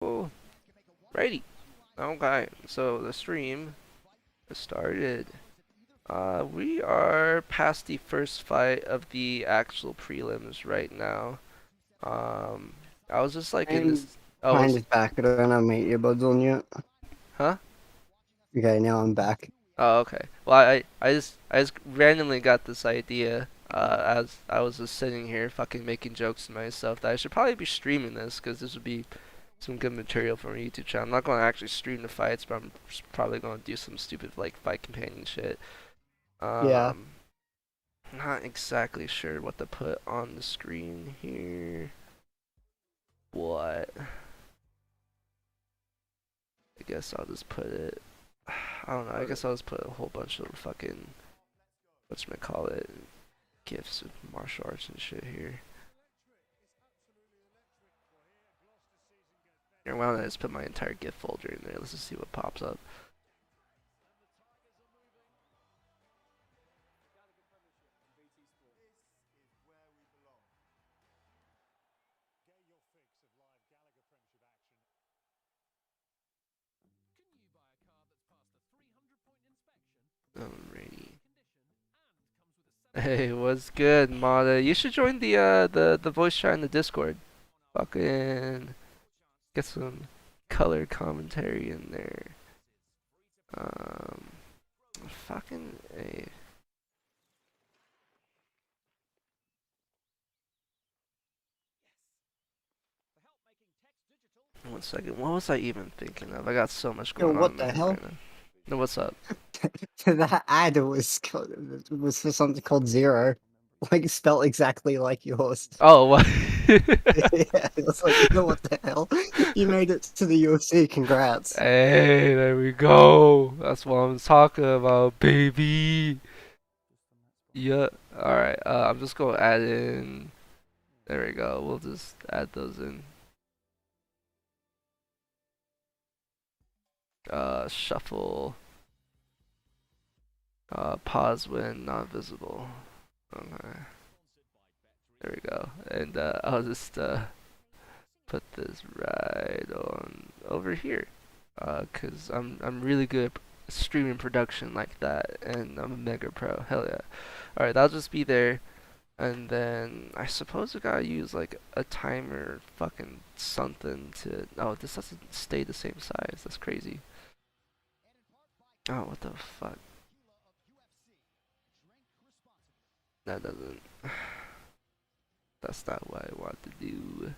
Oh, righty. Okay, so the stream has started. We are past the first fight of the actual prelims right now. Um, I was just like in I'm this. Oh, kind of back. I don't have my earbuds on yet. huh? Okay, now I'm back. Oh, okay. Well, I just randomly got this idea. As I was just sitting here, fucking making jokes to myself that I should probably be streaming this because this would be some good material for my YouTube channel. I'm not going to actually stream the fights, but I'm probably going to do some stupid like fight companion shit. Yeah. Um, Not exactly sure what to put on the screen here. What? I guess I'll just put it. I don't know. I guess I'll just put a whole bunch of fucking whatchamacallit gifs of martial arts and shit here. Here, why don't I just put my entire gift folder in there? Let's just see what pops up. Alrighty. Hey, what's good, Mata? You should join the voice chat in the Discord. Fucking get some color commentary in there. Um, fucking a. 1 second. What was I even thinking of? I got so much Yo, going on what in my the head hell? right now. No, what's up? That ad was for something called Xer0, like spelled exactly like yours. Oh, what? Yeah, it was like, yo, what the hell? You made it to the UFC. Congrats. Hey, there we go. That's what I'm talking about, baby. Yeah. All right. I'm just gonna add in. There we go. We'll just add those in. Shuffle. Pause when not visible. Okay. There we go. And I'll just put this right on over here. Cause I'm really good at streaming production like that, and I'm a mega pro. Hell yeah! All right, that'll just be there, and then I suppose we gotta use like a timer, fucking something to. Oh, this doesn't stay the same size. That's crazy. Oh, what the fuck? That doesn't. That's not what I want to do.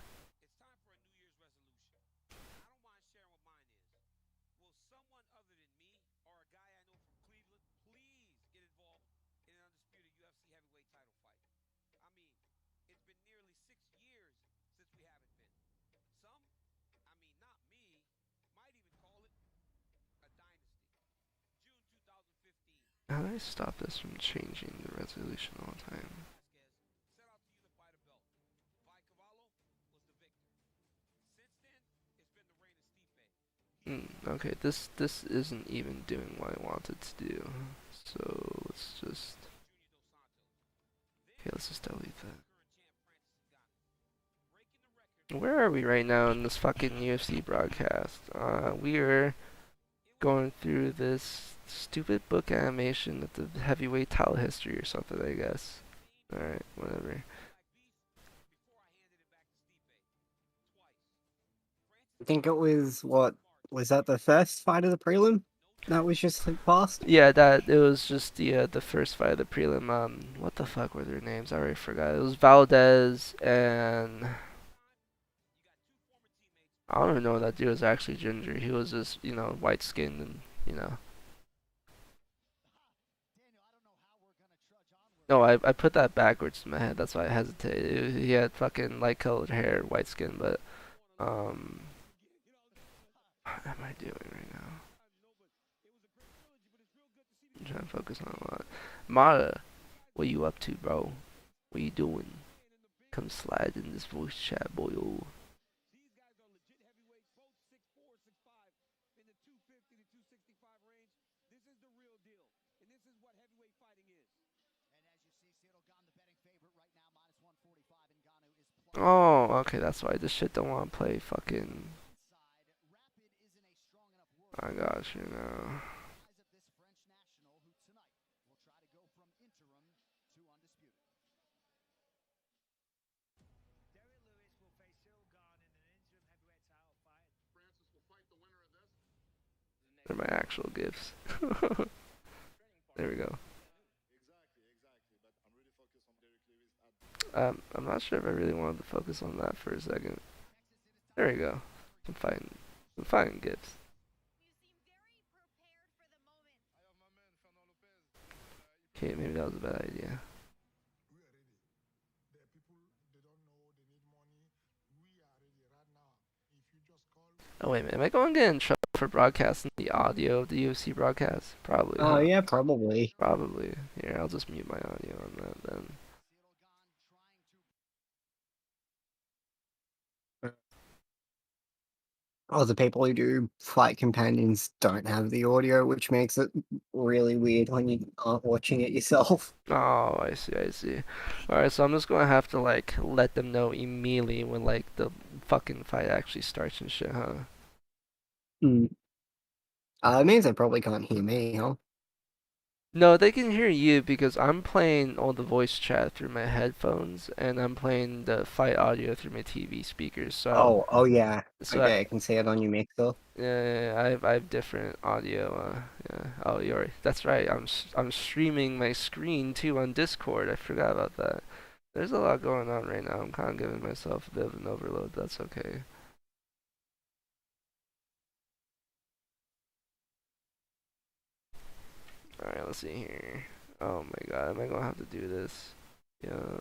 How do I stop this from changing the resolution all the time? Okay, this isn't even doing what I wanted to do. So let's just delete that. Where are we right now in this fucking UFC broadcast? We are going through this stupid book animation of the heavyweight title history or something, I guess. Alright, whatever. I think it was what was that the first fight of the prelim? That was just like past. Yeah, that it was just the first fight of the prelim. What the fuck were their names? I already forgot. It was Valdez and I don't even know that dude was actually ginger. He was just white skinned and you know. No, I put that backwards in my head. That's why I hesitated. He had fucking light colored hair, white skin, but um, what am I doing right now? I'm trying to focus on a lot. Mara, what you up to, bro? What you doing? Come slide in this voice chat, boy. Oh, okay, that's why this shit don't want to play fucking. I got you now. They're my actual gifts. There we go. I'm not sure if I really wanted to focus on that for a second. There we go. Some fine gifts. Okay, maybe that was a bad idea. Oh wait a minute, am I going to get in trouble for broadcasting the audio of the UFC broadcast? Probably, Oh huh? yeah, probably. Probably. Here, I'll just mute my audio on that then. Oh, the people who do flight companions don't have the audio, which makes it really weird when you aren't watching it yourself. Oh, I see, I see. Alright, so I'm just gonna have to like let them know immediately when like the fucking fight actually starts and shit, huh? Mm. It means they probably can't hear me, huh? No, they can hear you because I'm playing all the voice chat through my headphones and I'm playing the fight audio through my TV speakers. Oh yeah. So Okay, I can see it on your mixer. yeah, I have different audio. Yeah. Oh, you're that's right. I'm streaming my screen too on Discord. I forgot about that. There's a lot going on right now. I'm kind of giving myself a bit of an overload. That's okay. All right, let's see here. Oh my God, am I gonna have to do this? Yeah.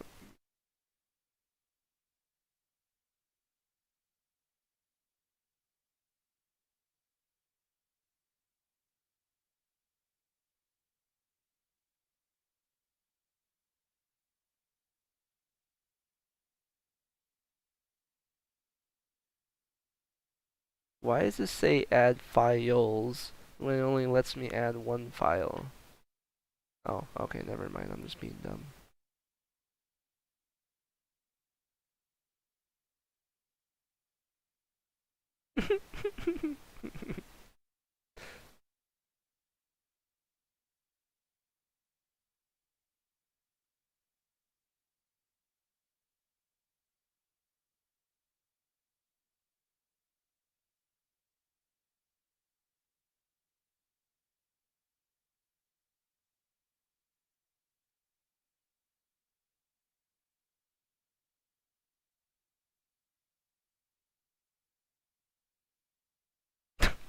Why does it say add files when it only lets me add one file? Oh, okay, never mind. I'm just being dumb.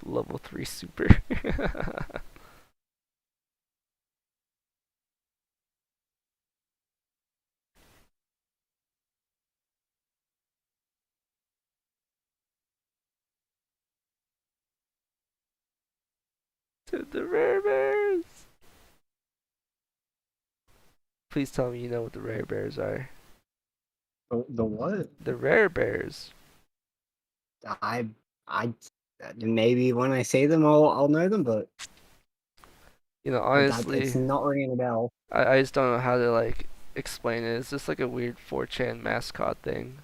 Level 3 super. To the rare bears. Please tell me you know what the rare bears are. The what? The rare bears. I I maybe when I see them I'll know them, but You know, it's honestly, not ringing a bell. I just don't know how to like explain it. It's just like a weird 4chan mascot thing.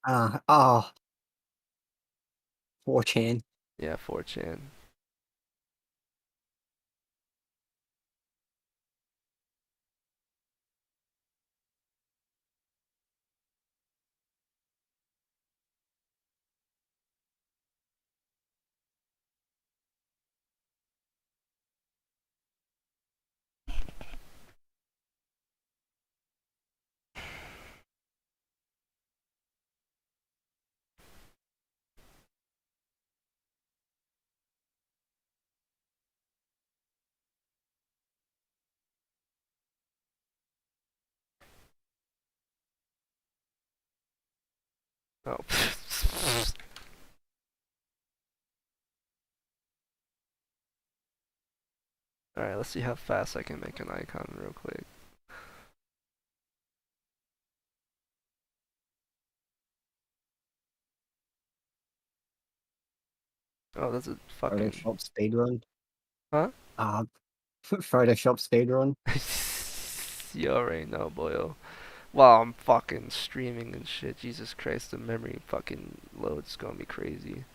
Oh, 4chan. Yeah, 4chan. Oh. Alright, let's see how fast I can make an icon real quick. Oh, that's a fucking. Photoshop speedrun. Huh? Uh, Photoshop speedrun. You already know, boyo. While I'm fucking streaming and shit, Jesus Christ, the memory fucking load's gonna be crazy.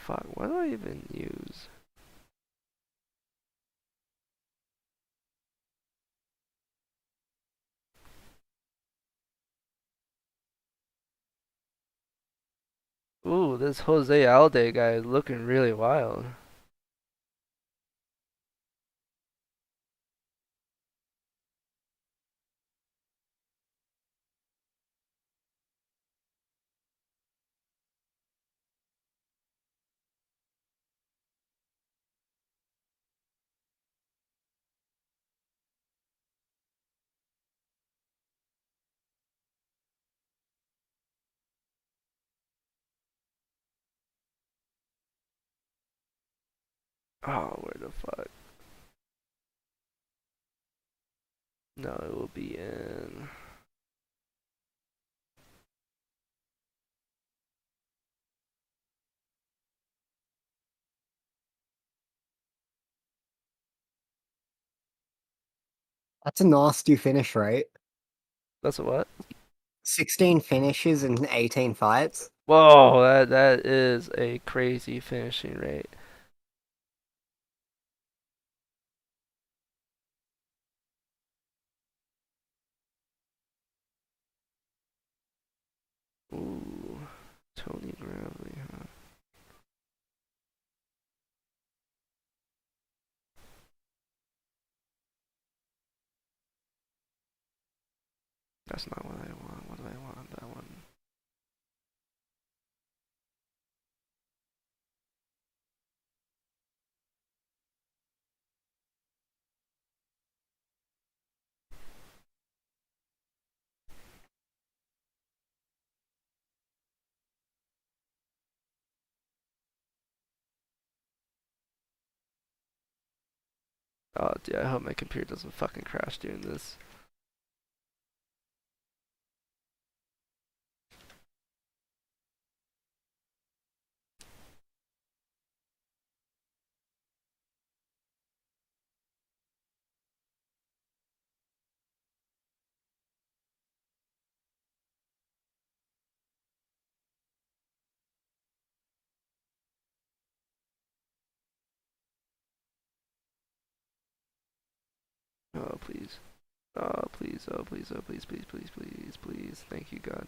Fuck, what do I even use? Ooh, this Jose Alde guy is looking really wild. Oh, where the fuck? No, it will be in. That's a nasty finish rate. That's a what? 16 finishes in 18 fights. Whoa, that is a crazy finishing rate. Ooh, Tony Gravley, huh? That's not what I want. What do I want? That one. Oh, dude, I hope my computer doesn't fucking crash doing this. Oh, please. Oh, please. Oh, please. Oh, please. Please, please, please, please. Thank you, God.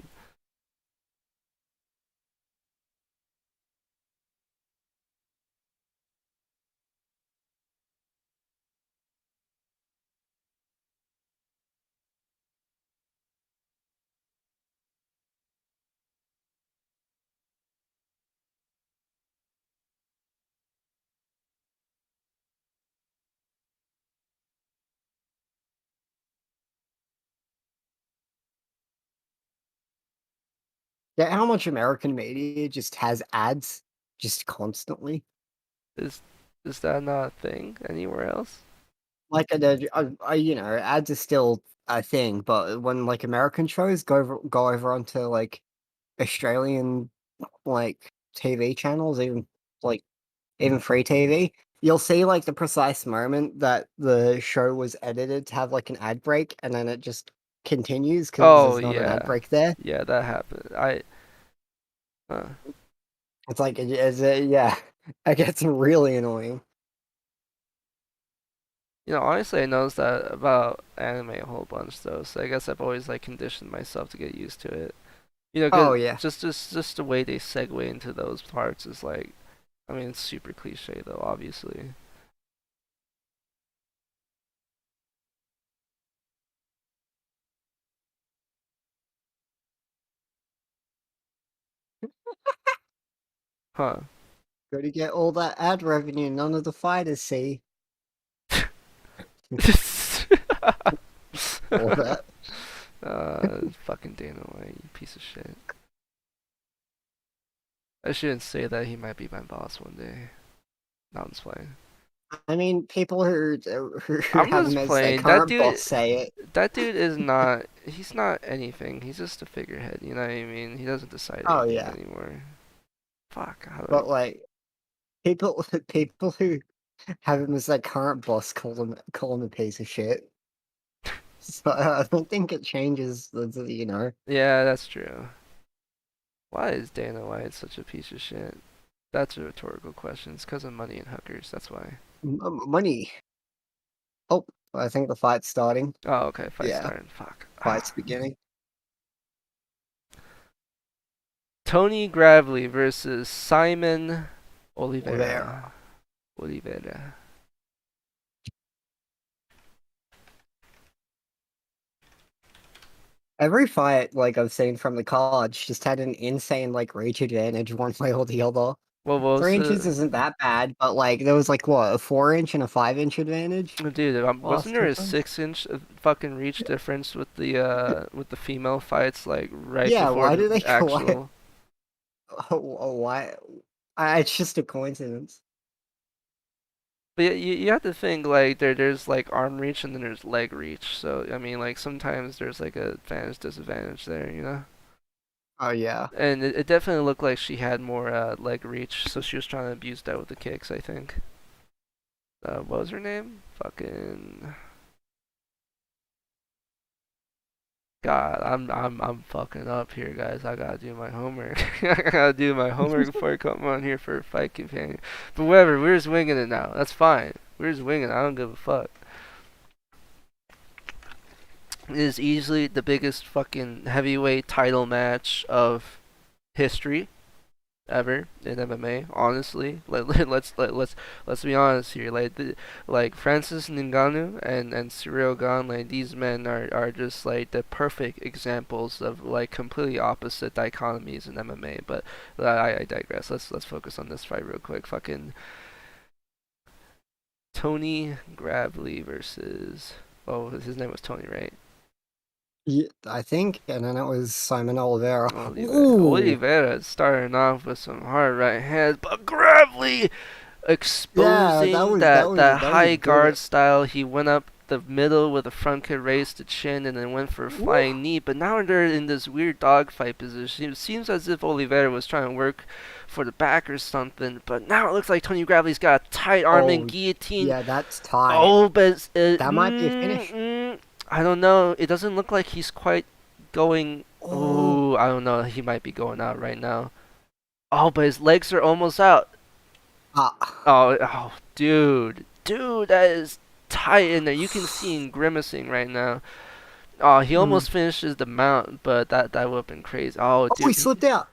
Yeah, how much American media just has ads just constantly. Is is that not a thing anywhere else? Like, ads are still a thing, but when like American shows go over onto like Australian like TV channels, like even free TV, you'll see like the precise moment that the show was edited to have like an ad break, and then it just continues because Oh there's not an ad yeah, break there. yeah, that happened. Uh, It's like, yeah, it gets really annoying. honestly, I noticed that about anime a whole bunch though. So I guess I've always like conditioned myself to get used to it. Oh 'Cause yeah. just the way they segue into those parts is like, I mean, it's super cliche though, obviously. Huh. Go to get all that ad revenue none of the fighters see. All that. Fucking Dana White, you piece of shit. I shouldn't say that, he might be my boss one day. No, I'm just playing. I mean, people who I'm have him just as their playing. That current boss dude, say it. that dude is not. He's not anything. He's just a figurehead. You know what I mean? He doesn't decide Oh anything yeah, anymore. Fuck. How do I? but like people who have him as their current boss call him a piece of shit. So I don't think it changes Yeah, that's true. Why is Dana White such a piece of shit? That's a rhetorical question. It's because of money and hookers. That's why. Money. Oh, I think the fight's starting. Oh, okay. Fight Yeah, starting. Fuck. fight's beginning. Tony Gravley versus Simon Oliveira. Oliveira. Oliveira. Every fight like I've seen from the cards just had an insane like reach advantage one way or the other. What was 3 inches it? isn't that bad, but like there was like what, a 4 inch and a 5 inch advantage Dude, wasn't last there two a times? 6 inch fucking reach difference with the female fights like right Yeah, before why the do they why, actual? why it's just a coincidence. But yeah, you have to think like there's like arm reach and then there's leg reach. So I mean like sometimes there's like a advantage disadvantage there, you know. Oh yeah. And it definitely looked like she had more leg reach, so she was trying to abuse that with the kicks, I think. What was her name? Fucking God, I'm fucking up here, guys. I gotta do my homework. I gotta do my homework before I come on here for a fight companion. But whatever, we're just winging it now. That's fine. We're just winging it. I don't give a fuck. It is easily the biggest fucking heavyweight title match of history ever in MMA. Honestly, let's be honest here. Like Francis Ngannou and Ciryl Gane, like these men are just like the perfect examples of like completely opposite dichotomies in MMA. But I digress. Let's focus on this fight real quick. Fucking Tony Gravley versus, oh, his name was Tony, right? Yeah, I think, and then it was Simon Oliveira. Oliveira. Ooh, Oliveira is starting off with some hard right hands, but Gravley yeah, exposing that that was a high good. guard style. He went up the middle with a front kick, raised the chin, and then went for a Ooh. flying knee. But now they're in this weird dogfight position. It seems as if Oliveira was trying to work for the back or something. But now it looks like Tony Gravely's got a tight arm and Oh, guillotine. yeah, that's tight. Oh, but That might be a finish. I don't know. It doesn't look like he's quite going. Oh, Ooh, I don't know. He might be going out right now. Oh, but his legs are almost out. ah, Oh, dude, that is tight in there. You can see him grimacing right now. Oh, he mm. almost finishes the mount, but that would have been crazy. Oh, Oh, he dude. slipped out.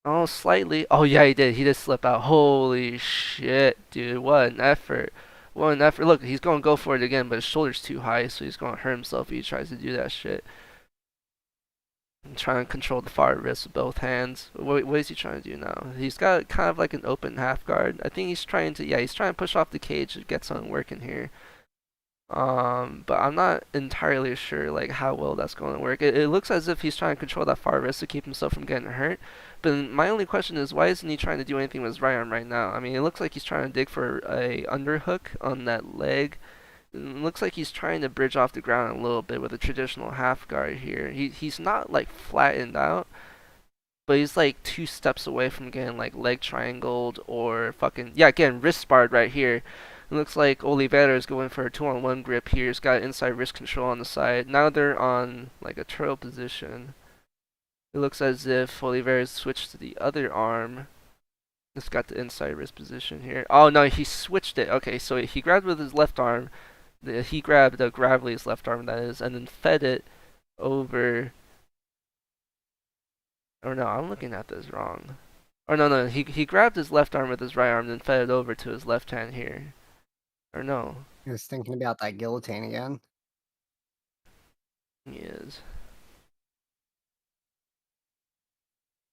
Oh, slightly. Oh, yeah, he did. He did slip out. Holy shit, dude. What an effort. What an effort. Look, he's going to go for it again, but his shoulder's too high, so he's going to hurt himself if he tries to do that shit. I'm trying to control the far wrist with both hands. What is he trying to do now? He's got kind of like an open half guard. I think he's trying to, yeah, he's trying to push off the cage to get something working here. But I'm not entirely sure like how well that's going to work. It looks as if he's trying to control that far wrist to keep himself from getting hurt. But my only question is, why isn't he trying to do anything with his right arm right now? I mean, it looks like he's trying to dig for a underhook on that leg. It looks like he's trying to bridge off the ground a little bit with a traditional half guard here. He's not like flattened out, but he's like 2 steps away from getting like leg triangled or fucking, yeah, again, wrist barred right here. It looks like Oliveira is going for a 2-on-1 grip here. He's got inside wrist control on the side. Now they're on like a turtle position. It looks as if Oliveira's switched to the other arm. It's got the inside wrist position here. Oh no, he switched it. Okay, so he grabbed with his left arm. He grabbed Gravely's left arm, that is, and then fed it over. Or no, I'm looking at this wrong. Or no, he grabbed his left arm with his right arm, then fed it over to his left hand here. Or no, He was thinking about that guillotine again. he is.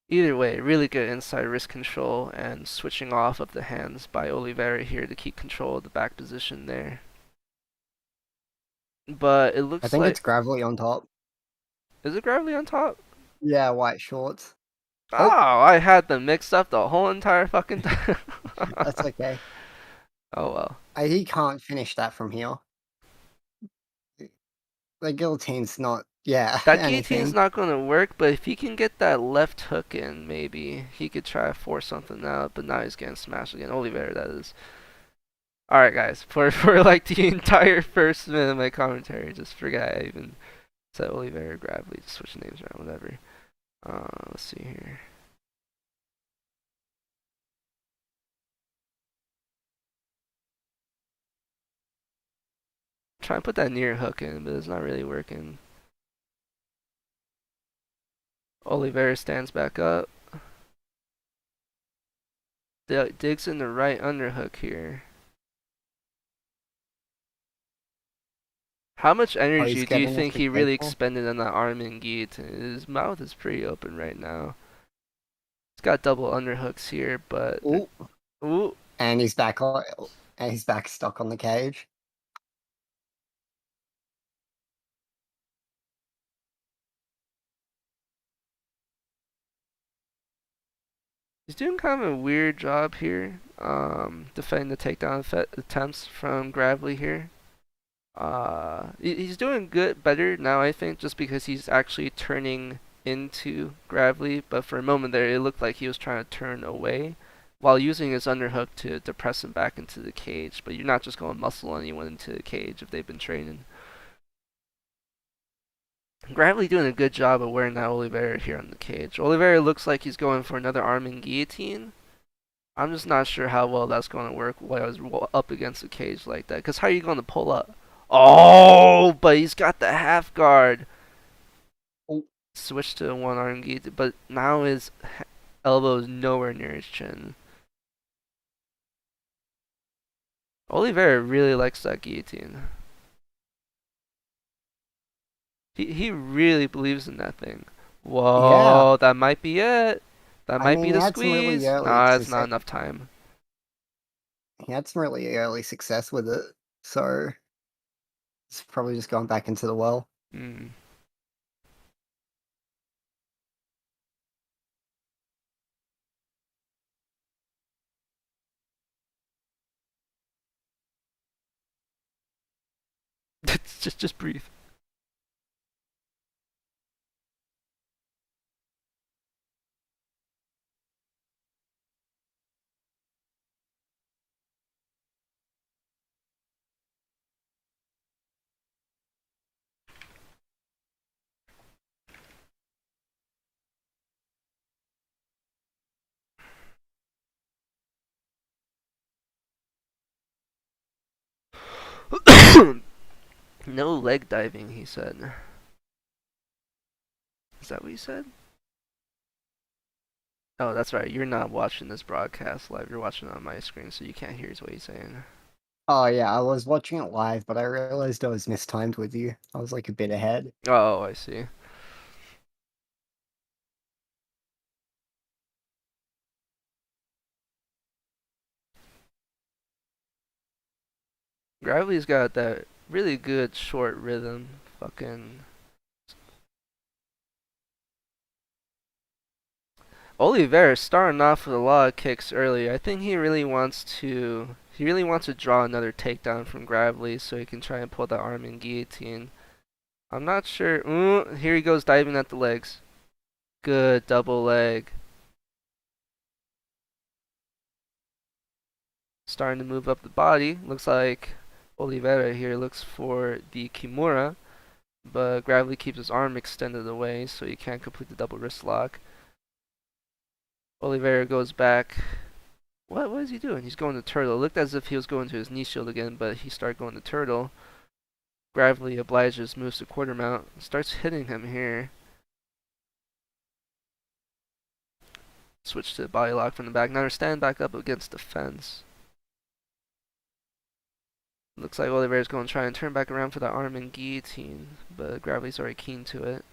Either way, really good inside wrist control and switching off of the hands by Oliveira here to keep control of the back position there. But it I looks think like, it's Gravely on top. is it Gravely on top? Yeah, white shorts. Oh, Oh, I had them mixed up the whole entire fucking time. that's okay. Oh well. He can't finish that from here. The guillotine's not, yeah, That guillotine's anything. not going to work, but if he can get that left hook in, maybe he could try to force something out. But now he's getting smashed again. Oliveira, that is. All right, guys. For like the entire first minute of my commentary, just forget I even said Oliveira Gravely. Just switch names around, whatever. Let's see here. Try and put that near hook in, but it's not really working. Oliveira stands back up. Digs in the right underhook here. How much Oh, he's energy do you getting off think the he really cable. expended on that arm and guillotine? His mouth is pretty open right now. He's got double underhooks here, but Ooh, ooh, and he's back on, and he's back stuck on the cage. he's doing kind of a weird job here, defending the takedown attempts from Gravley here. He's doing better now, I think, just because he's actually turning into Gravley. But for a moment there, it looked like he was trying to turn away while using his underhook to press him back into the cage. But you're not just going to muscle anyone into the cage if they've been training. Gravley doing a good job of wearing that Oliveira here on the cage. Oliveira looks like he's going for another arm and guillotine. I'm just not sure how well that's going to work while I was up against the cage like that. Because how are you going to pull up? Oh, but he's got the half guard. Oh, Switch to one arm guillotine, but now his elbow is nowhere near his chin. Oliveira really likes that guillotine. He really believes in that thing. yeah. Whoa, that might be it. That I might be mean, he the had some really squeeze. early Nah, it's not success. enough time. He had some really early success with it, so it's probably just going back into the well. Hmm. just breathe. No leg diving, he said. Is that what he said? Oh, that's right. You're not watching this broadcast live. You're watching it on my screen, so you can't hear what he's saying. Oh yeah, I was watching it live, but I realized I was mistimed with you. I was like a bit ahead. Oh, I see. Gravely's got that really good short rhythm. Fucking Oliveira starting off with a lot of kicks early. I think he really wants to draw another takedown from Gravely so he can try and pull that arm and guillotine. I'm not sure. Ooh, here he goes diving at the legs. Good double leg. Starting to move up the body. Looks like Oliveira here looks for the Kimura, but Gravely keeps his arm extended away so he can't complete the double wrist lock. Oliveira goes back. What is he doing? He's going to turtle. It looked as if he was going to his knee shield again, but he started going to turtle. Gravely obliges, moves to quarter mount, starts hitting him here. Switch to body lock from the back. Now they're standing back up against the fence. Looks like Oliveira's going to try and turn back around for the arm and guillotine, but Gravely's already keen to it.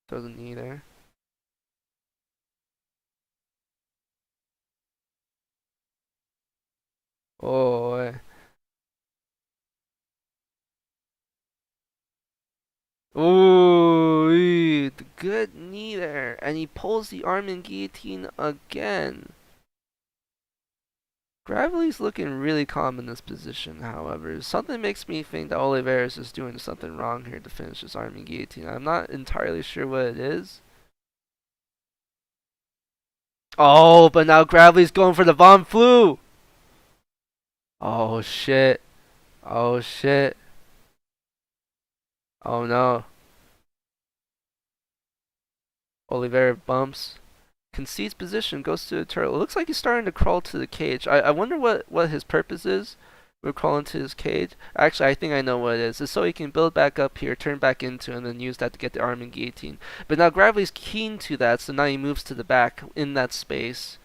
Throws a knee there. Oh, ooh, the good knee there, and he pulls the arm and guillotine again. Gravely's looking really calm in this position, however. Something makes me think that Oliveira is just doing something wrong here to finish this arm and guillotine. I'm not entirely sure what it is. Oh, but now Gravely's going for the Von Flu. Oh shit. Oh shit. Oh no. Oliveira bumps. Concedes position, goes to the turtle. It looks like he's starting to crawl to the cage. I wonder what his purpose is. Would crawl into his cage. Actually, I think I know what it is. It's so he can build back up here, turn back into, and then use that to get the arm and guillotine. But now Gravley's keen to that, so now he moves to the back in that space.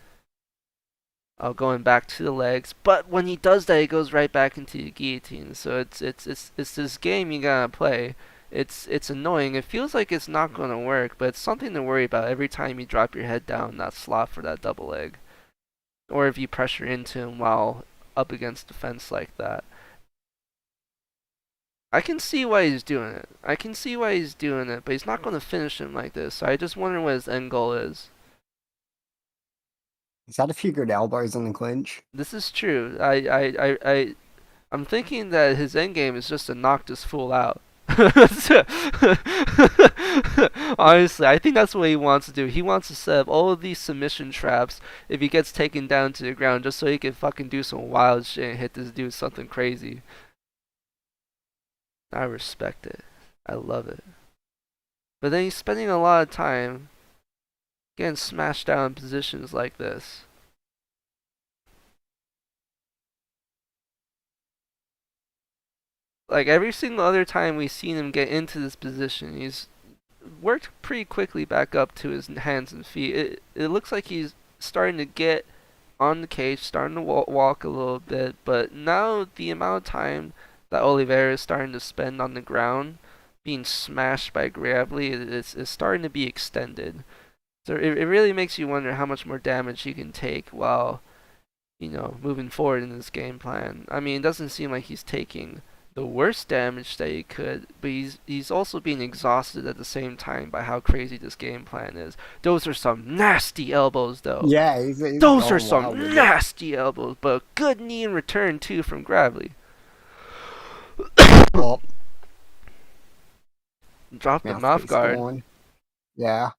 Going back to the legs, but when he does that, he goes right back into the guillotine. So it's this game you gotta play. It's annoying. It feels like it's not gonna work, but it's something to worry about every time you drop your head down that slot for that double leg, or if you pressure into him while up against the fence like that. I can see why he's doing it. I can see why he's doing it, but he's not gonna finish him like this. So I just wonder what his end goal is. He's had a few good elbows in the clinch. This is true. I'm thinking that his end game is just to knock this fool out. Honestly, I think that's what he wants to do. He wants to set up all of these submission traps if he gets taken down to the ground just so he can fucking do some wild shit and hit this dude something crazy. I respect it. I love it. But then he's spending a lot of time getting smashed down in positions like this. Like every single other time we've seen him get into this position, he's worked pretty quickly back up to his hands and feet. It looks like he's starting to get on the cage, starting to walk a little bit, but now the amount of time that Oliveira is starting to spend on the ground, being smashed by Gravley, is starting to be extended. So it really makes you wonder how much more damage he can take while, moving forward in this game plan. I mean, it doesn't seem like he's taking the worst damage that he could, but he's also being exhausted at the same time by how crazy this game plan is. Those are some nasty elbows, though. Yeah, he's Those are going wild some with it. nasty elbows, but a good knee in return too from Gravley. Well, Drop the mouth mouthpiece guard. going. Yeah.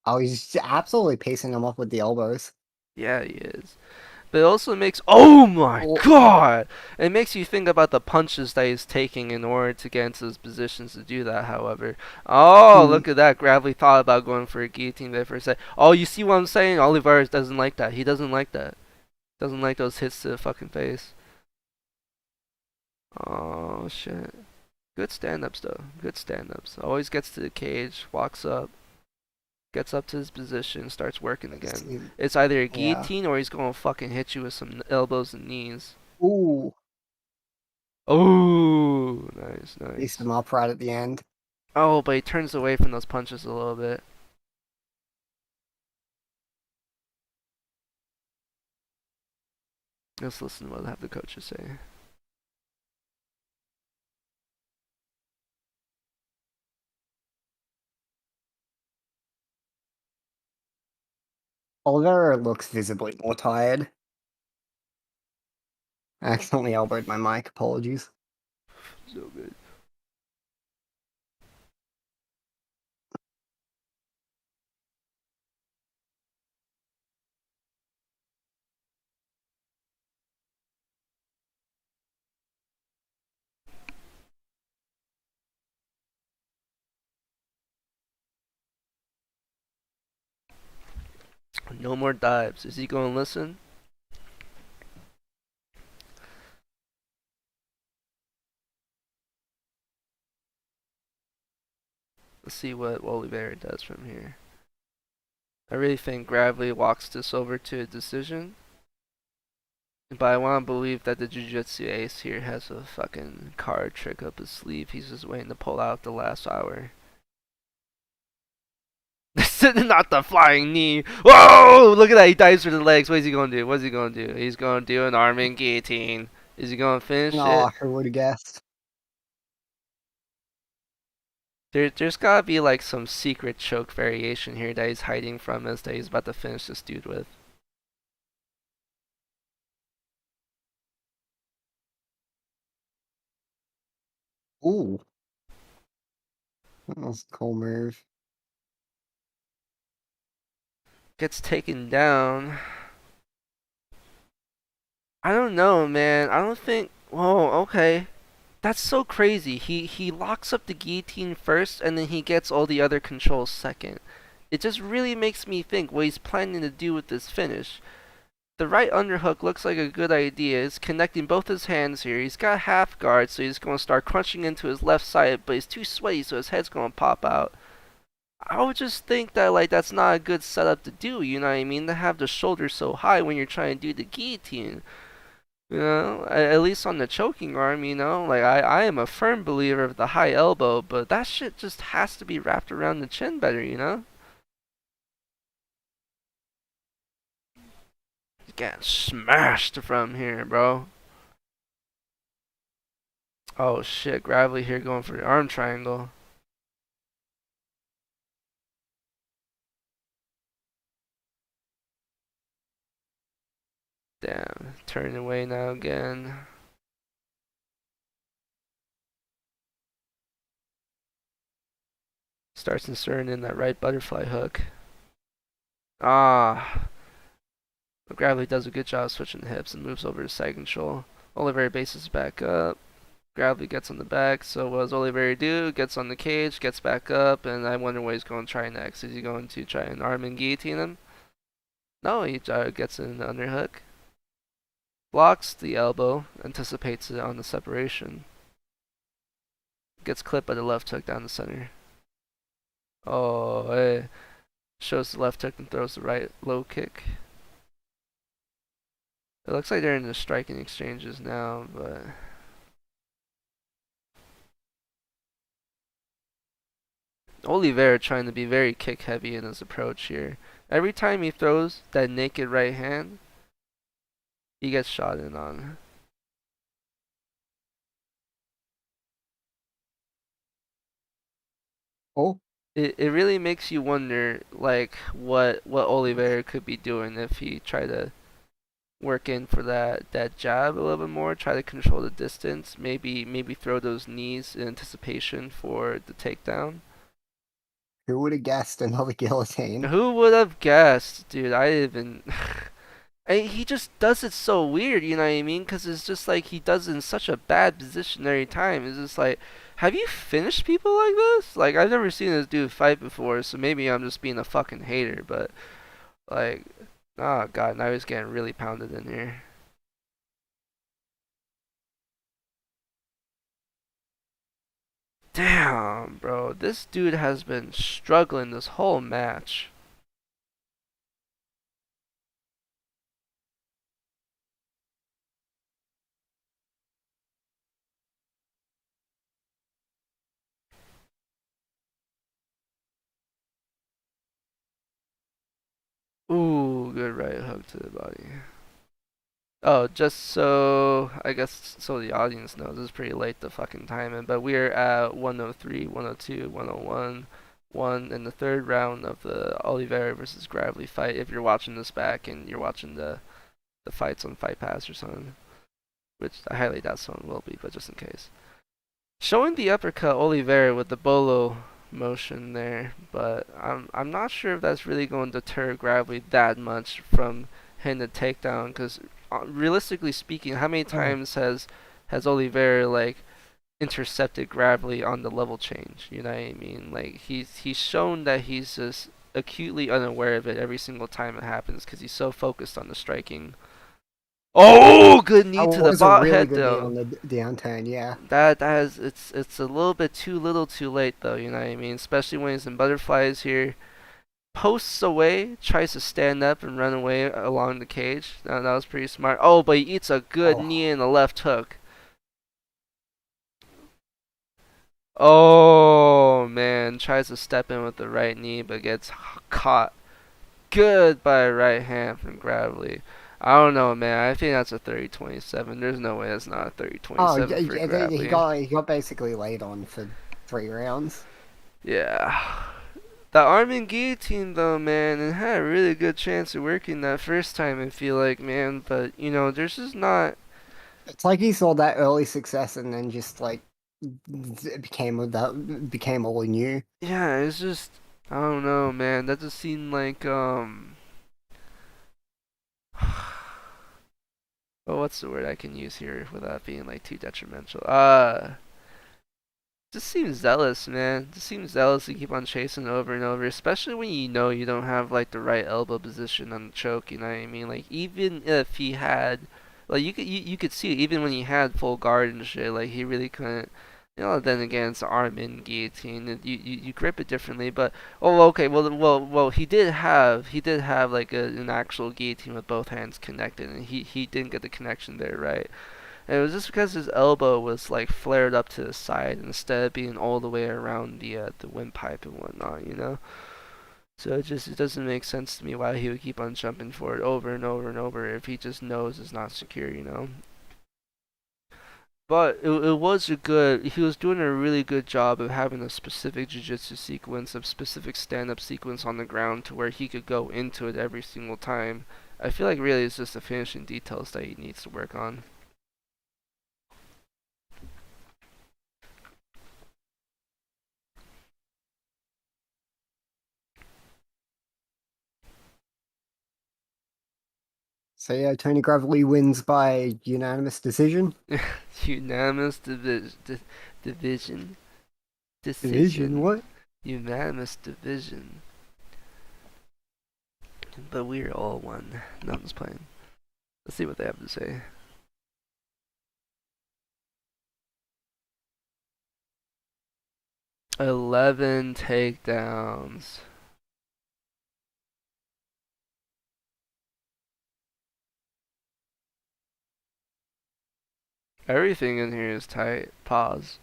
Oh, he's absolutely pacing him up with the elbows. Yeah, he is. But it also makes, oh my Oh, god! It makes you think about the punches that he's taking in order to get into those positions to do that, however. Oh, mm, look at that. Gravley thought about going for a guillotine there for a sec. Oh, you see what I'm saying? Oliveira doesn't like that. He doesn't like that. Doesn't like those hits to the fucking face. Oh, shit. Good stand-ups, though. Good stand-ups. Always gets to the cage, walks up, gets up to his position, starts working again. It's either a yeah. guillotine or he's going to fucking hit you with some elbows and knees. Ooh, Oh, nice, pieced nice. him up right at the end. Oh, but he turns away from those punches a little bit. Let's listen to what the coaches say. Oliveira looks visibly more tired. I accidentally elbowed my mic. Apologies. So good. No more dives. Is he going to listen? Let's see what Oliveira does from here. I really think Gravley walks this over to a decision. But I want to believe that the Jiu-Jitsu ace here has a fucking card trick up his sleeve. He's just waiting to pull out the last hour. Not the flying knee. Whoa! Look at that. He dives for the legs. What is he going to do? What is he going to do? He's going to do an arm and guillotine. Is he going to finish it? Oh, who would have guessed? There's got to be like some secret choke variation here that he's hiding from us that he's about to finish this dude with. Ooh, that was a cool move. Gets taken down. I don't know, man. I don't think. Whoa, okay. That's so crazy. He locks up the guillotine first, and then he gets all the other controls second. It just really makes me think what he's planning to do with this finish. The right underhook looks like a good idea. It's connecting both his hands here. He's got half guard, so he's going to start crunching into his left side, but he's too sweaty, so his head's going to pop out. I would just think that like that's not a good setup to do, you know what I mean? To have the shoulder so high when you're trying to do the guillotine. You know, at least on the choking arm, you know, like I am a firm believer of the high elbow, but that shit just has to be wrapped around the chin better, you know? Getting smashed from here, bro. Oh shit, Gravley here going for the arm triangle. Damn, turning away now again. Starts inserting in that right butterfly hook. Ah, Gravley does a good job switching the hips and moves over to side control. Oliveira bases back up. Gravley gets on the back, so what does Oliveira do? Gets on the cage, gets back up, and I wonder what he's going to try next. Is he going to try and arm and guillotine him? No, he gets in the underhook. Blocks the elbow, anticipates it on the separation. Gets clipped by the left hook down the center. Oh, hey. Shows the left hook and throws the right low kick. It looks like they're in the striking exchanges now, but Oliveira trying to be very kick heavy in his approach here. Every time he throws that naked right hand, he gets shot in on. Oh, It really makes you wonder like what Oliveira could be doing if he tried to work in for that jab a little bit more, try to control the distance, maybe throw those knees in anticipation for the takedown. who would have guessed another guillotine? Who would have guessed, dude? I even he just does it so weird, you know what I mean? Because it's just like he does it in such a bad position every time. It's just like, have you finished people like this? Like, I've never seen this dude fight before, so maybe I'm just being a fucking hater, but, like, oh god, now he's getting really pounded in here. Damn, bro, this dude has been struggling this whole match. Ooh, good right hook to the body. Oh, just so I guess so the audience knows, it's pretty late to fucking time it, but we're at 103, 102, 101, 1 in the third round of the Oliveira versus Gravley fight. If you're watching this back and you're watching the fights on Fight Pass or something, which I highly doubt someone will be, but just in case. Showing the uppercut Oliveira with the bolo motion there, but I'm not sure if that's really going to deter Gravley that much from hitting the takedown. Because realistically speaking, how many Oh, times has Oliveira like intercepted Gravley on the level change? You know what I mean? Like he's shown that he's just acutely unaware of it every single time it happens because he's so focused on the striking. Oh, good knee that to the was a bot really head good knee though. on the downturn, yeah. That has it's a little bit too little too late though, you know what I mean? Especially when he's in butterflies here. Posts away, tries to stand up and run away along the cage. That was pretty smart. Oh, but he eats a good Oh, knee in the left hook. Oh man, tries to step in with the right knee but gets caught good by a right hand from Gravely. I don't know, man. I think that's a 30-27. There's no way that's not a oh, 30-27 for yeah, Gravely. he got basically laid on for 3 rounds. Yeah. The Armin guillotine though, man, it had a really good chance of working that first time, I feel like, man, but you know, there's just not. It's like he saw that early success and then just like it became all new. Yeah, it's just I don't know, man. That just seemed like Well, what's the word I can use here without being like too detrimental? Just seems zealous, man. Just seems zealous to keep on chasing over and over, especially when you know you don't have like the right elbow position on the choke. You know what I mean? Like even if he had, like you could see even when he had full guard and shit, like he really couldn't. You know, then again, it's arm in guillotine. You grip it differently, but oh, okay. Well. He did have like an actual guillotine with both hands connected, and he didn't get the connection there, right? And it was just because his elbow was like flared up to the side instead of being all the way around the windpipe and whatnot, you know. So it doesn't make sense to me why he would keep on jumping for it over and over and over if he just knows it's not secure, you know. But it was a good. He was doing a really good job of having a specific jiu-jitsu sequence, a specific stand-up sequence on the ground to where he could go into it every single time. I feel like really it's just the finishing details that he needs to work on. So yeah, Tony Gravley wins by unanimous decision. Unanimous division. Division, Decision. what? Unanimous division. But we're all one. No, I'm just playing. Let's see what they have to say. 11 takedowns. Everything in here is tight. Pause.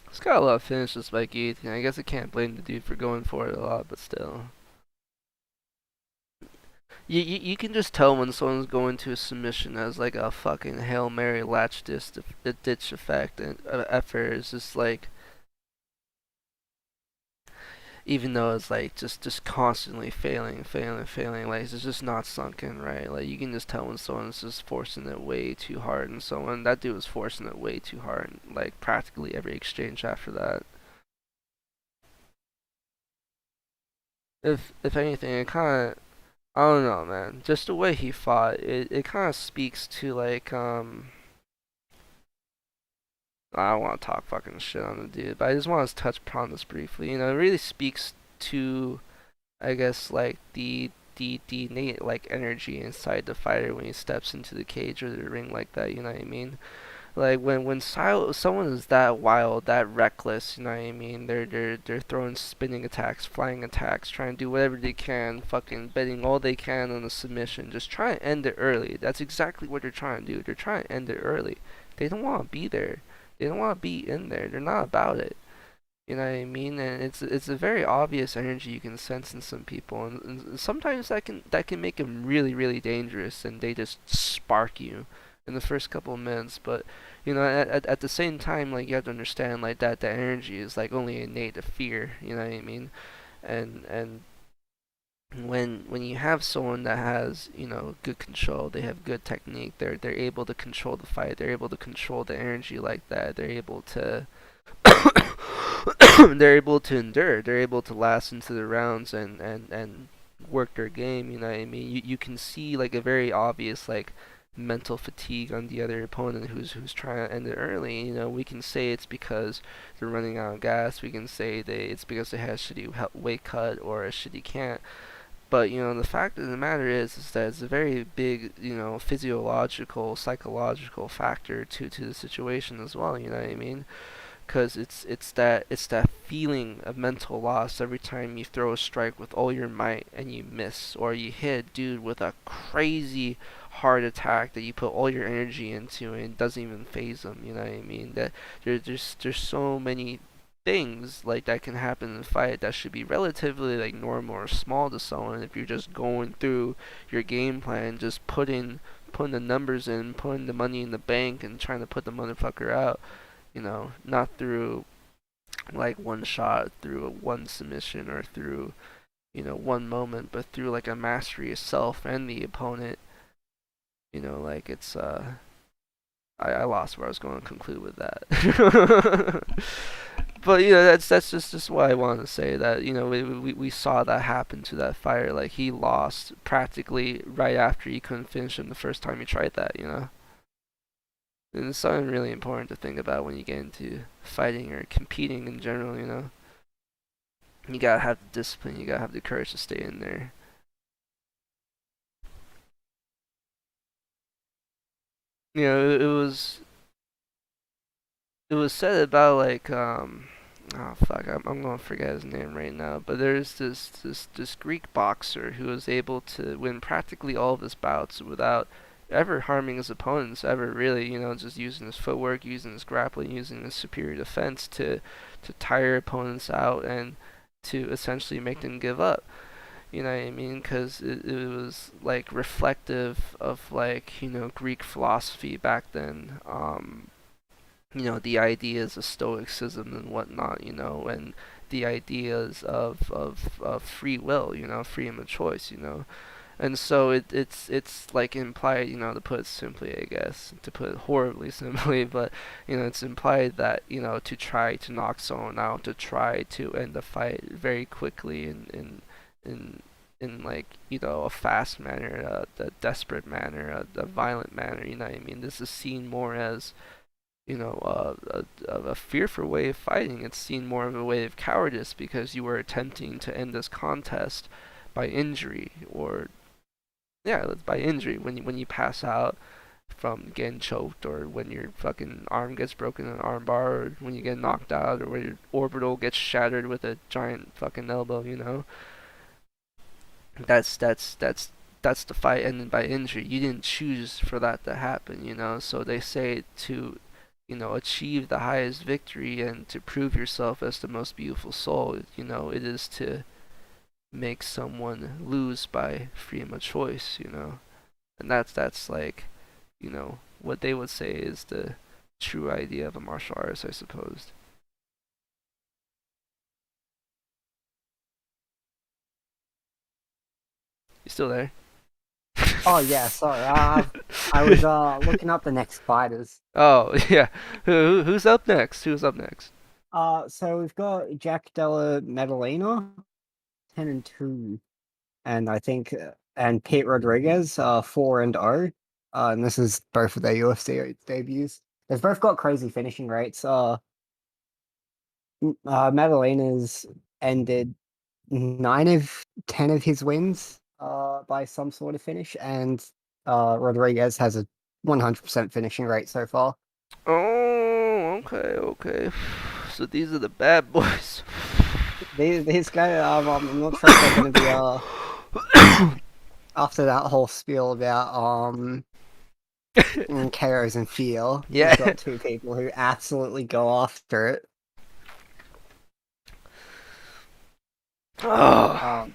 It's got a lot of finishes by guillotine. I guess I can't blame the dude for going for it a lot, but still. You can just tell when someone's going to a submission as like a fucking Hail Mary latch ditch effect and effort. It's just like, even though it's like just constantly failing, like it's just not sunk in right. Like you can just tell when someone's just forcing it way too hard, and someone that dude was forcing it way too hard, like practically every exchange after that. If anything, it kind of, I don't know, man. Just the way he fought, it kind of speaks to like I don't want to talk fucking shit on the dude, but I just want to touch upon this briefly. You know, it really speaks to, I guess, like the innate like energy inside the fighter when he steps into the cage or the ring like that. You know what I mean? Like when someone is that wild, that reckless, you know what I mean? They're throwing spinning attacks, flying attacks, trying to do whatever they can, fucking betting all they can on the submission, just try and end it early. That's exactly what they're trying to do. They're trying to end it early. They don't want to be there. They don't want to be in there. They're not about it. You know what I mean? And it's a very obvious energy you can sense in some people, and sometimes that can make them really dangerous, and they just spark you in the first couple of minutes. But you know, at the same time, like you have to understand, like that energy is like only innate to fear. You know what I mean? And when you have someone that has good control, they have good technique, they're able to control the fight, they're able to control the energy like that, they're able to they're able to endure. They're able to last into the rounds and work their game. You know what I mean? You can see like a very obvious like mental fatigue on the other opponent who's trying to end it early. You know, we can say it's because they're running out of gas. We can say it's because they had a shitty weight cut or a shitty can't. But you know, the fact of the matter is that it's a very big, physiological, psychological factor to the situation as well. You know what I mean? Because it's that feeling of mental loss every time you throw a strike with all your might and you miss, or you hit a dude with a crazy hard attack that you put all your energy into and it doesn't even phase them. You know what I mean? That there's so many things like that can happen in a fight that should be relatively like normal or small to someone if you're just going through your game plan, just putting the numbers in, putting the money in the bank, and trying to put the motherfucker out. Not through like one shot, through one submission, or through one moment, but through like a mastery of self and the opponent, like it's I lost where I was going to conclude with that. But that's just why I wanted to say that we saw that happen to that fighter. Like he lost practically right after he couldn't finish him the first time he tried that. And it's something really important to think about when you get into fighting or competing in general. You gotta have the discipline, you gotta have the courage to stay in there. It was said about like oh fuck, I'm gonna forget his name right now, but there's this Greek boxer who was able to win practically all of his bouts without ever harming his opponents, ever really, just using his footwork, using his grappling, using his superior defense to tire opponents out and to essentially make them give up. You know what I mean? Because it was like reflective of like Greek philosophy back then. The ideas of stoicism and whatnot, and the ideas of free will, freedom of choice, and so it's like implied, to put it simply, I guess, to put it horribly simply, but it's implied that to try to knock someone out, to try to end the fight very quickly in like a fast manner, a desperate manner, a violent manner. You know what I mean? This is seen more as a fearful way of fighting. It's seen more of a way of cowardice because you were attempting to end this contest by injury, or yeah, it's by injury when you pass out from getting choked, or when your fucking arm gets broken in an arm bar, or when you get knocked out, or when your orbital gets shattered with a giant fucking elbow. That's the fight ended by injury. You didn't choose for that to happen. So they say to achieve the highest victory and to prove yourself as the most beautiful soul, it is to make someone lose by freedom of choice. And that's like, what they would say is the true idea of a martial artist, I suppose. You still there? Oh yeah, sorry. I was looking up the next fighters. Oh yeah. Who's up next? Who's up next? So we've got Jack Della Maddalena, 10-2, and I think and Pete Rodriguez, 4-0. And this is both of their UFC debuts. They've both got crazy finishing rates. Maddalena's ended 9 of 10 of his wins by some sort of finish, and Rodriguez has a 100% finishing rate so far. Oh, okay, okay. So these are the bad boys. These guys, I'm not sure if they're going to be after that whole spiel about KOs and Fear. Yeah. We've got two people who absolutely go after it. Oh.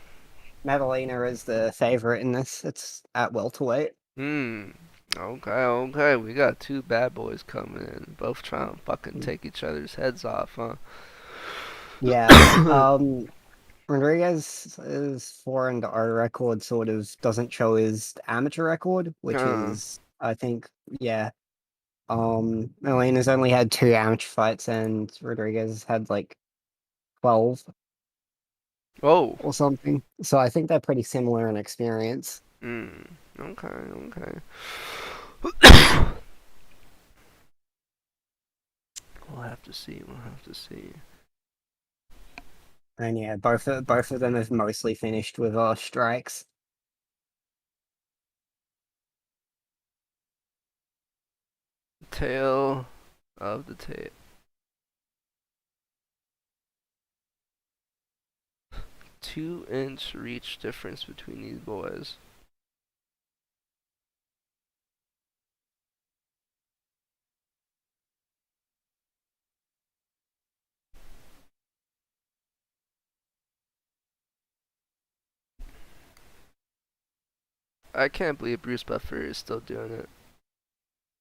Madalena is the favorite in this. It's at welterweight. Okay, okay. We got two bad boys coming in, both trying to fucking take each other's heads off, huh? Yeah. Rodriguez's 4-0 record sort of doesn't show his amateur record, which is, I think, yeah. Elena's only had 2 amateur fights, and Rodriguez had like 12 Oh. or something. So I think they're pretty similar in experience. Okay, okay. We'll have to see. We'll have to see. And yeah, both of them have mostly finished with strikes. Tail of the tape. 2-inch reach difference between these boys. I can't believe Bruce Buffer is still doing it.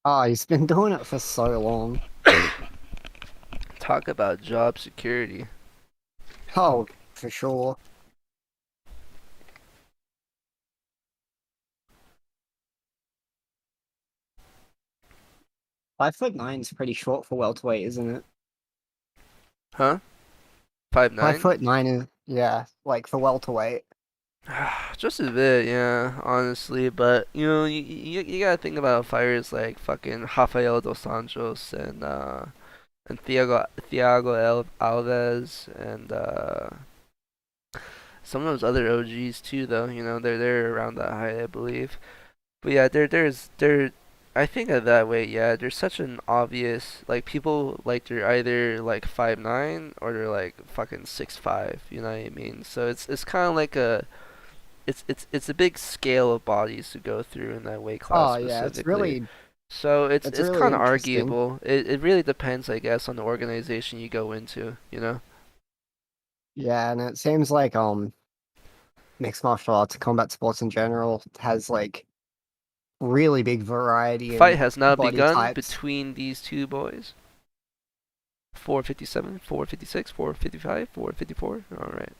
Oh, he's been doing it for so long. Talk about job security. Oh, for sure. 5'9" is pretty short for welterweight, isn't it? Huh? 5'9"? 5'9" is, yeah, like for welterweight. Just a bit, yeah, honestly. But you gotta think about fighters like fucking Rafael dos Anjos and Thiago Alves and some of those other OGs too. Though they're around that height, I believe. But yeah, there. I think of that way. Yeah, there's such an obvious like people like they're either like 5'9" or they're like fucking 6'5". You know what I mean? So it's kind of like it's a big scale of bodies to go through in that weight class Oh yeah, specifically. So it's it's it's really kind of interesting. arguable. It really depends, I guess, on the organization you go into. Yeah, and it seems like mixed martial arts, combat sports in general, has like really big variety Fight in has now body begun types. between these two boys. 457, 456, 455, 454. All right.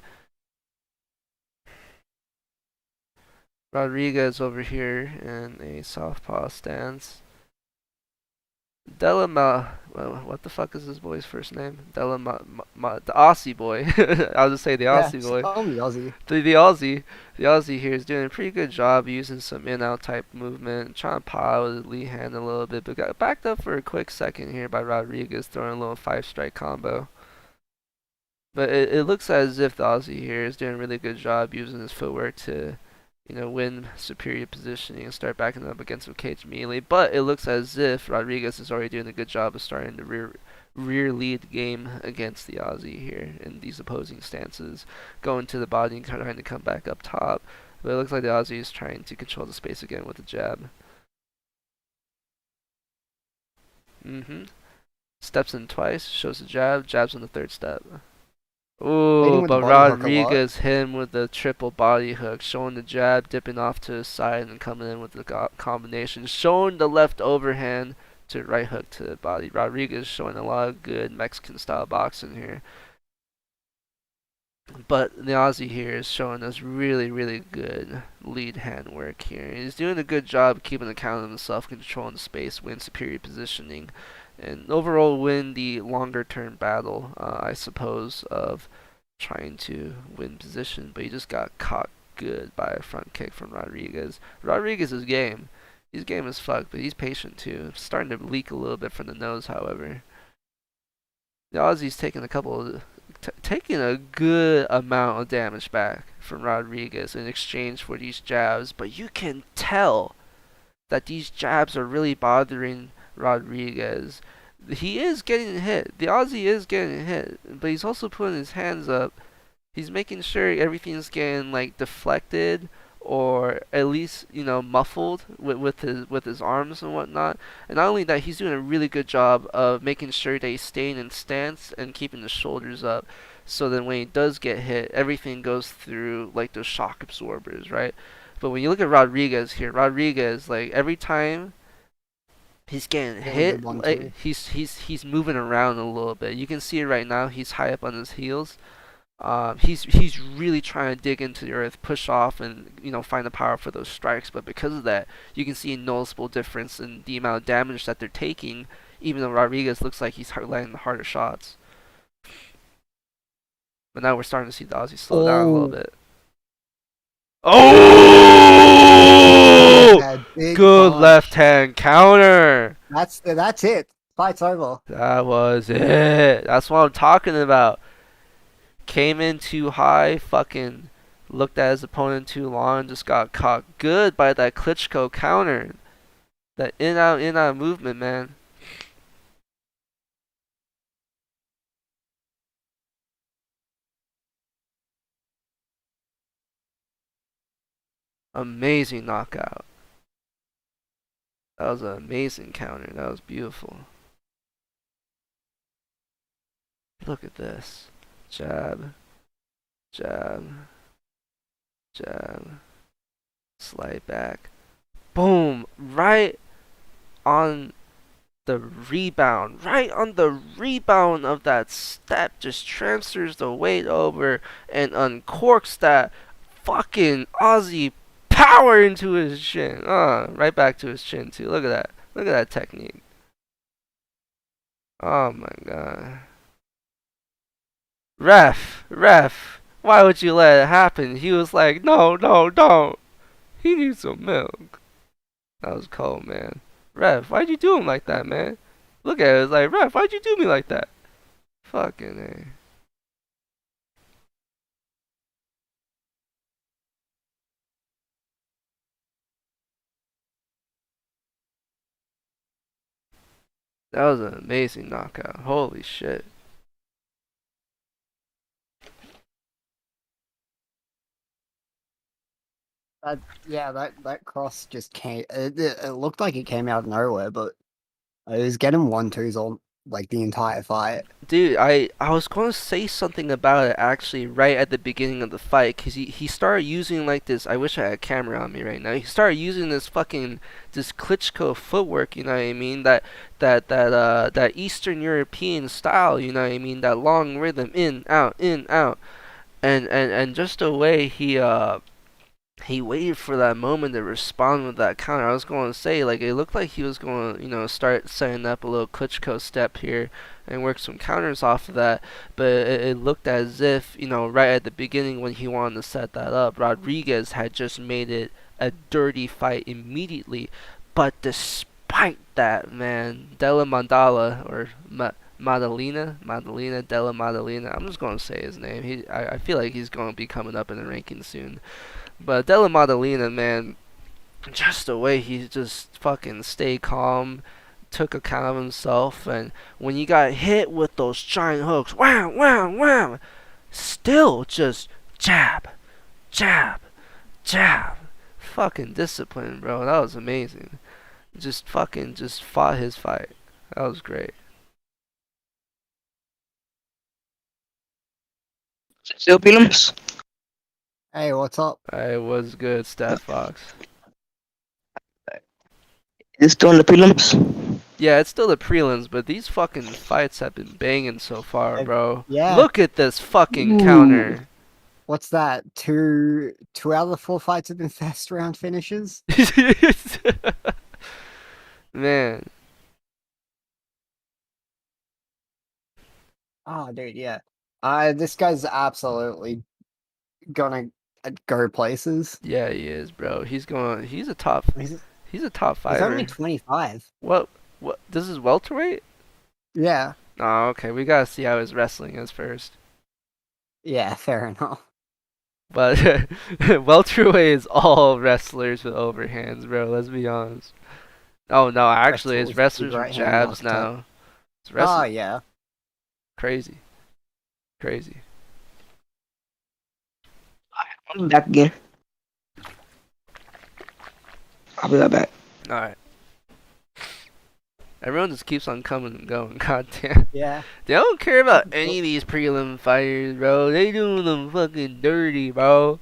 Rodriguez over here in a southpaw stance. What the fuck is this boy's first name? The Aussie boy. I'll just say the Yeah, Aussie boy. only Aussie. The Aussie here is doing a pretty good job using some in-out type movement, trying to pile with his lead hand a little bit, but got backed up for a quick second here by Rodriguez throwing a little five-strike combo. But it looks as if the Aussie here is doing a really good job using his footwork to win superior positioning and start backing up against some cage immediately. But it looks as if Rodriguez is already doing a good job of starting the rear lead game against the Aussie here in these opposing stances, going to the body and trying to come back up top. But it looks like the Aussie is trying to control the space again with a jab. Steps in twice, shows the jab, jabs on the third step. Leading Ooh, with the but body hook a lot. Rodriguez hit him with the triple body hook, showing the jab, dipping off to his side, and coming in with the combination, showing the left overhand to right hook to the body. Rodriguez showing a lot of good Mexican style boxing here. But the Aussie here is showing us really, really good lead hand work here. He's doing a good job keeping account of himself, controlling the space, win superior positioning, and overall win the longer term battle, I suppose, of trying to win position. But he just got caught good by a front kick from Rodriguez. Rodriguez is game. He's game as fuck, but he's patient too. Starting to leak a little bit from the nose, however. The Aussie's taking a good amount of damage back from Rodriguez in exchange for these jabs, but you can tell that these jabs are really bothering Rodriguez. He is getting hit. The Aussie is getting hit, but he's also putting his hands up. He's making sure everything's getting like deflected or at least muffled with his arms and whatnot. And not only that, he's doing a really good job of making sure that he's staying in stance and keeping the shoulders up. So then when he does get hit, everything goes through like those shock absorbers, right? But when you look at Rodriguez here, Rodriguez like every time he's getting Really good hit, one like too. he's moving around a little bit. You can see it right now. He's high up on his heels. He's really trying to dig into the earth, push off, and find the power for those strikes. But because of that, you can see a noticeable difference in the amount of damage that they're taking. Even though Rodriguez looks like he's landing the harder shots, but now we're starting to see the Aussie slow down a little Oh, bit. left Oh! hand, big Good left punch. hand counter. That's it. Fight's over. That was it. That's what I'm talking about. Came in too high, fucking looked at his opponent too long, just got caught good by that Klitschko counter. That in out movement, man. Amazing knockout. That was an amazing counter. That was beautiful. Look at this. Jab, jab, jab. Slide back. Boom! Right on the rebound. Right on the rebound of that step. Just transfers the weight over and uncorks that fucking Aussie power into his chin. Right back to his chin too. Look at that. Look at that technique. Oh my god. Ref, why would you let it happen? He was like, no, no, don't. He needs some milk. That was cold, man. Ref, why'd you do him like that, man? Look at it, it's like, Ref, why'd you do me like that? Fucking A. That was an amazing knockout. Holy shit. Yeah, that cross just came. It looked like it came out of nowhere, but it was getting 1-2s on like the entire fight. Dude, I was going to say something about it actually right at the beginning of the fight because he started using like this. I wish I had a camera on me right now. He started using this Klitschko footwork. You know what I mean? That Eastern European style. You know what I mean? That long rhythm, in out, and just the way he waited for that moment to respond with that counter. I was going to say, like, it looked like he was going to, start setting up a little Klitschko step here and work some counters off of that. But it looked as if, right at the beginning when he wanted to set that up, Rodriguez had just made it a dirty fight immediately. But despite that, man, Della Mandala, or Madalena Della Madalena. I'm just going to say his name. I feel like he's going to be coming up in the rankings soon. But Della Maddalena, man, just the way he just fucking stayed calm, took account of himself, and when you got hit with those giant hooks, wham, wham, wham, still just jab, jab, jab. Fucking discipline, bro. That was amazing. Just fought his fight. That was great. Still prelims? Hey, what's up? I was good, Stat Fox. Is it still in the prelims? Yeah, it's still the prelims, but these fucking fights have been banging so far, bro. Yeah. Look at this fucking Ooh. counter. What's that? Two out of the 4 fights have been first round finishes. Man, Oh, dude, yeah. This guy's absolutely gonna go places. yeah, he is, bro. He's He's a top he's only fiver. 25. What? This is welterweight? Yeah, Oh, okay. We gotta see how his wrestling is first. yeah, fair enough. But welterweight is all wrestlers with overhands, bro. Let's be honest. Oh no, actually, it's Wrestlers with big wrestlers with right hand jabs knocked up. now. It's Oh wrestle yeah. crazy, crazy. I'm back again. I'll be right back. All right. Everyone just keeps on coming and going. God damn. Yeah. They don't care about any of these prelim fighters, bro. They doing them fucking dirty, bro.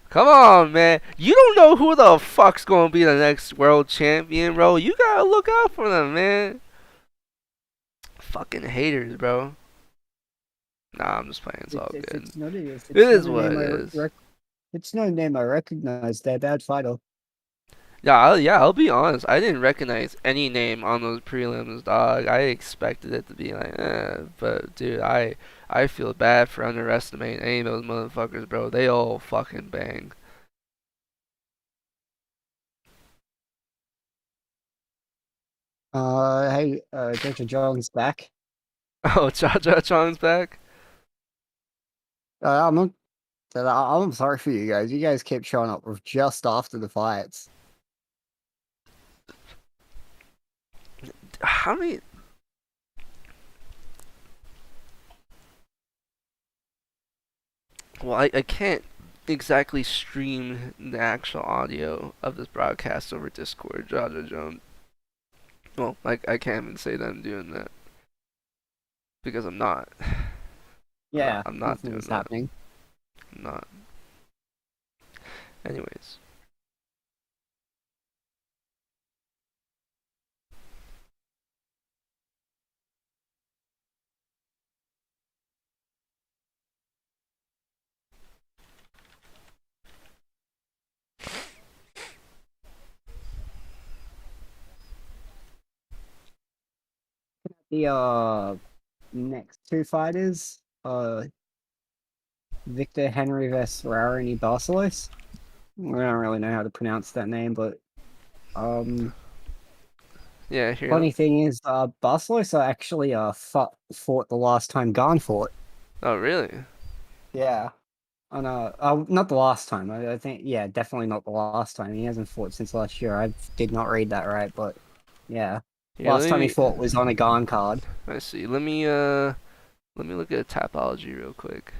Come on, man. You don't know who the fuck's gonna be the next world champion, bro. You gotta look out for them, man. Fucking haters, bro. Nah, I'm just playing. It's all good. It's It is not a what name it is. it's no name I recognize. They're bad fighter. I'll be honest. I didn't recognize any name on those prelims, dog. I expected it to be like, but dude, I feel bad for underestimating any of those motherfuckers, bro. They all fucking bang. Hey, Dr. Jones back. Oh, Cha Cha Chong's back. I'm not, I'm sorry for you guys. You guys kept showing up with just after the fights. How many? Well, I can't exactly stream the actual audio of this broadcast over Discord, Jaja Jones. Well, I can't even say that I'm doing that because I'm not. Yeah, I'm not nothing doing was that. happening. I'm not. Anyways. The next two fighters, Victor Henry vs Rariny Barcelos. I don't really know how to pronounce that name, but Yeah, here. funny thing is, Barcelos actually fought the last time Garn fought. Oh, really? Yeah. On not the last time. I think, yeah, definitely not the last time. He hasn't fought since last year. I did not read that right, but yeah, Here, last let time he me. fought was on a Garn card. I see. Let me look at Tapology real quick.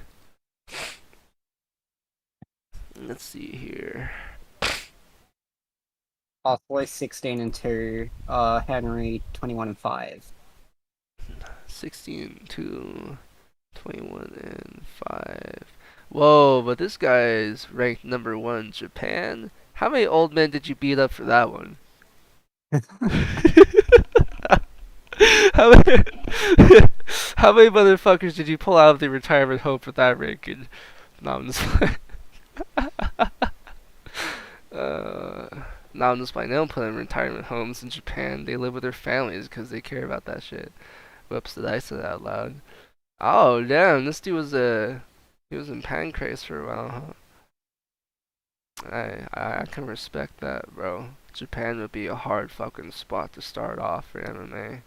Let's see here. Barcelos 16-2. Henry 21-5. 16-2, 21-5. Whoa, but this guy's ranked number 1 in Japan. How many old men did you beat up for that one? how many, how many motherfuckers did you pull out of the retirement home for that ranking? No, I'm just playing. No, I'm just playing. They don't put in retirement homes in Japan. They live with their families because they care about that shit. Whoops, did I say that out loud? Oh, damn, this dude was he was in Pancrase for a while, huh? I can respect that, bro. Japan would be a hard fucking spot to start off for MMA.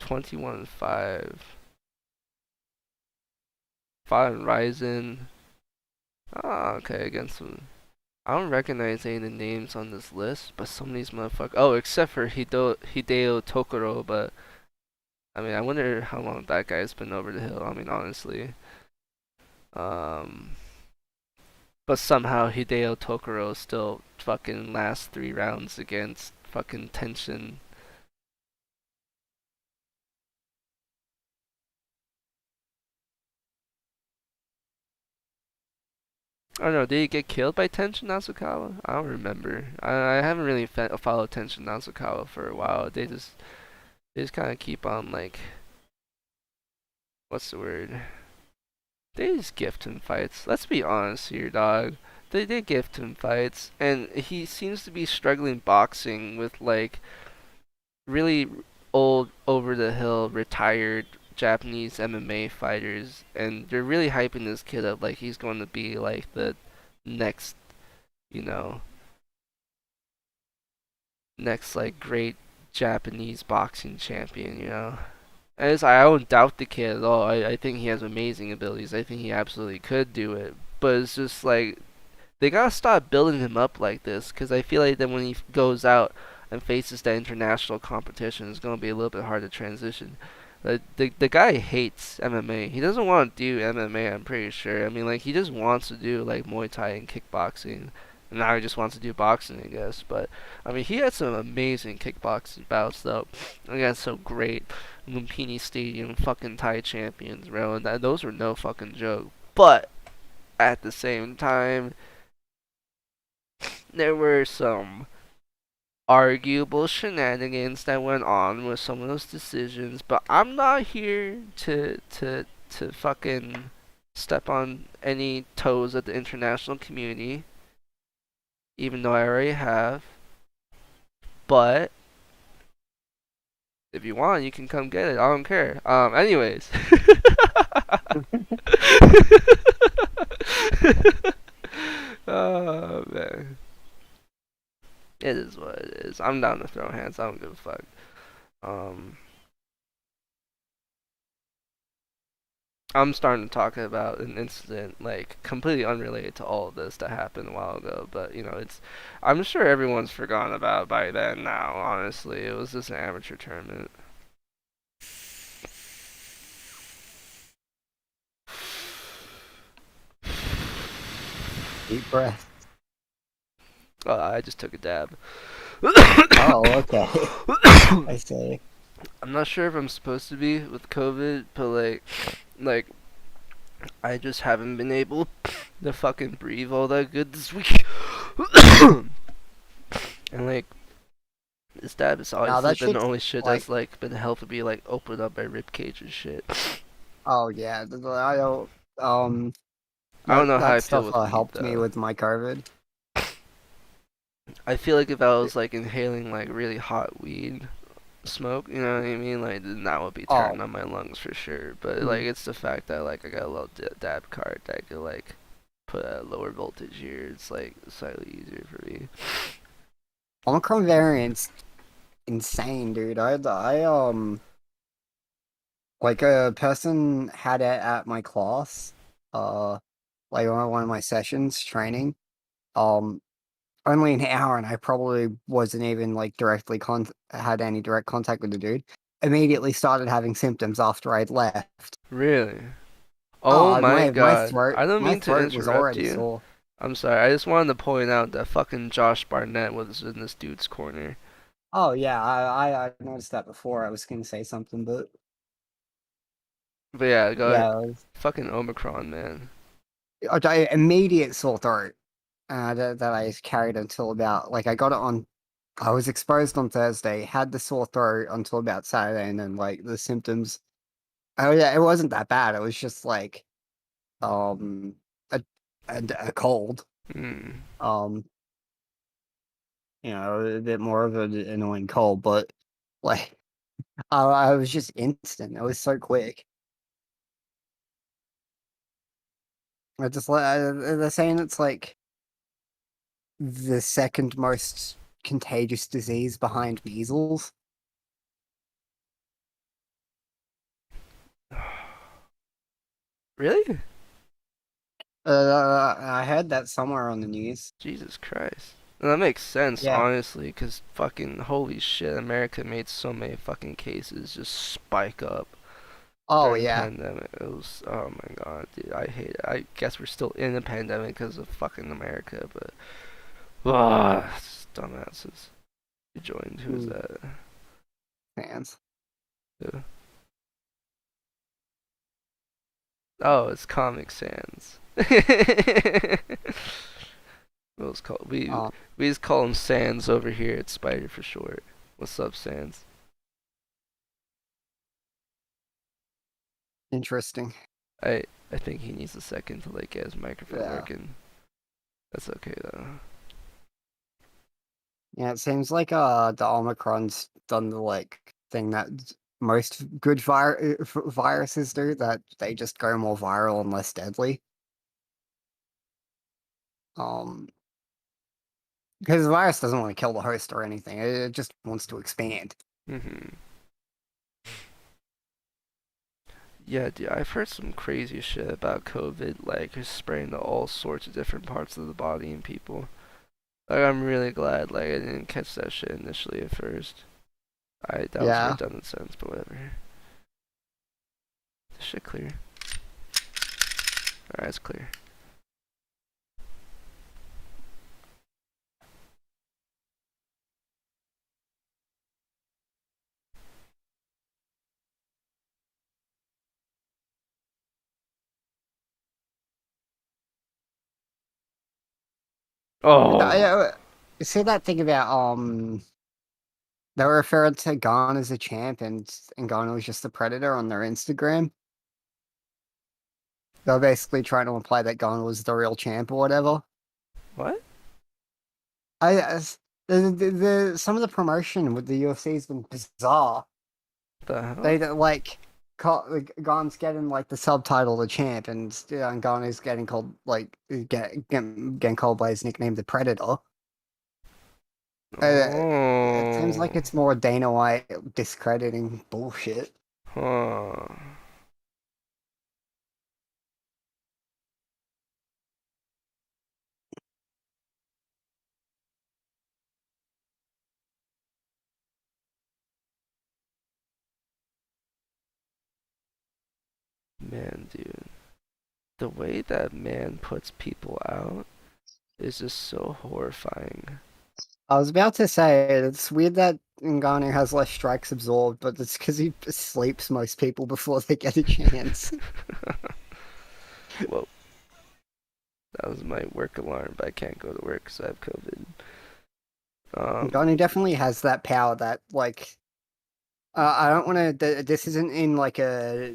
21-5. 5 Ryzen. Oh, okay, against some. I don't recognize any of the names on this list, but some of these motherfuckers. Oh, except for Hideo Tokoro, but I mean, I wonder how long that guy's been over the hill. I mean, honestly. Um, but somehow Hideo Tokoro still fucking lasts 3 rounds against fucking Tension. I don't know, did he get killed by Tenshin Nasukawa? I don't remember. I haven't really followed Tenshin Nasukawa for a while. They just kind of keep on like, what's the word? They just gift him fights. Let's be honest here, dog. They gift him fights, and he seems to be struggling boxing with like really old, over the hill, retired Japanese MMA fighters, and they're really hyping this kid up like he's going to be like the next, you know, next like great Japanese boxing champion, you know. And I don't doubt the kid at all. I think he has amazing abilities. I think he absolutely could do it. But it's just like they gotta stop building him up like this, because I feel like then when he goes out and faces that international competition, it's gonna be a little bit hard to transition. The guy hates MMA. He doesn't want to do MMA. I'm pretty sure. I mean, like he just wants to do like Muay Thai and kickboxing. And now he just wants to do boxing, I guess. But I mean, he had some amazing kickboxing bouts though. Against some great Lumpini Stadium fucking Thai champions, bro. And those were no fucking joke. But at the same time, there were some arguable shenanigans that went on with some of those decisions, but I'm not here to fucking step on any toes of the international community, even though I already have. But if you want, you can come get it. I don't care. Anyways. Oh man. It is what it is. I'm down to throw hands. I don't give a fuck. Um, I'm starting to talk about an incident like completely unrelated to all of this that happened a while ago, but you know, it's. I'm sure everyone's forgotten about it by then. Now, honestly, it was just an amateur tournament. Deep breath. I just took a dab. Oh, okay. I see. I'm not sure if I'm supposed to be with COVID, but like I just haven't been able to fucking breathe all that good this week. And like this dab is Now obviously that been the shit's only shit like, that's like been helping me like open up my rib cage and shit. oh yeah, I don't, I don't that know how I that feel stuff with weed helped me though. with my COVID. I feel like if I was like inhaling like really hot weed, smoke, you know what I mean? Like, then that would be Oh, turning on my lungs for sure. But like, mm. it's the fact that like I got a little dab card that could like put a lower voltage here. It's like slightly easier for me. Omicron variant's insane, dude. Like a person had it at my class, uh, like one of my sessions training. Um, Only an hour, and I probably wasn't even like had any direct contact with the dude. Immediately started having symptoms after I'd left. Really? Oh Oh, my my god. throat, I don't my mean to throat was interrupt already you. sore. I'm sorry. I just wanted to point out that fucking Josh Barnett was in this dude's corner. Oh yeah, I noticed that before. I was gonna say something, but But yeah, go ahead. yeah, Fucking Omicron, man. immediate sore throat. That I carried until about like I got it on. I was exposed on Thursday, had the sore throat until about Saturday, and then like the symptoms. Oh yeah, it wasn't that bad. It was just like um a a cold. Hmm. Um, a bit more of an annoying cold, but like I was just instant. It was so quick. I just like they're saying it's like the second most contagious disease behind measles. Really? I heard that somewhere on the news. Jesus Christ. And that makes sense, Yeah. honestly, because fucking holy shit, America made so many fucking cases just spike up Oh during the yeah. pandemic. It was, oh my god, dude, I hate it. I guess we're still in a pandemic because of fucking America, but, dumbasses. You joined, who is Mm, that? fans. Who? Oh, it's Comic Sans. We Oh, we just call him Sans over here at Spider for short. What's up, Sans? interesting. I think he needs a second to like get his microphone Yeah. working. That's okay though. Yeah, it seems like the Omicron's done the like thing that most good viruses do, that they just go more viral and less deadly. Um, because the virus doesn't want to kill the host or anything. It just wants to expand. Mhm. Yeah, dude, I've heard some crazy shit about COVID, like it's spreading to all sorts of different parts of the body and people. Like I'm really glad like I didn't catch that shit initially at first. That was Yeah. redundant sentence, but whatever. This shit clear. Alright, it's clear. Oh, You see that thing about they were referring to Gon as a champ, and Gon was just a predator on their Instagram. They were basically trying to imply that Gon was the real champ or whatever. what I the some of the promotion with the UFC has been bizarre. the hell? They like Gon's getting like the subtitle the champ, and Gon is getting called like getting called by his nickname the Predator. It seems like Oh, it's more Dana White discrediting bullshit. huh. Man, dude. The way that man puts people out is just so horrifying. I was about to say it's weird that Ngannou has less strikes absorbed, but it's because he sleeps most people before they get a chance. Whoa, that was my work alarm, but I can't go to work because I have COVID. Ngannou definitely has that power that like I don't want to. This isn't in like a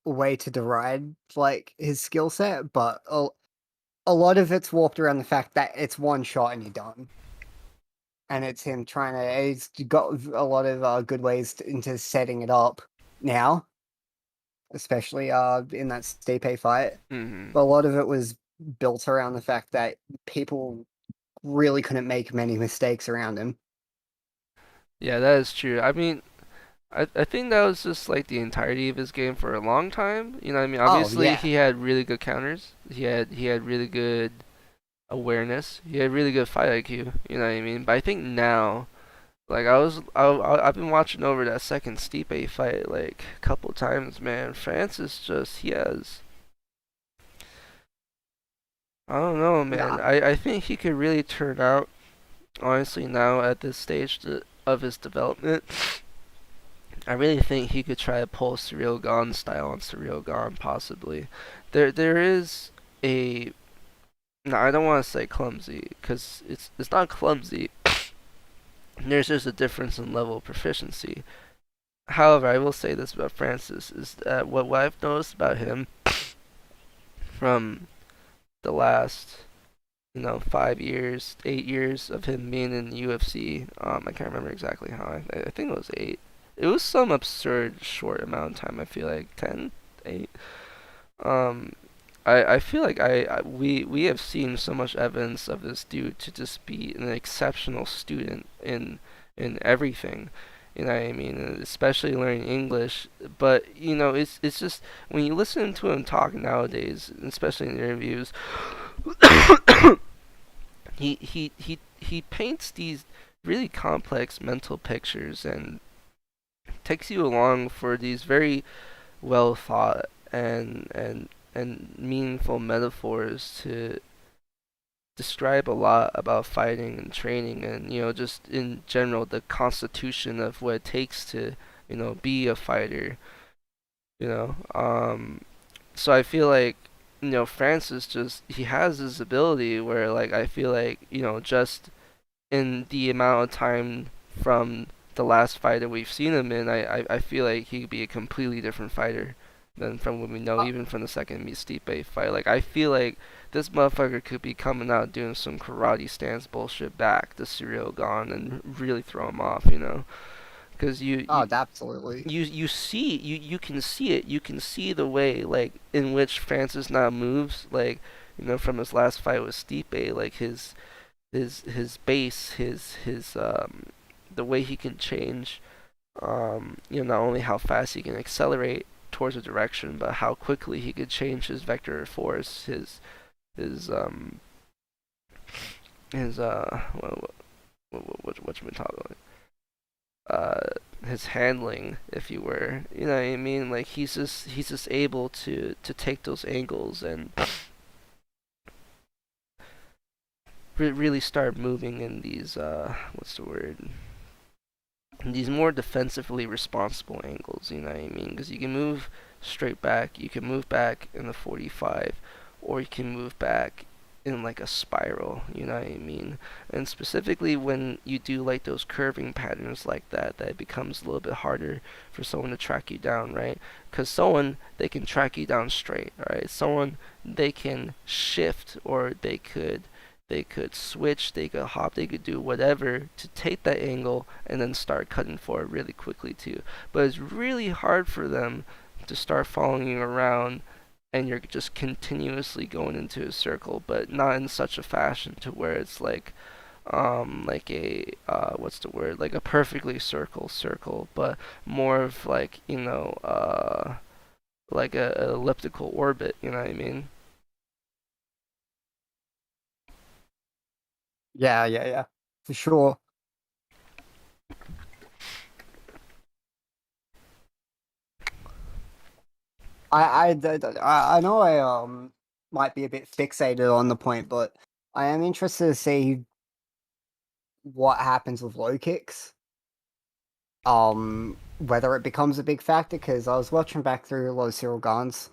way to deride like his skill set, but a lot of it's warped around the fact that it's one shot and you're done. and it's him trying to. He's got a lot of good ways into setting it up now, especially in that Stipe fight. Mm-hmm. But a lot of it was built around the fact that people really couldn't make many mistakes around him. Yeah, that is true. I mean, I think that was just like the entirety of his game for a long time. You know what I mean? Oh Obviously, yeah, he had really good counters. He had really good awareness. He had really good fight IQ. You know what I mean? But I think now, like I've been watching over that second Stipe fight like a couple times, man. Francis just he has. I don't know, man. nah, I think he could really turn out. Honestly, now at this stage of his development, I really think he could try to pull Surreal Gone style on Surreal Gone, possibly. There is a. No, I don't want to say clumsy, because it's not clumsy. There's just a difference in level of proficiency. However, I will say this about Francis is that what I've noticed about him from the last 5 years, 8 years of him being in the UFC. I can't remember exactly how. I think it was 8. It was some absurd short amount of time. I feel like 10, 8. Um, I feel like we have seen so much evidence of this dude to just be an exceptional student in everything. You know what I mean? And especially learning English. But it's just when you listen to him talk nowadays, especially in interviews, he paints these really complex mental pictures and takes you along for these very well thought and meaningful metaphors to describe a lot about fighting and training and just in general the constitution of what it takes to be a fighter. you know so I feel like Francis just he has this ability where like I feel like just in the amount of time from the last fight that we've seen him in, I feel like he could be a completely different fighter than from what we know, uh, even from the second Stipe fight. Like, I feel like this motherfucker could be coming out doing some karate stance bullshit back to Serial Gone and really throw him off, Because oh, absolutely. you can see it. You can see the way like in which Francis now moves, like from his last fight with Stipe, like his base, his the way he can change, not only how fast he can accelerate towards a direction, but how quickly he could change his vector of force, his his what you been talking his handling, if you were, you know what I mean? Like he's just able to take those angles and really start moving in these what's the word? These more defensively responsible angles, you know what I mean? Because you can move straight back, you can move back in the 45, or you can move back in like a spiral, you know what I mean? And specifically when you do like those curving patterns like that, that it becomes a little bit harder for someone to track you down, right? Because someone, they can track you down straight, alright? Someone, they can shift, or they could switch, they could hop, they could do whatever to take that angle and then start cutting forward really quickly too. But it's really hard for them to start following you around and you're just continuously going into a circle, but not in such a fashion to where it's like a what's the word? Like a perfectly circle, but more of like, like a elliptical orbit, you know what I mean? Yeah, yeah, yeah, for sure. I know I might be a bit fixated on the point, but I am interested to see what happens with low kicks. Whether it becomes a big factor, because I was watching back through a lot of Cyril Gane's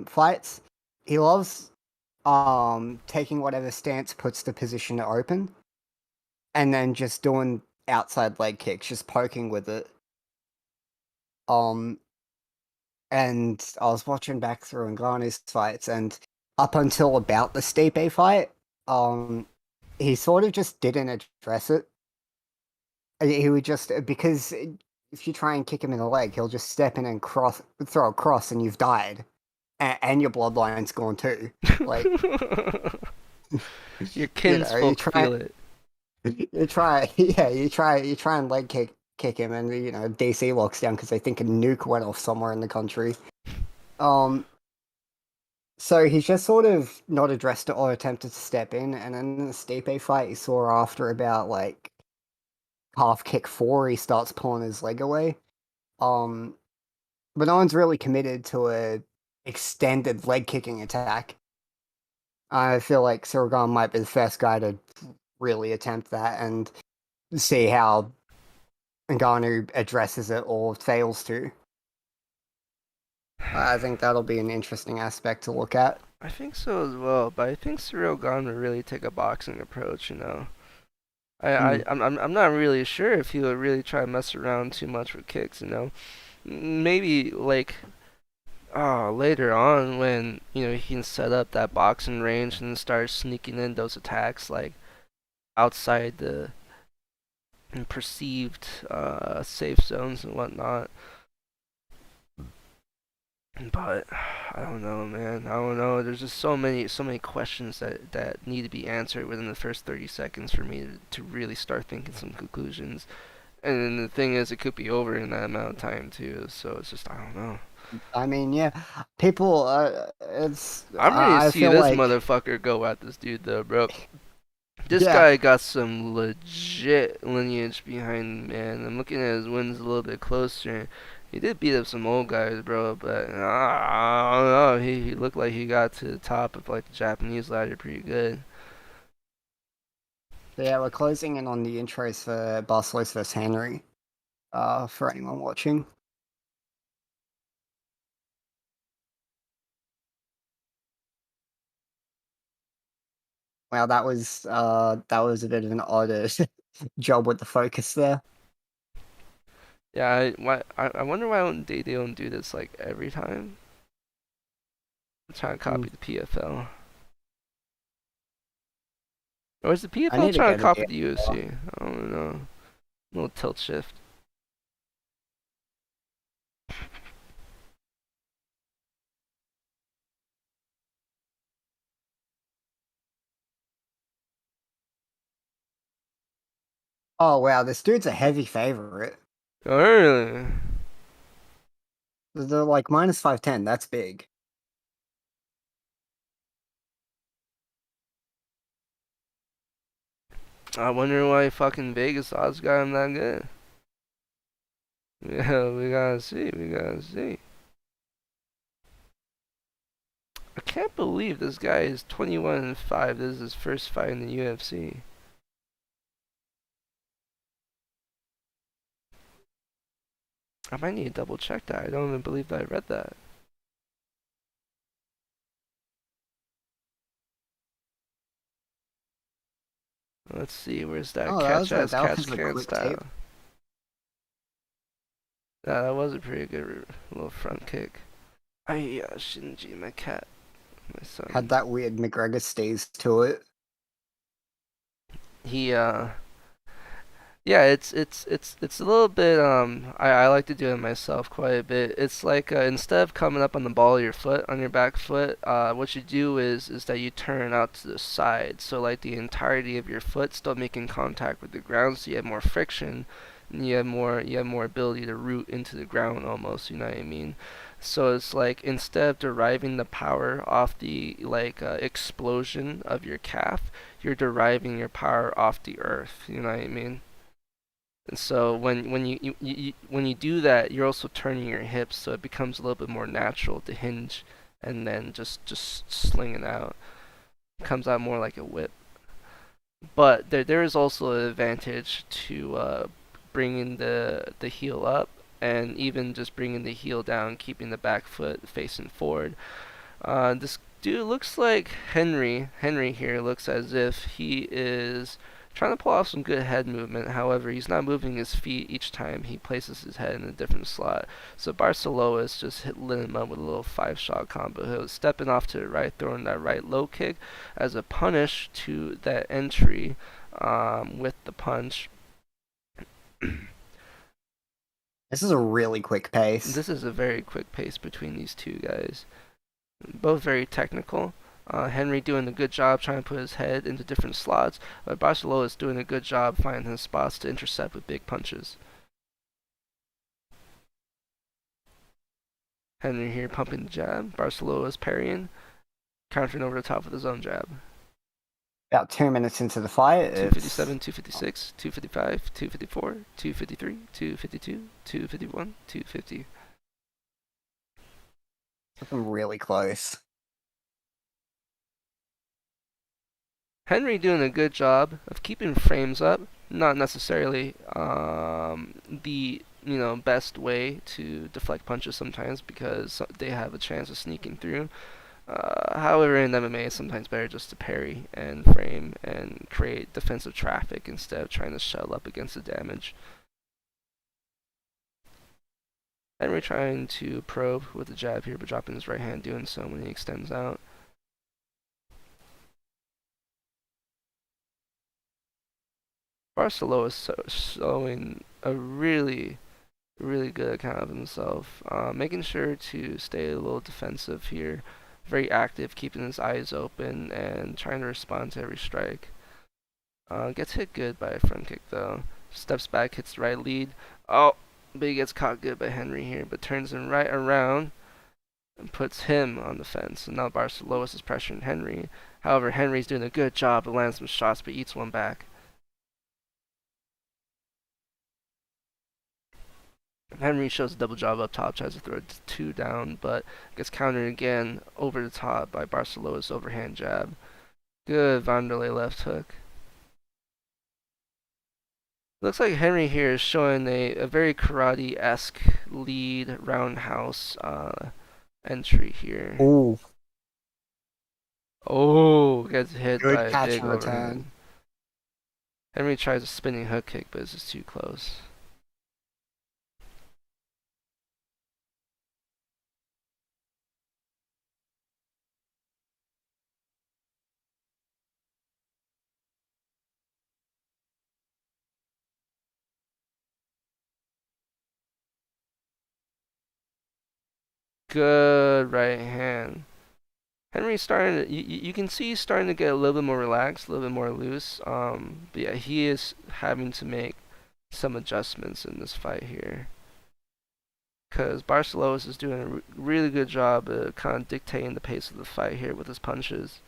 fights. He loves taking whatever stance puts the position to open, and then just doing outside leg kicks, just poking with it. Um, and I was watching back through Ngannou's fights, and up until about the Stipe fight, um, he sort of just didn't address it. He would just because if you try and kick him in the leg, he'll just step in and throw a cross, and you've died, and your bloodline's gone too. Like Your you know, kinsfolk feel it. you try and leg kick him, and DC locks down because they think a nuke went off somewhere in the country. Um, so he's just sort of not addressed it or attempted to step in, and then in the Stipe fight, you saw after about like half kick four, he starts pulling his leg away. Um, but no one's really committed to a extended leg kicking attack. I feel like Sirigan might be the first guy to really attempt that and see how Ngannou addresses it or fails to. I think that'll be an interesting aspect to look at. I think so as well, but I think Cyril Gahn would really take a boxing approach, Mm. I'm not really sure if he would really try to mess around too much with kicks. Maybe like later on when he can set up that boxing range and start sneaking in those attacks like outside the perceived safe zones and whatnot. But I don't know, man. I don't know. There's just so many questions that need to be answered within the first 30 seconds for me to really start thinking some conclusions. And then the thing is, it could be over in that amount of time too. So it's just I don't know. I mean, yeah, people. It's. I'm ready to I see feel this like, motherfucker go at this dude though, bro. This yeah, guy got some legit lineage behind him, man. I'm looking at his wins a little bit closer. He did beat up some old guys, bro, but I don't know. He looked like he got to the top of like the Japanese ladder pretty good. yeah, we're closing in on the intros for Barcelos vs Henry. For anyone watching. Wow, that was a bit of an odd job with the focus there. Yeah, I wonder why they don't do this like every time. I'm trying to Mm. copy the PFL. Or is the I PFL need to trying go to to copy the. the UFC? I don't know. A little tilt shift. Oh wow, this dude's a heavy favorite. Oh, really? They're like minus 510. That's big. I wonder why fucking Vegas odds got him that good. Yeah, we gotta see. We gotta see. I can't believe this guy is 21-5. This is his first fight in the UFC. I might need to double check that. I don't even believe that I read that. Let's see. Where's that Oh, catch as that catch was a can quick tape. style? Yeah, that was a pretty good little front kick. Ay, Shinji, my cat, my Had son. that weird McGregor stays to it. He Yeah, it's a little bit I like to do it myself quite a bit. It's like instead of coming up on the ball of your foot on your back foot, what you do is that you turn out to the side. So like the entirety of your foot still making contact with the ground, so you have more friction and you have more ability to root into the ground almost, you know what I mean? So it's like instead of deriving the power off the like explosion of your calf, you're deriving your power off the earth, you know what I mean? And so when you do that, you're also turning your hips, so it becomes a little bit more natural to hinge, and then just sling it out. It comes out more like a whip. But there is also an advantage to bringing the heel up, and even just bringing the heel down, keeping the back foot facing forward. This dude looks like Henry. Henry here looks as if he is trying to pull off some good head movement. However, he's not moving his feet each time he places his head in a different slot. So Barcelos just lit him up with a little 5-shot combo. He was stepping off to the right, throwing that right low kick as a punish to that entry with the punch. This is a really quick pace. This is a very quick pace between these two guys. Both very technical. Henry doing a good job trying to put his head into different slots, but Barcelos is doing a good job finding his spots to intercept with big punches. Henry here pumping the jab. Barcelos parrying, countering over the top with his own jab. About 2 minutes into the fight, 257, 256, 255, 254, 253, 252, 251, 250. looking really close. Henry doing a good job of keeping frames up. Not necessarily the best way to deflect punches sometimes because they have a chance of sneaking through. However, in MMA, it's sometimes better just to parry and frame and create defensive traffic instead of trying to shuttle up against the damage. Henry trying to probe with the jab here, but dropping his right hand, doing so when he extends out. Barcelos is showing a really good account of himself, making sure to stay a little defensive here, very active, keeping his eyes open and trying to respond to every strike. Gets hit good by a front kick though, steps back, hits the right lead, but he gets caught good by Henry here, but turns him right around and puts him on the fence, and now Barcelos is pressuring Henry. However, Henry's doing a good job of landing some shots, but eats one back. Henry shows a double jab up top, tries to throw 2 down, but gets countered again over the top by Barcelos' overhand jab. Good Vanderlei left hook. Looks like Henry here is showing a very karate-esque lead roundhouse entry here. Ooh. Oh, gets hit Good by a catch big and return. overhand. Henry tries a spinning hook kick, but it's just too close. Good right hand. Henry's starting to, you can see he's starting to get a little bit more relaxed, a little bit more loose. But yeah, he is having to make some adjustments in this fight here. Because Barcelos is doing a really good job of kind of dictating the pace of the fight here with his punches.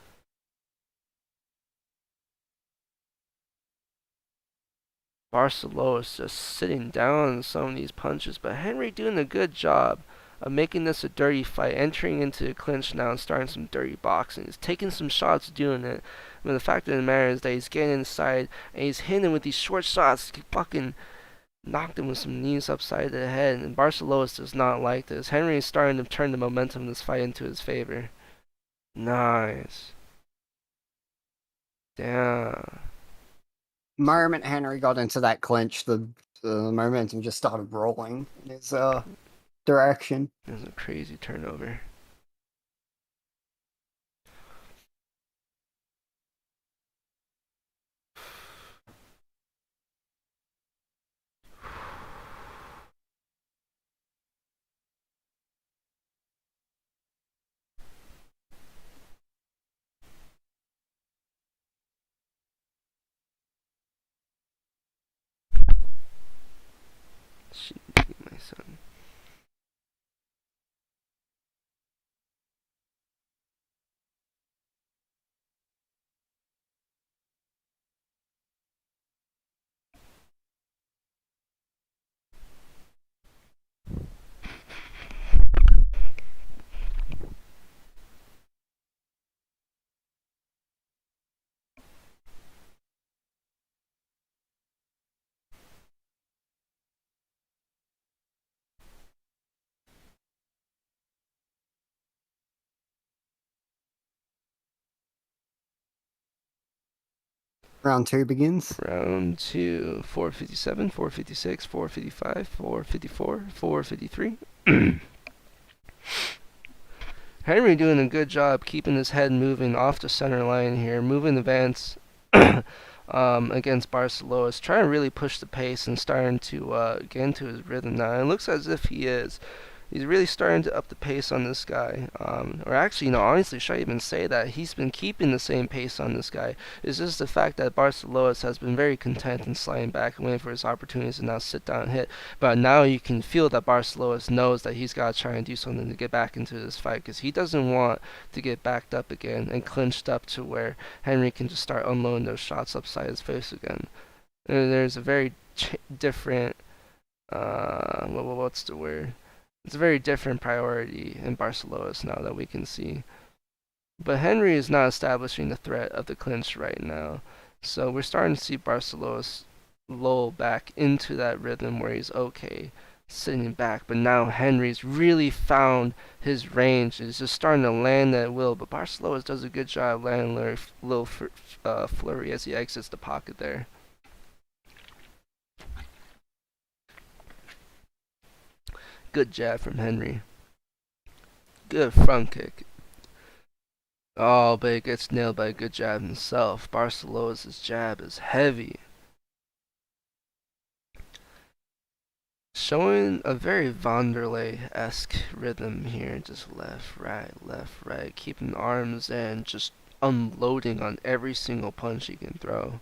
Barcelos just sitting down on some of these punches, but Henry doing a good job of making this a dirty fight, entering into a clinch now and starting some dirty boxing. He's taking some shots doing it. But the fact of the matter is that he's getting inside and he's hitting with these short shots. He fucking knocked him with some knees upside the head, and Barcelos does not like this. Henry is starting to turn the momentum of this fight into his favor. Nice. Damn. The moment Henry got into that clinch, the momentum just started rolling in his direction. There's a crazy turnover. Shouldn't be my son. Round 2 begins. Round 2. 457, 456, 455, 454, 453. Henry doing a good job keeping his head moving off the center line here, moving the Vance against Barcelos, trying to really push the pace and starting to get into his rhythm now. It looks as if he is. He's really starting to up the pace on this guy. Or actually, honestly, should I even say that he's been keeping the same pace on this guy? It's just the fact that Barcelos has been very content in sliding back and waiting for his opportunities to now sit down and hit. But now you can feel that Barcelos knows that he's got to try and do something to get back into this fight, because he doesn't want to get backed up again and clinched up to where Henry can just start unloading those shots upside his face again. And there's a very different, what's the word? It's a very different priority in Barcelos now that we can see. But Henry is not establishing the threat of the clinch right now. So we're starting to see Barcelos lull back into that rhythm where he's okay sitting back. But now Henry's really found his range. He's just starting to land at will. But Barcelos does a good job landing a little flurry as he exits the pocket there. Good jab from Henry. Good front kick. Oh, but it gets nailed by a good jab himself. Barcelos' jab is heavy. Showing a very Vanderlei-esque rhythm here. Just left, right. Keeping arms in. Just unloading on every single punch he can throw.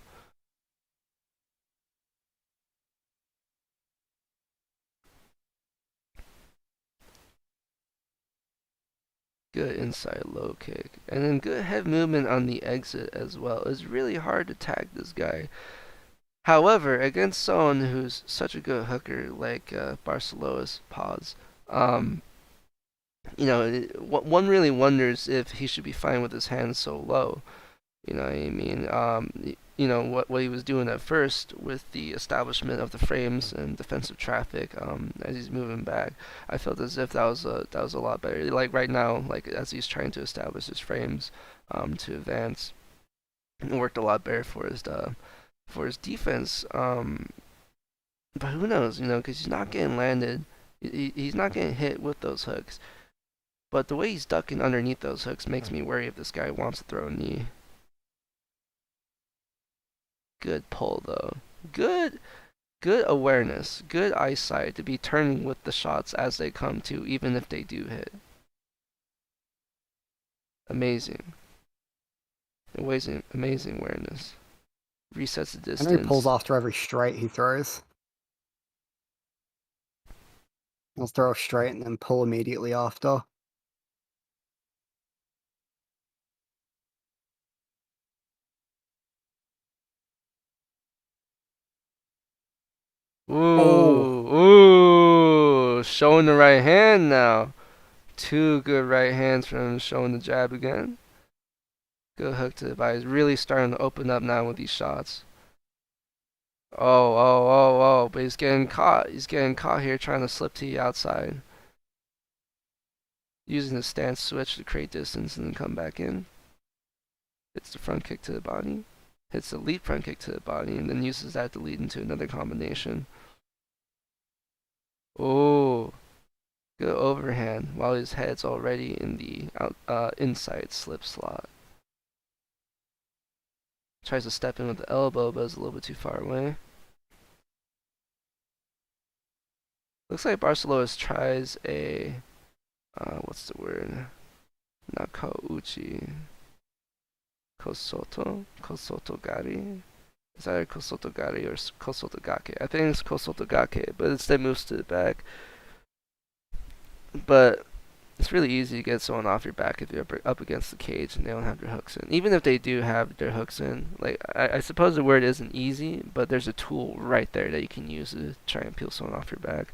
Good inside low kick. And then good head movement on the exit as well. It's really hard to tag this guy. However, against someone who's such a good hooker like Barcelos, one really wonders if he should be fine with his hands so low. You know what I mean? What he was doing at first with the establishment of the frames and defensive traffic as he's moving back, I felt as if that was a lot better. Like right now, like as he's trying to establish his frames to advance, it worked a lot better for his defense. But who knows? Because he's not getting landed. He's not getting hit with those hooks. But the way he's ducking underneath those hooks makes me worry if this guy wants to throw a knee. Good pull though. Good awareness. Good eyesight to be turning with the shots as they come to, even if they do hit. Amazing. Amazing awareness. Resets the distance. And he pulls after every straight he throws. He'll throw a straight and then pull immediately after. Ooh, showing the right hand now. Two good right hands from him, showing the jab again. Good hook to the body. He's really starting to open up now with these shots. Oh, but he's getting caught. He's getting caught here trying to slip to the outside. Using the stance switch to create distance and then come back in. Hits the front kick to the body. Hits the lead front kick to the body and then uses that to lead into another combination. Oh, good overhand while his head's already in the inside slip slot. Tries to step in with the elbow, but is a little bit too far away. Looks like Barcelos tries a, what's the word? Not Kauchi. Kosotogari? It's either Kosotogari or Kosotogake. I think it's Kosotogake, but instead moves to the back. But it's really easy to get someone off your back if you're up against the cage and they don't have their hooks in. Even if they do have their hooks in, like I suppose the word isn't easy, but there's a tool right there that you can use to try and peel someone off your back.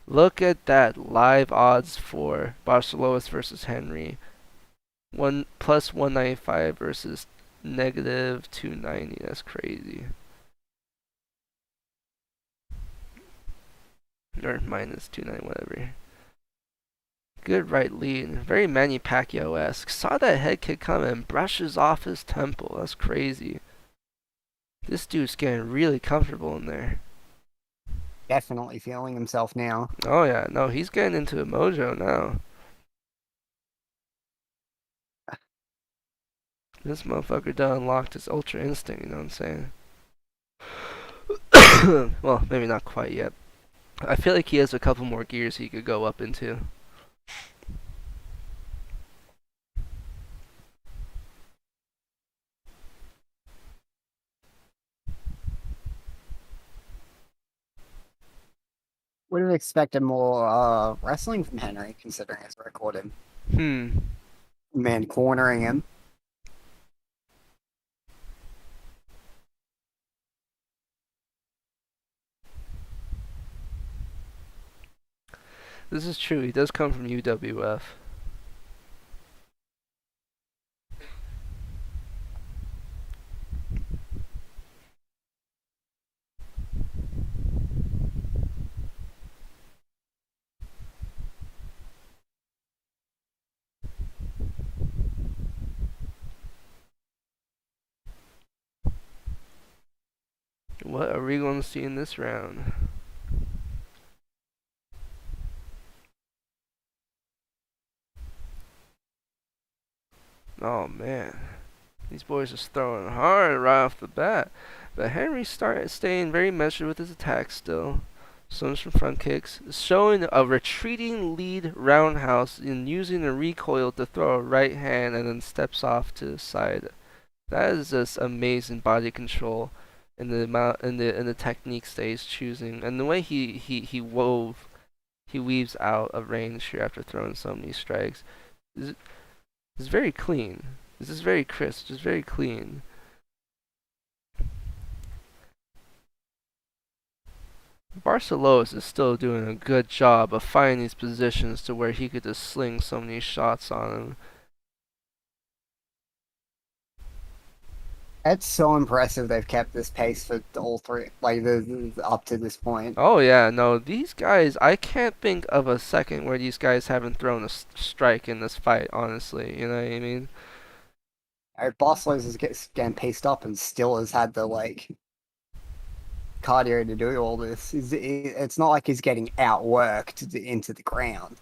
Look at that live odds for Barcelos versus Henry. Plus 195 versus negative 290. That's crazy. Or minus 290, whatever. Good right lead. Very Manny Pacquiao-esque. Saw that head kick come and brushes off his temple. That's crazy. This dude's getting really comfortable in there. Definitely feeling himself now. Oh yeah, no, he's getting into a mojo now. This motherfucker done unlocked his ultra instinct, you know what I'm saying? Well, maybe not quite yet. I feel like he has a couple more gears he could go up into. Would have expected more wrestling from Henry, considering his record and man cornering him. This is true. He does come from UWF. What are we going to see in this round? Oh man, these boys are throwing hard right off the bat. But Henry started staying very measured with his attacks still. Some from front kicks, showing a retreating lead roundhouse and using a recoil to throw a right hand and then steps off to the side. That is just amazing body control in the amount in the techniques that he's choosing and the way he weaves out of range here after throwing so many strikes. Is very clean. This is very crisp, just very clean. Barcelos is still doing a good job of finding these positions to where he could just sling so many shots on him. It's so impressive they've kept this pace for all three, like up to this point. Oh yeah, no, these guys, I can't think of a second where these guys haven't thrown a strike in this fight, honestly, you know what I mean? Barcelos is getting paced up and still has had the cardio to do all this. It's not like he's getting outworked into the ground.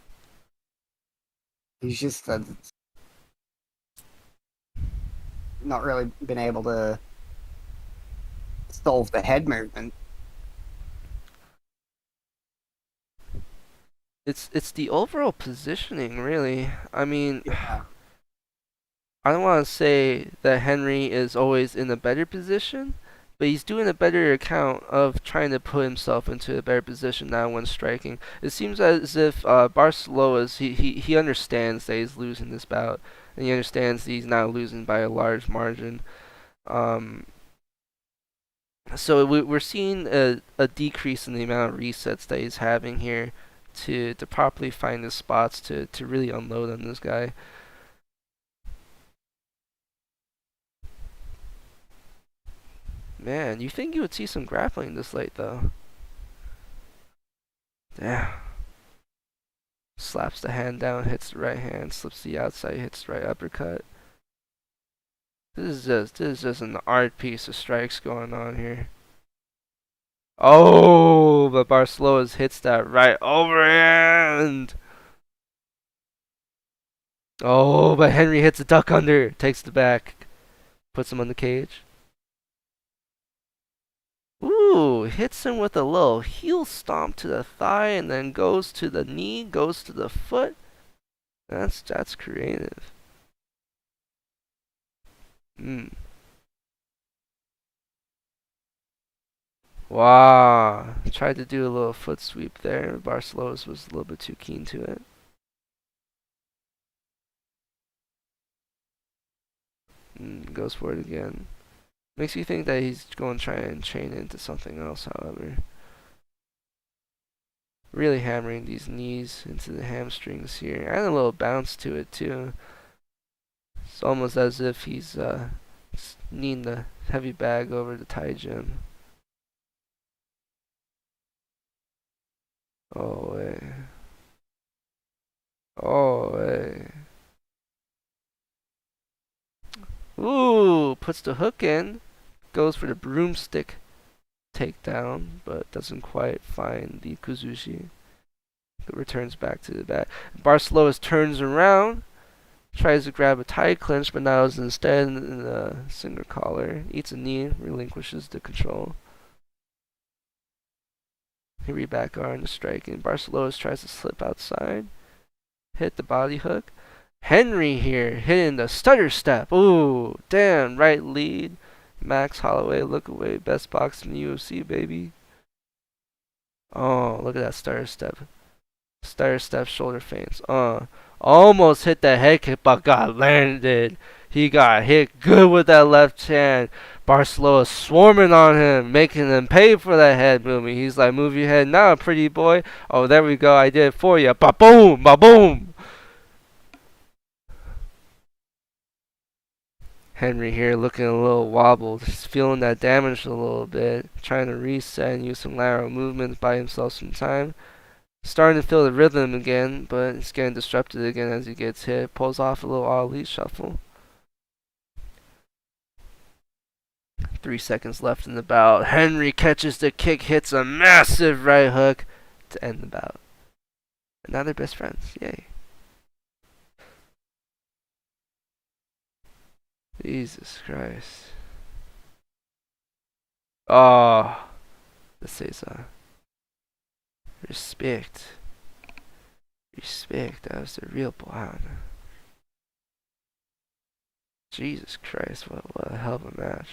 He's just not really been able to solve the head movement. It's the overall positioning, really. I mean, Yeah. I don't want to say that Henry is always in a better position, but he's doing a better account of trying to put himself into a better position now when striking. It seems as if Barcelos, he understands that he's losing this bout, and he understands that he's now losing by a large margin. So we're seeing a decrease in the amount of resets that he's having here to properly find his spots to really unload on this guy. Man, you think you would see some grappling this late, though. Yeah. Slaps the hand down, hits the right hand, slips the outside, hits the right uppercut. This is just an art piece of strikes going on here. Oh, but Barcelos hits that right overhand. Oh, but Henry hits a duck under, takes the back, puts him on the cage. Ooh, hits him with a little heel stomp to the thigh and then goes to the knee, goes to the foot. That's creative. Wow. Tried to do a little foot sweep there. Barcelos was a little bit too keen to it. Goes for it again. Makes you think that he's going to try and chain into something else, however. Really hammering these knees into the hamstrings here. And a little bounce to it, too. It's almost as if he's kneeing the heavy bag over the tie gym. Oh, way. Oh, way. Ooh, puts the hook in. goes for the broomstick takedown, but doesn't quite find the Kuzushi. It returns back to the back. Barcelos turns around, tries to grab a tie clinch, but now is instead in the single collar. Eats a knee, relinquishes the control. Here we back are in the striking. Barcelos tries to slip outside, hit the body hook. Henry here hitting the stutter step. Ooh, damn, right lead. Max Holloway, look away. Best boxing in the UFC, baby. Oh, look at that stutter step. Stutter step, shoulder feints. Almost hit the head kick, but got landed. He got hit good with that left hand. Barcelos swarming on him, making him pay for that head movement. He's like, move your head now, pretty boy. Oh, there we go. I did it for you. Ba boom, ba boom. Henry here looking a little wobbled, just feeling that damage a little bit, trying to reset and use some lateral movements, buy himself some time. Starting to feel the rhythm again, but it's getting disrupted again as he gets hit. Pulls off a little all elite shuffle. 3 seconds left in the bout. Henry catches the kick, hits a massive right hook to end the bout. And now they're best friends. Yay. Jesus Christ. Oh, the Cesar. Respect. Respect. That was the real Bohan. Jesus Christ, what a hell of a match.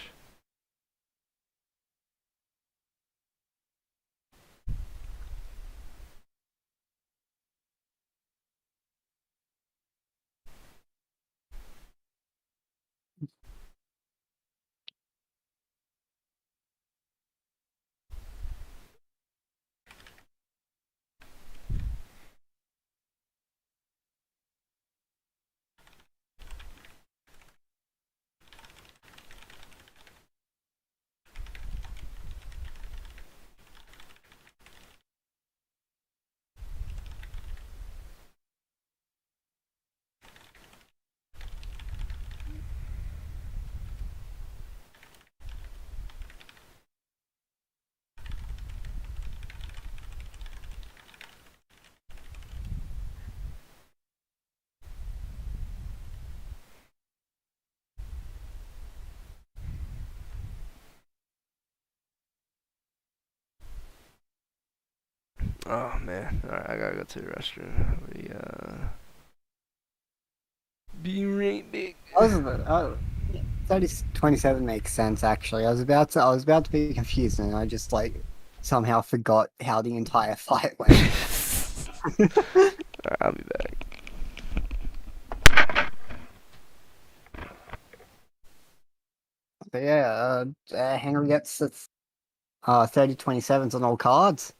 Oh man, alright, I gotta go to the restroom. Be right back. Oh, 30-27 makes sense actually. I was about to be confused and I just like somehow forgot how the entire fight went. Alright, I'll be back. But yeah, Henry gets 30-27s on all cards.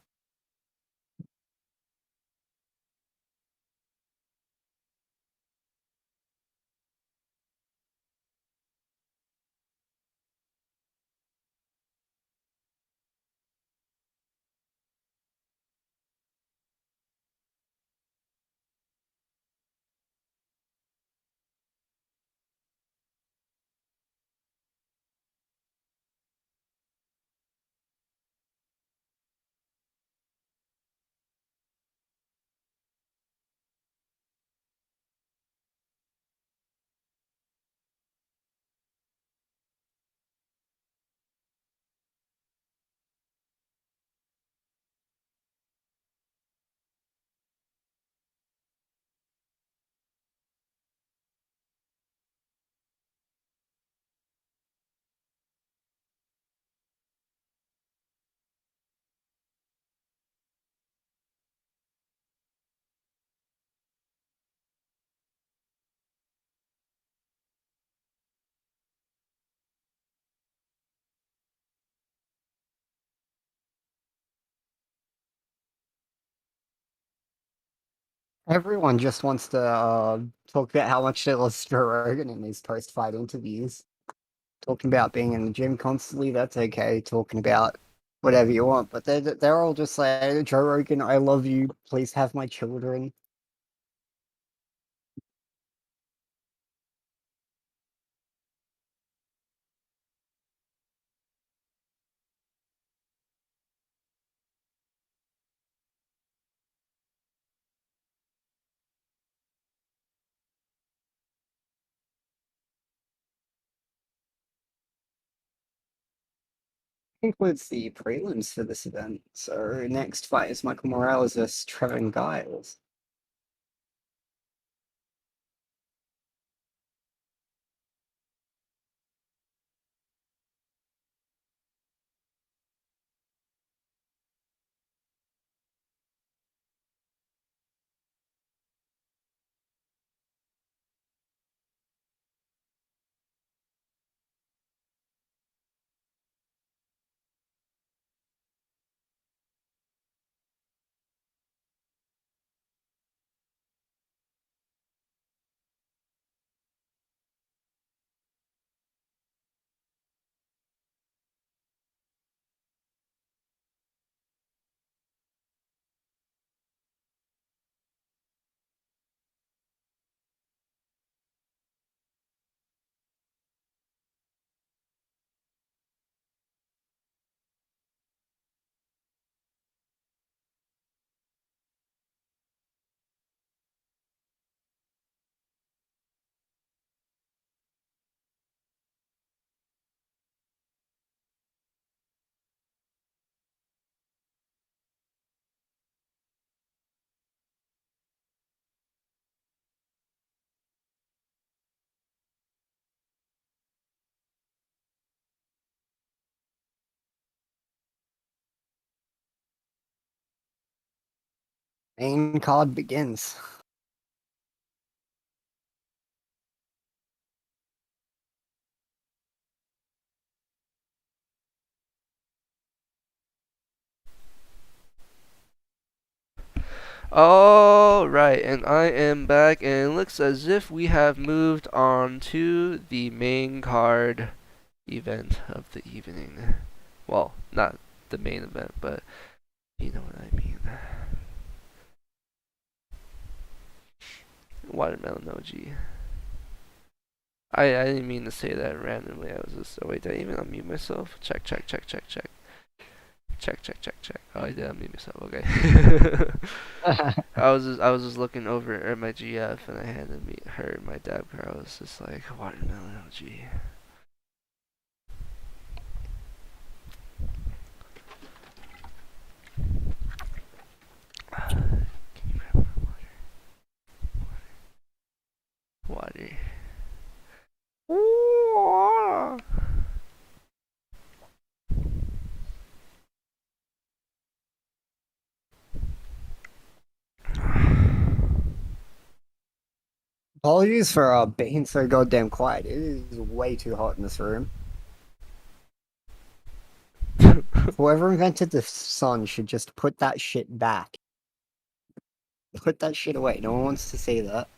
Everyone just wants to talk about how much they loves Joe Rogan in these post-fight interviews. Talking about being in the gym constantly, that's okay. Talking about whatever you want, but they're all just like, Joe Rogan, I love you. Please have my children. concludes the prelims for this event. So next fight is Michael Morales versus Trevin Giles. Main card begins. Alright, and I am back, and it looks as if we have moved on to the main card event of the evening. Well, not the main event, but you know what I mean. Watermelon OG. I didn't mean to say that randomly. I was just. Oh, wait, did I even unmute myself? Check, check, check, check, check. Check, check, check, check. Oh, I did unmute myself. Okay. I was just looking over at my GF and I had to meet her, my dab girl. I was just like, watermelon OG. Can you grab my water? Water. Water. Apologies for being so goddamn quiet. It is way too hot in this room. Whoever invented the sun should just put that shit back. Put that shit away. No one wants to see that.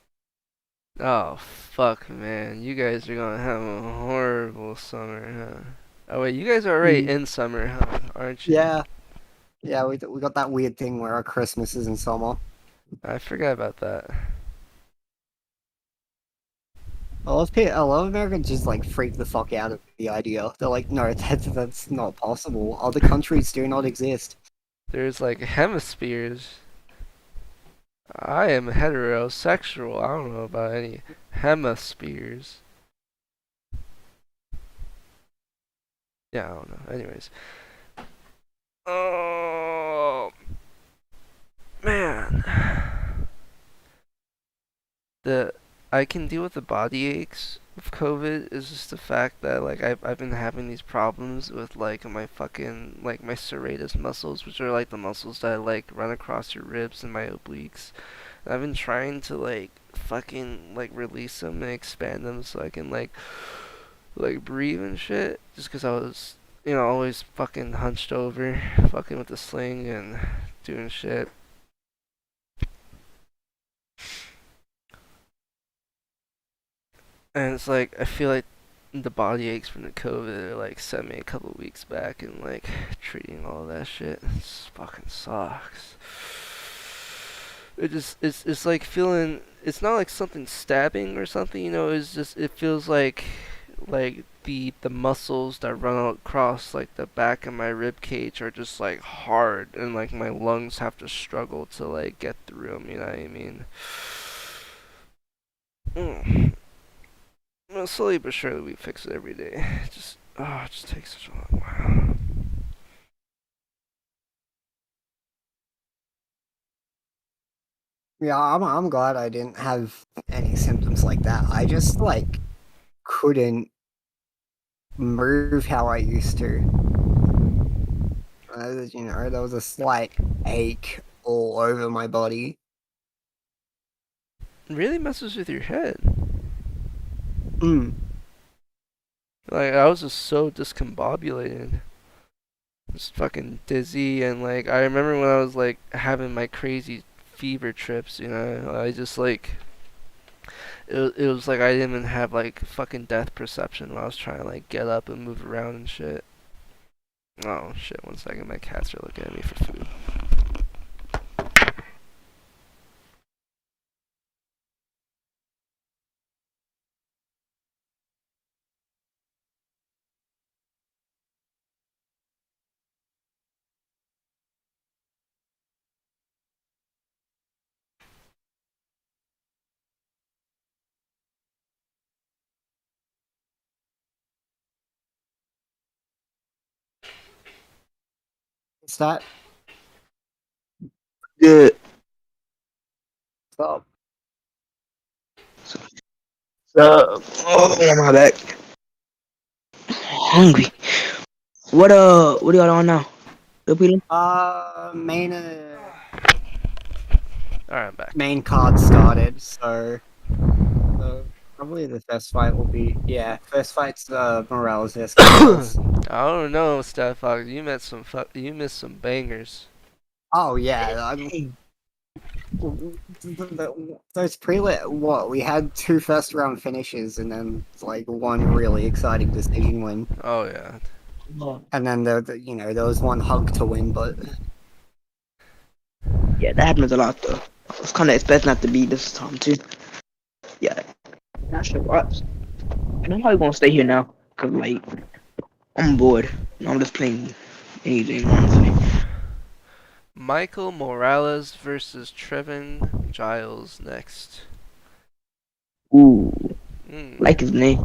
Oh, fuck, man. You guys are gonna have a horrible summer, huh? Oh, wait, you guys are already in summer, huh? Aren't you? Yeah. Yeah, we got that weird thing where our Christmas is in summer. I forgot about that. A lot of Americans just like freak the fuck out of the idea. They're like, no, that's not possible. Other countries do not exist. There's like hemispheres. I am heterosexual. I don't know about any hemispheres. Yeah, I don't know. Anyways. Oh, man. The I can deal with the body aches with COVID is just the fact that like I've been having these problems with like my fucking like my serratus muscles, which are like the muscles that like run across your ribs and my obliques. And I've been trying to like fucking like release them and expand them so I can like breathe and shit. Just 'cause I was always fucking hunched over, fucking with the sling and doing shit. And it's like I feel like the body aches from the COVID are like sent me a couple weeks back and like treating all that shit. It fucking sucks. It's like feeling it's not like something stabbing or something, it's just it feels like the muscles that run across like the back of my rib cage are just like hard and like my lungs have to struggle to like get through them, you know what I mean? Well, slowly but surely we fix it every day. It just takes such a long while. Yeah, I'm glad I didn't have any symptoms like that. I just like couldn't move how I used to. There was a slight ache all over my body. It really messes with your head. Mm. Like I was just so discombobulated. Just fucking dizzy and like I remember when I was like having my crazy fever trips, I just like it was like I didn't even have like fucking death perception when I was trying to like get up and move around and shit. Oh shit, 1 second, my cats are looking at me for food. Is that Good. up? Oh, my back. Hungry. What are y'all on now? The pilum? Main Alright, I'm back. main card started, probably the first fight will be first fight's Morales vs Giles. I don't know, Stat Fox. You missed some bangers. Oh yeah, those pre-lit. What we had two first round finishes and then like one really exciting decision win, Oh yeah. and then there was one hug to win, but Yeah, that happens a lot though. I was kind of expecting that to be this time too. Yeah, that's the vibes. And I'm probably gonna stay here now, cause like I'm bored. I'm just playing anything, honestly. Michael Morales versus Trevin Giles next. Ooh, Mm. like his name.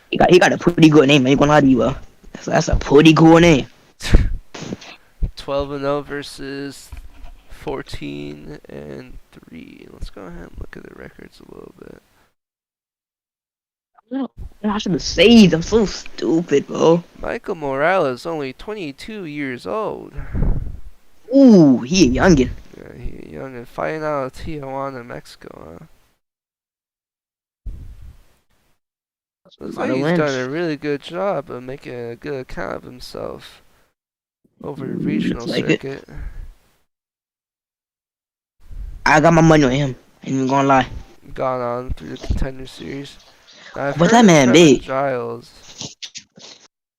He got a pretty good name. I ain't gonna lie to you. That's a pretty cool name. 12-0 versus 14-3. Let's go ahead and look at the records a little bit. I should have saved. I'm so stupid, bro. Michael Morales only 22 years old. Ooh, he a youngin. Yeah, he young and fighting out of Tijuana, Mexico. Huh? A Looks lot like of he's done wins. a really good job of making a good account of himself over the regional Looks like it. circuit. I got my money on him. Ain't even gonna lie. Gone on through the contender series. I've But heard that of man Trevin big. Giles.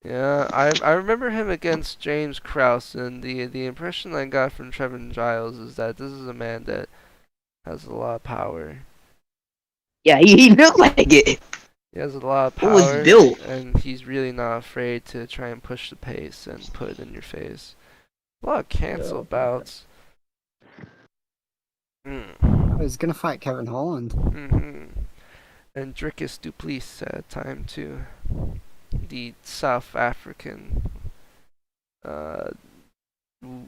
Yeah, I remember him against James Krause, and the impression I got from Trevin Giles is that this is a man that has a lot of power. Yeah, he looked like it. He has a lot of It was power, built. and he's really not afraid to try and push the pace and put it in your face. A lot of cancel bouts. I Mm. was gonna fight Kevin Holland. And Drickus Duplessis at time too. The South African uh,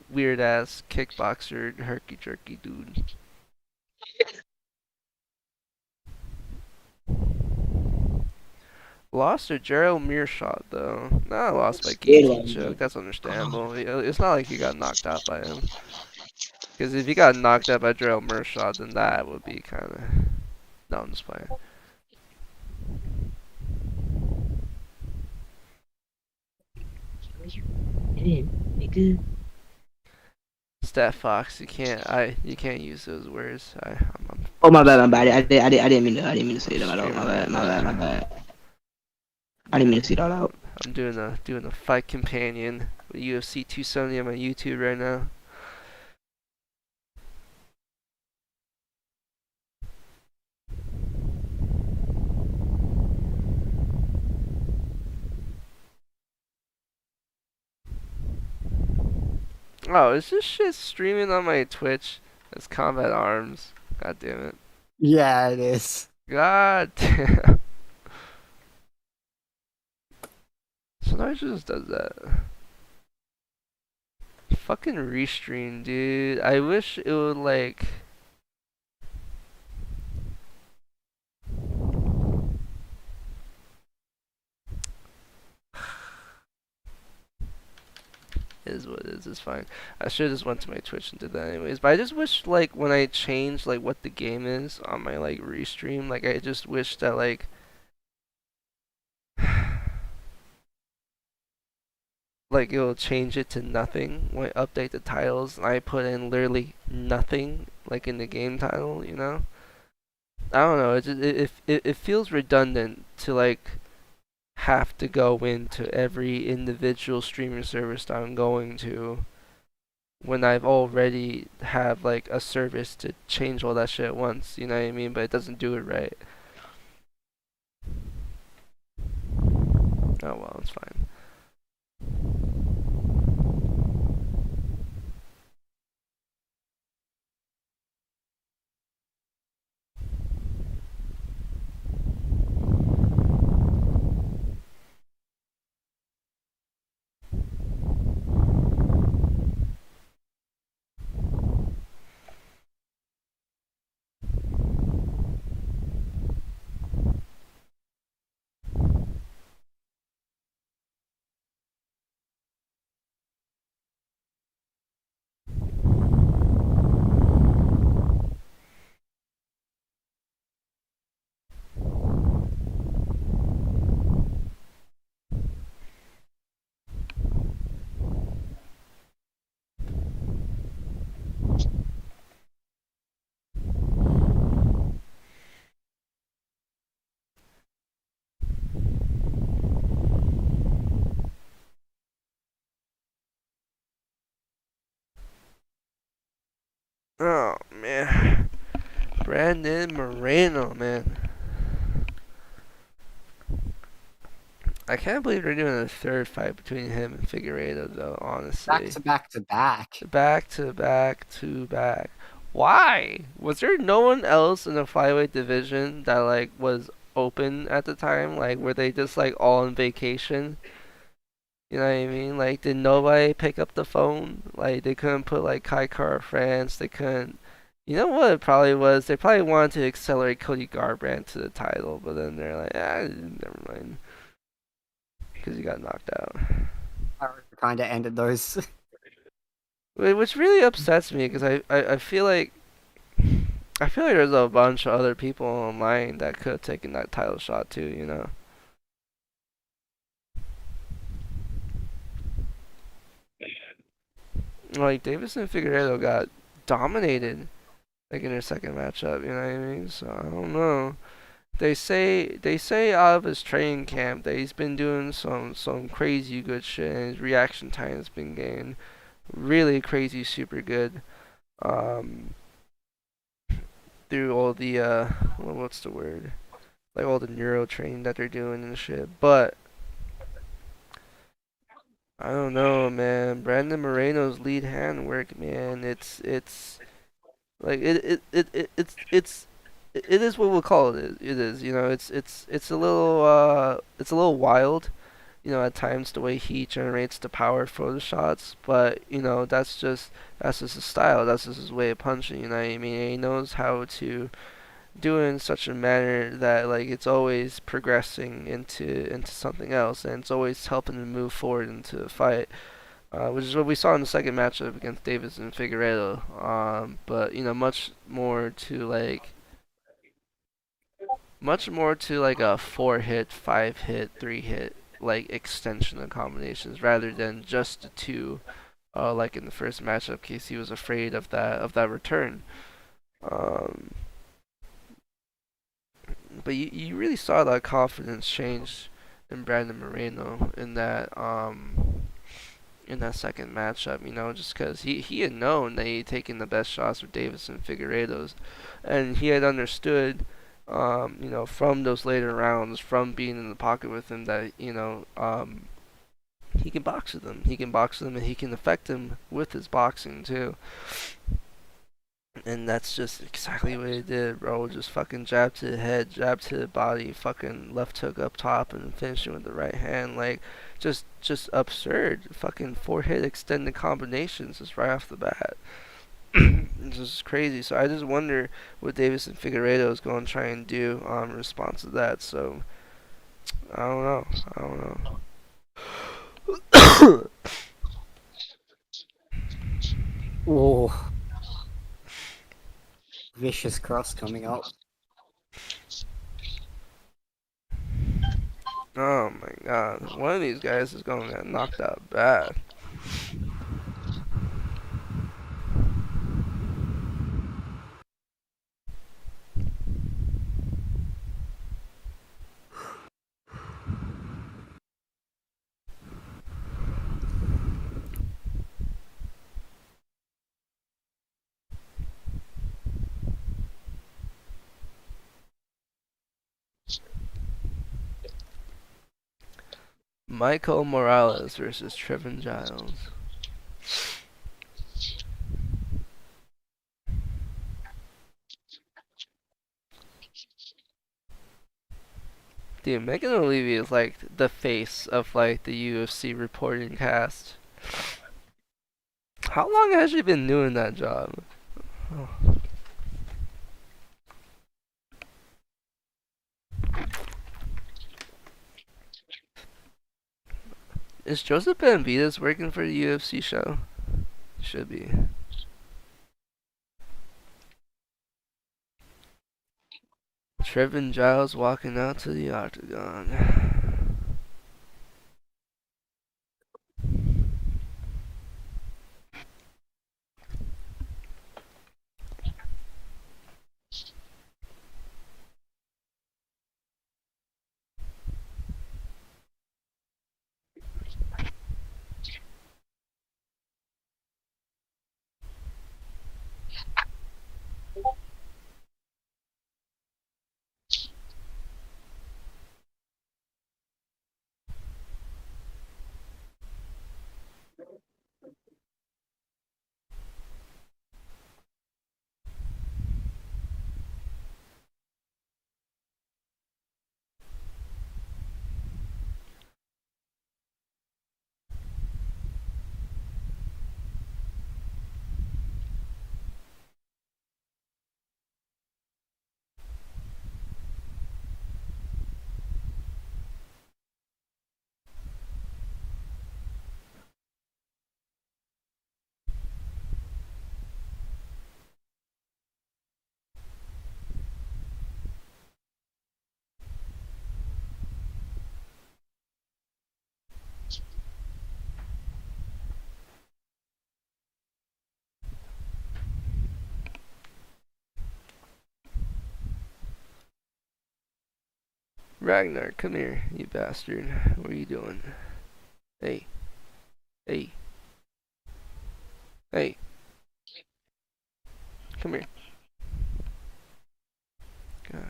weird ass kickboxer herky jerky dude. Lost to Gerald Mearshot though. Not lost by Scared guillotine right now. choke. That's understandable. It's not like he got knocked out by him. Because if he got knocked out by Gerald Mearshot, then that would be kind of. No, I'm just playing. Nigga. Stat Fox, you can't use those words. I'm Oh my bad, my bad. I didn't mean to say that out. streaming My right bad, my bad, now. my bad. I didn't mean to say that out. I'm doing a fight companion with UFC 270 on my YouTube right now. Oh, is this shit streaming on my Twitch? It's Combat Arms. God damn it. Yeah, it is. God damn. Sometimes it just does that. Fucking restream, dude. I wish it would like is what it is. It's fine. I should have just went to my Twitch and did that anyways. But I just wish like when I change like what the game is on my like restream, like I just wish that like like it'll change it to nothing when I update the titles and I put in literally nothing like in the game title, you know? I don't know. It feels redundant to like have to go into every individual streaming service that I'm going to when I've already have like a service to change all that shit once, you know what I mean? But it doesn't do it right. Oh well, it's fine. Oh man, Brandon Moreno, man. I can't believe they're doing a third fight between him and Figueiredo, though. Back Honestly, to back to back. back to back to back. Why was there no one else in the flyweight division that like was open at the time? Like, were they just like all on vacation? You know what I mean? Like, did nobody pick up the phone? Like, they couldn't put like Kai Kara France. They couldn't. You know what it probably was? They probably wanted to accelerate Cody Garbrandt to the title, but then they're like, never mind, because he got knocked out. I kind of ended those. Which really upsets me because I feel like there's a bunch of other people online that could have taken that title shot too, you know. Like Davis and Figueiredo got dominated like in their second matchup, you know what I mean? So I don't know. They say out of his training camp that he's been doing some crazy good shit and his reaction time has been getting really crazy super good. Um through all the what's the word? Like all the neuro training that they're doing and shit. But I don't know, man. Brandon Moreno's lead hand work, man. It's like it is what we'll call it. It is, you know. It's a little wild, you know, at times the way he generates the power for the shots. But you know, that's just his style. That's just his way of punching. You know what I mean? And he knows how to do it in such a manner that like it's always progressing into something else, and it's always helping to move forward into the fight, which is what we saw in the second matchup against Davis and Figueiredo. But you know, much more to like a 4 hit, 5 hit, 3 hit like extension of combinations rather than just the two. Like in the first matchup, case he was afraid of that return. Um, but you really saw that confidence change in Brandon Moreno in that second matchup, you know, just because he had known that he had taken the best shots with Davis and Figueiredo's, and he had understood, you know, from those later rounds, from being in the pocket with him, that you know, he can box with them, and he can affect him with his boxing too. And that's just exactly what he did, bro. Just fucking jab to the head, jab to the body, fucking left hook up top, and finishing with the right hand. Like, just absurd. Fucking 4 hit extended combinations just right off the bat. It's just crazy. So I just wonder what Davis and Figueiredo is going to try and do in response to that. So I don't know. Oh, vicious cross coming up. Oh my god. One of these guys is going to get knocked out bad. Michael Morales versus Trevin Giles. Dude, Megan O'Leary is like the face of like the UFC reporting cast. How long has she been doing that job? Oh. Is Joseph Benavidez working for the UFC show? Should be. Trevin Giles walking out to the octagon. Ragnar, come here, you bastard. What are you doing? Hey. Hey. Hey. Come here. Gosh.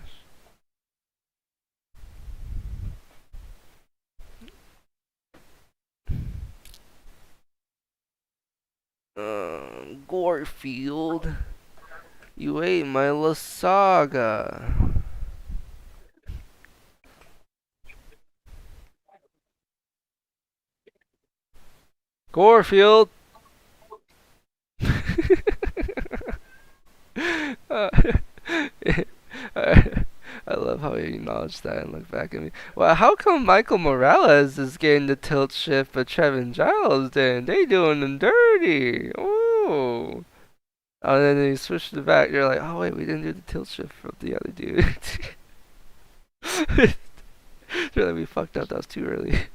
Gorefield. You ate my Lasaga. Gorefield! uh, I love how he acknowledged that and looked back at me. Well, how come Michael Morales is getting the tilt shift, but Trevin Giles didn't? They doing them dirty. Ooh. Oh, and then he switched it back. You're like, oh wait, we didn't do the tilt shift from the other dude. Really, we fucked up. That was too early.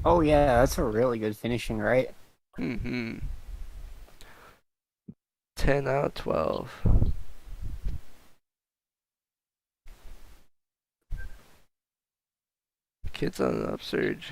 Oh yeah, that's a really good finishing, right? Mm-hmm. 10 out of 12. Kids on an upsurge.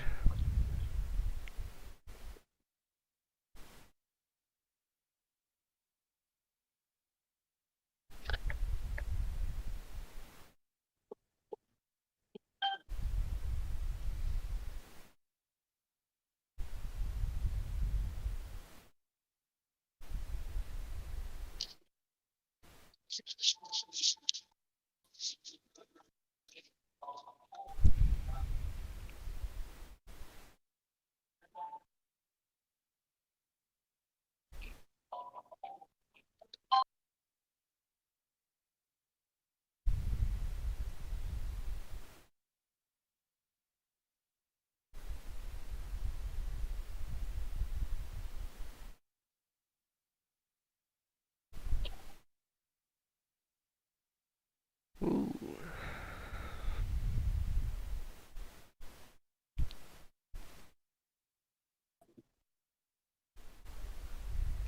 Ooh.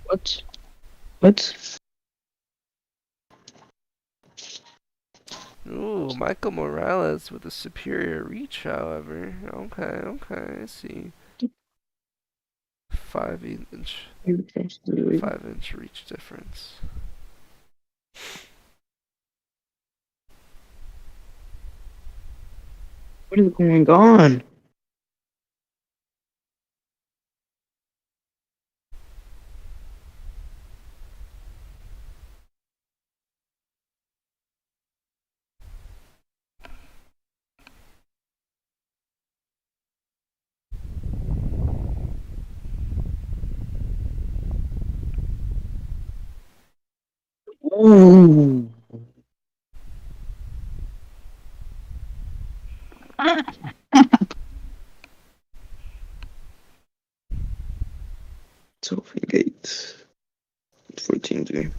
What? What? Ooh, Michael Morales with a superior reach, however. Okay, okay, I see. 5 inch, 5 inch reach difference. What is going on? Ooh. Sophie Gates. 14-3.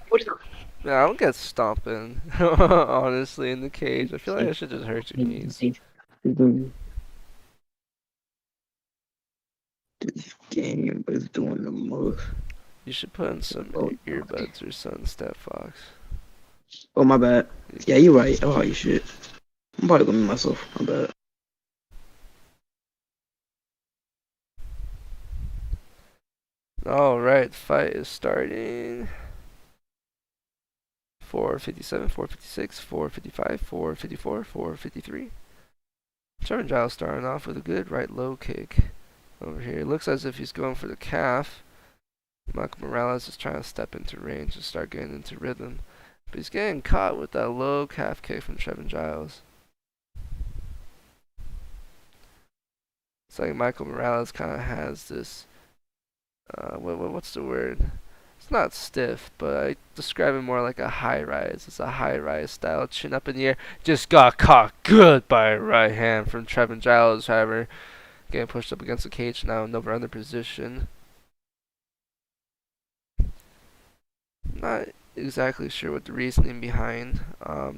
What is Yeah, I don't get stomping, honestly, in the cage. I feel like I should just hurt your knees. This game is doing the most. You should put in some earbuds or something, Step Fox. Oh, my bad. Yeah, you're right. Oh, you shit. I'm probably gonna mute myself. My bad. Alright, fight is starting. 4:57, 4:56, 4:55, 4:54, 4:53. Trevin Giles starting off with a good right low kick over here. It looks as if he's going for the calf. Michael Morales is trying to step into range and start getting into rhythm. But he's getting caught with that low calf kick from Trevin Giles. It's like Michael Morales kind of has this, what's the word? It's not stiff, but I describe it more like a high rise. It's a high rise style, chin up in the air. Just got caught good by a right hand from Trevin Giles, however. Getting pushed up against the cage now, in over under position. Not exactly sure what the reasoning behind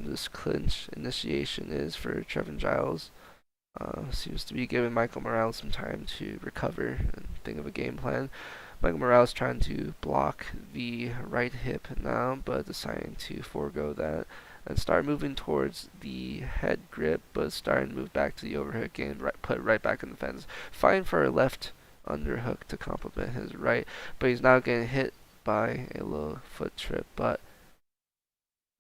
this clinch initiation is for Trevin Giles. Seems to be giving Michael Morales some time to recover and think of a game plan. Michael Morales trying to block the right hip now, but deciding to forego that and start moving towards the head grip, but starting to move back to the overhook and put right back in the fence. Fine for a left underhook to complement his right, but he's now getting hit by a low foot trip, but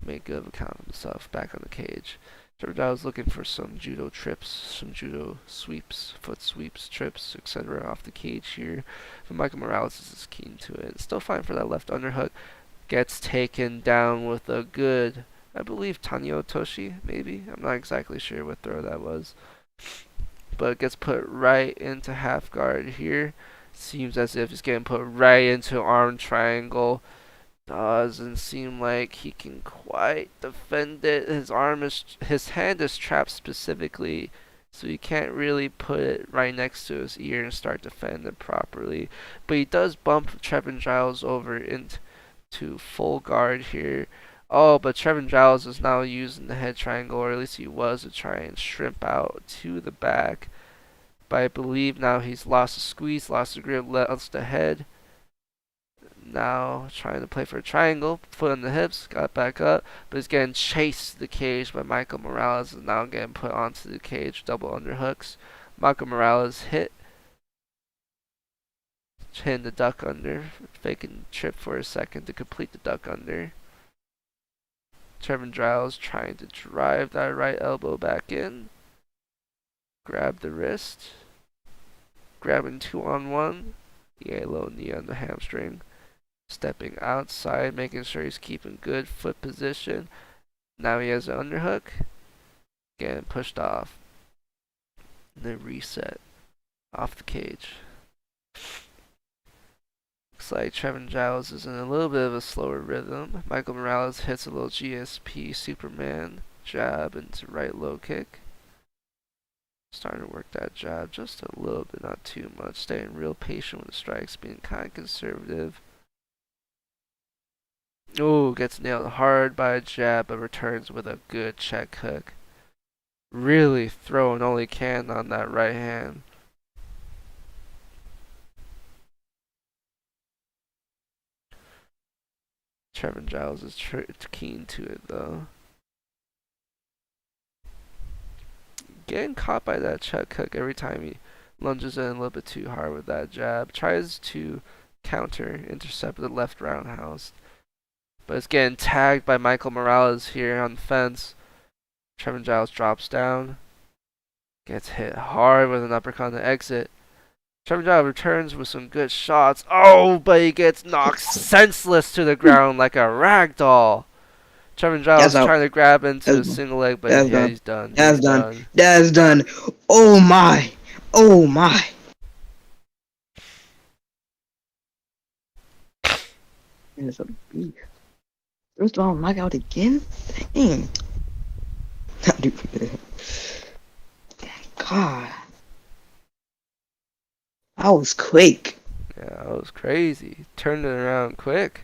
make good of account of himself back on the cage. I was looking for some judo trips, some judo sweeps, foot sweeps, trips, etc. off the cage here. But Michael Morales is keen to it. Still fine for that left underhook. Gets taken down with a good, I believe, Tanyo Toshi, maybe? I'm not exactly sure what throw that was. But gets put right into half guard here. Seems as if he's getting put right into arm triangle. Doesn't seem like he can quite defend it. His hand is trapped specifically, so he can't really put it right next to his ear and start defending it properly. But he does bump Trevin Giles over into full guard here. Oh, but Trevin Giles is now using the head triangle, or at least he was, to try and shrimp out to the back. But I believe now he's lost the squeeze, lost the grip, lost the head. Now trying to play for a triangle, foot on the hips, got back up, but he's getting chased to the cage by Michael Morales. Is now getting put onto the cage, double underhooks. Michael Morales hitting the duck under, faking trip for a second to complete the duck under. Trevin Giles trying to drive that right elbow back in, grab the wrist, grabbing 2-on-1, low knee on the hamstring. Stepping outside, making sure he's keeping good foot position. Now he has an underhook. Getting pushed off. Then reset. Off the cage. Looks like Trevin Giles is in a little bit of a slower rhythm. Michael Morales hits a little GSP Superman jab into right low kick. Starting to work that jab just a little bit, not too much. Staying real patient with the strikes, being kind of conservative. Oh, gets nailed hard by a jab, but returns with a good check hook. Really throwing all he can on that right hand. Trevin Giles is keen to it though. Getting caught by that check hook every time he lunges in a little bit too hard with that jab. Tries to counter, intercept with the left roundhouse. But it's getting tagged by Michael Morales here on the fence. Trevin Giles drops down. Gets hit hard with an uppercut on the exit. Trevin Giles returns with some good shots. Oh, but he gets knocked senseless to the ground like a rag doll. Trevin Giles trying to grab into a single leg, but yeah, he's done. That's done. That's done. Oh my. Oh my. It's a beef. First round knockout again? Dang. God. That was quick. Yeah, that was crazy. Turned it around quick.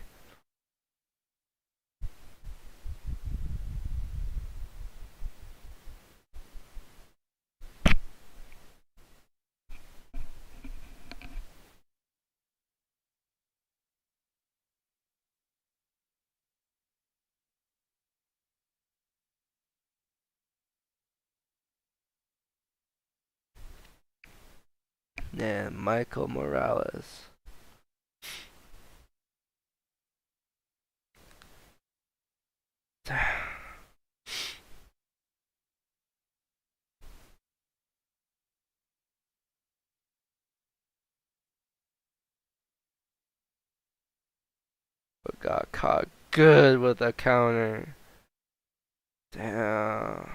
Yeah, Michael Morales. But got caught good with a counter. Damn.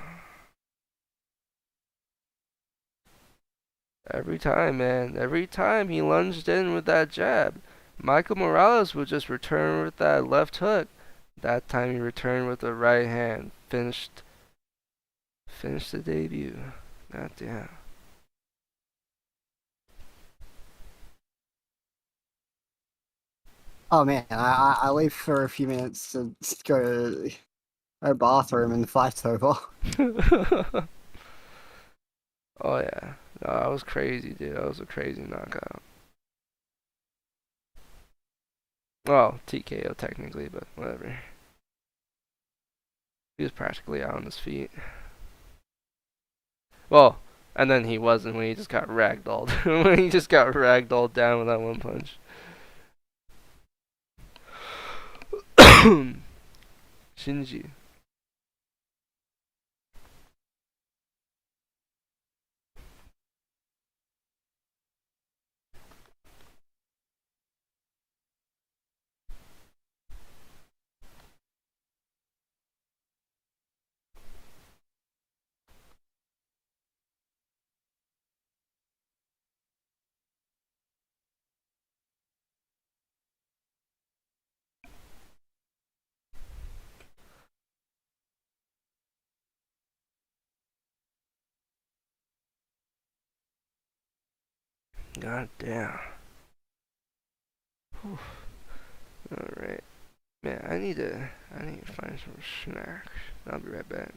Every time, man. Every time he lunged in with that jab, Michael Morales would just return with that left hook. That time he returned with the right hand. Finished the debut. God damn. Oh man, I leave for a few minutes to go to a bathroom and the fight's over. Oh yeah. No, that was crazy, dude. That was a crazy knockout. Well, TKO technically, but whatever. He was practically out on his feet. Well, and then he wasn't when he just got ragdolled. When he just got ragdolled down with that one punch. Shinji. God damn. Alright. Man, I need to find some snacks. I'll be right back.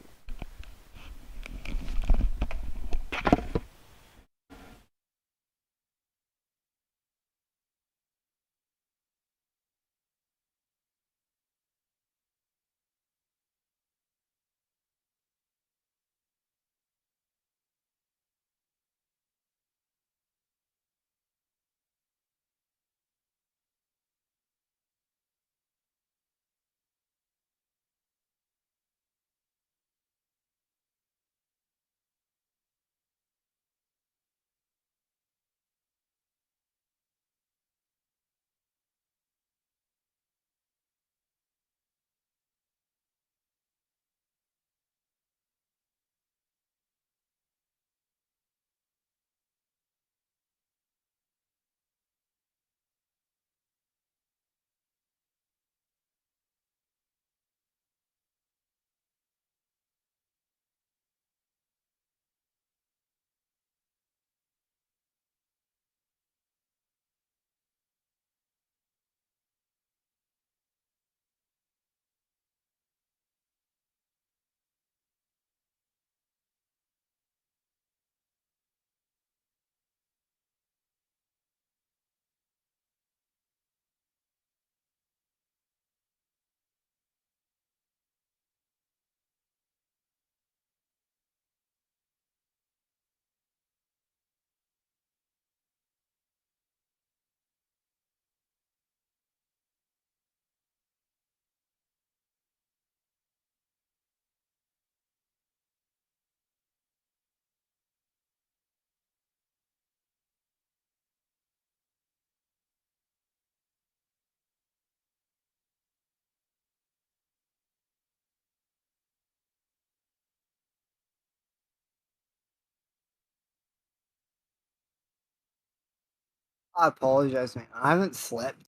I apologize, man. I haven't slept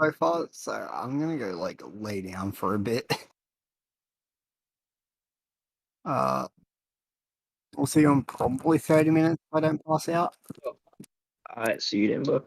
so far, so I'm gonna go like lay down for a bit. Uh, we'll see you in probably 30 minutes if I don't pass out. Alright, see you then, bro.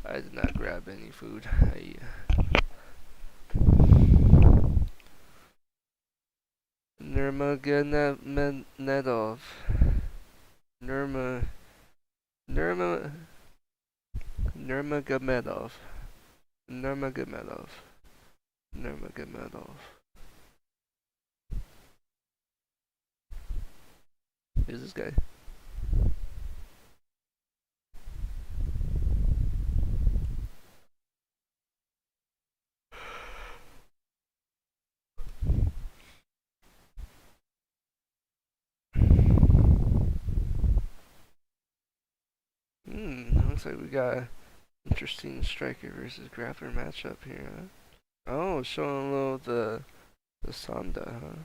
I did not grab any food. Nurmagomedov. Nurma. Nurma. Nurmagomedov. Nurmagomedov. Nurmagomedov. Who's this guy? Looks like we got an interesting striker versus grappler matchup here, huh? Oh, showing a little the Sonda, huh?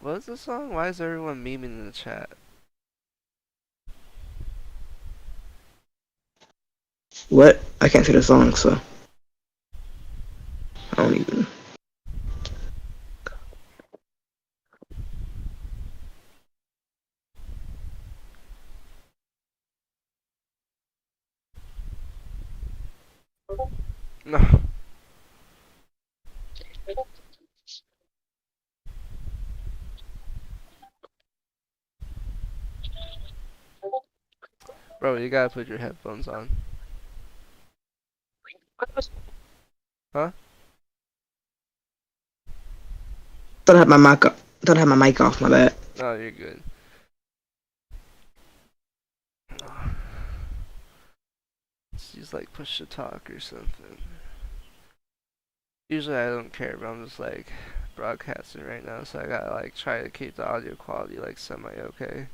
What is the song? Why is everyone memeing in the chat? What? I can't see the song, so I don't even. No. Bro, you gotta put your headphones on. Huh? Thought I had my mic up. Thought I had my mic off. My bad. No, you're good. She's like push to talk or something. Usually I don't care, but I'm just like broadcasting right now, so I gotta like try to keep the audio quality like semi okay.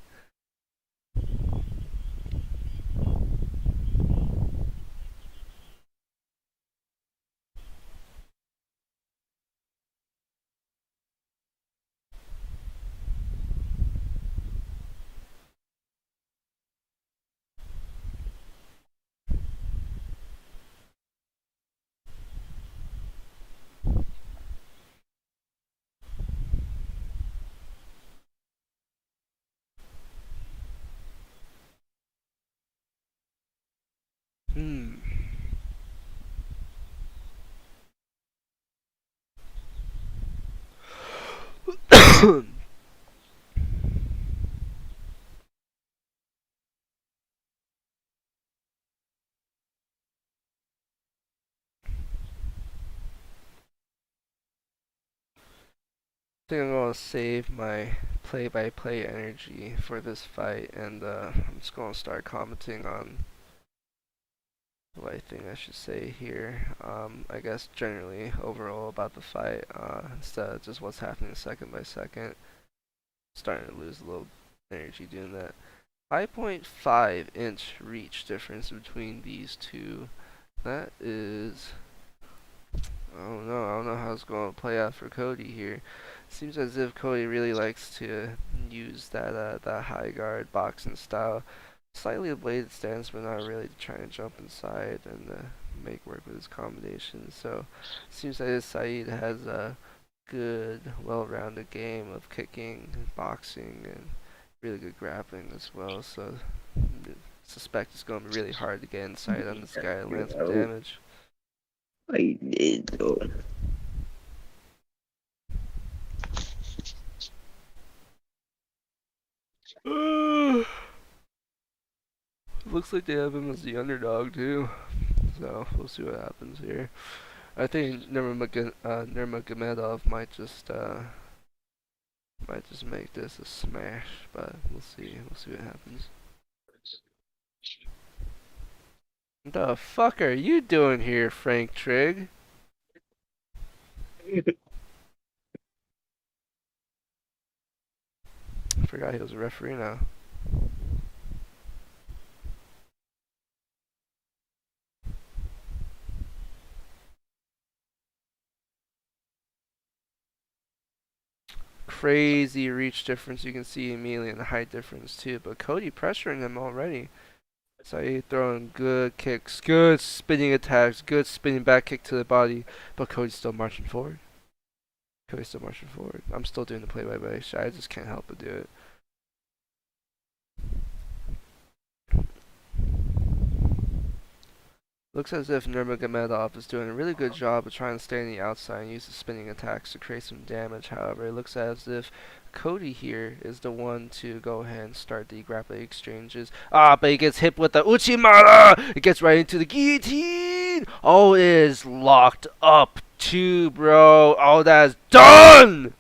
Hmm. I think I'm gonna save my play-by-play energy for this fight, and I'm just gonna start commenting on what I think I should say here. I guess generally overall about the fight, instead of just what's happening second by second. Starting to lose a little energy doing that. 5.5 inch reach difference between these two. That is, I don't know. I don't know how it's going to play out for Cody here. Seems as if Cody really likes to use that high guard boxing style. Slightly a bladed stance, but not really trying to jump inside and make work with his combinations. So, seems like Saeed has a good, well-rounded game of kicking, boxing, and really good grappling as well. So, I suspect it's going to be really hard to get inside on this guy and land some damage. I did though. Looks like they have him as the underdog too, so we'll see what happens here. I think Nurmagomedov might just make this a smash, but we'll see. We'll see what happens. What the fuck are you doing here, Frank Trigg? I forgot he was a referee now. Crazy reach difference you can see immediately, and the height difference too. But Cody pressuring him already. So he throwing good kicks, good spinning attacks, good spinning back kick to the body. But Cody's still marching forward. Cody's still marching forward. I'm still doing the play-by-play. I just can't help but do it. Looks as if Nurmagomedov is doing a really good job of trying to stay on the outside and use the spinning attacks to create some damage. However, it looks as if Cody here is the one to go ahead and start the grappling exchanges. Ah, but he gets hit with the Uchimata! It gets right into the guillotine! Oh, it is locked up too, bro. Oh, that is done!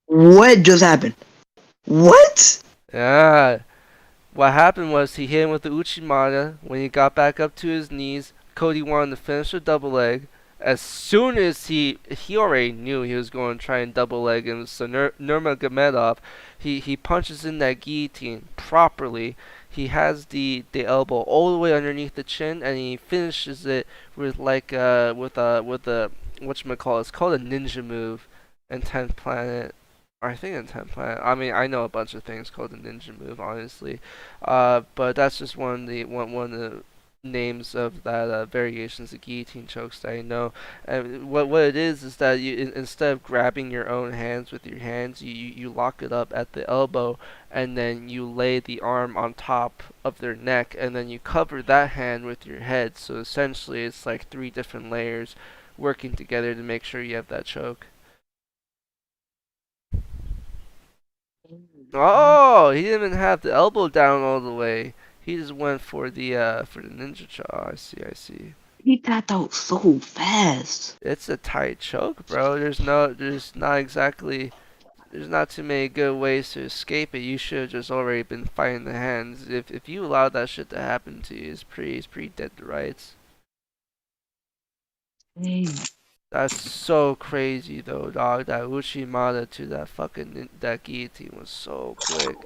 What just happened? What? Yeah. What happened was he hit him with the Uchimata. When he got back up to his knees, Cody wanted to finish a double leg. As soon as he already knew he was going to try and double leg him, so Nurmagomedov, he punches in that guillotine properly. He has the elbow all the way underneath the chin, and he finishes it with like with a whatchamacallit, it's called a ninja move in 10th Planet. I think in Template. I mean, I know a bunch of things called the ninja move, honestly, but that's just one of the names of that variations of guillotine chokes that I know. And what it is that instead of grabbing your own hands with your hands, you lock it up at the elbow, and then you lay the arm on top of their neck, and then you cover that hand with your head. So essentially, it's like three different layers working together to make sure you have that choke. Oh, he didn't even have the elbow down all the way. He just went for the ninja chow. I see, I see. He tapped out so fast. It's a tight choke, bro. There's not too many good ways to escape it. You should have just already been fighting the hands. If you allowed that shit to happen to you, it's pretty dead to rights. Dang. That's so crazy though, dog. That Uchimata to that that guillotine was so quick.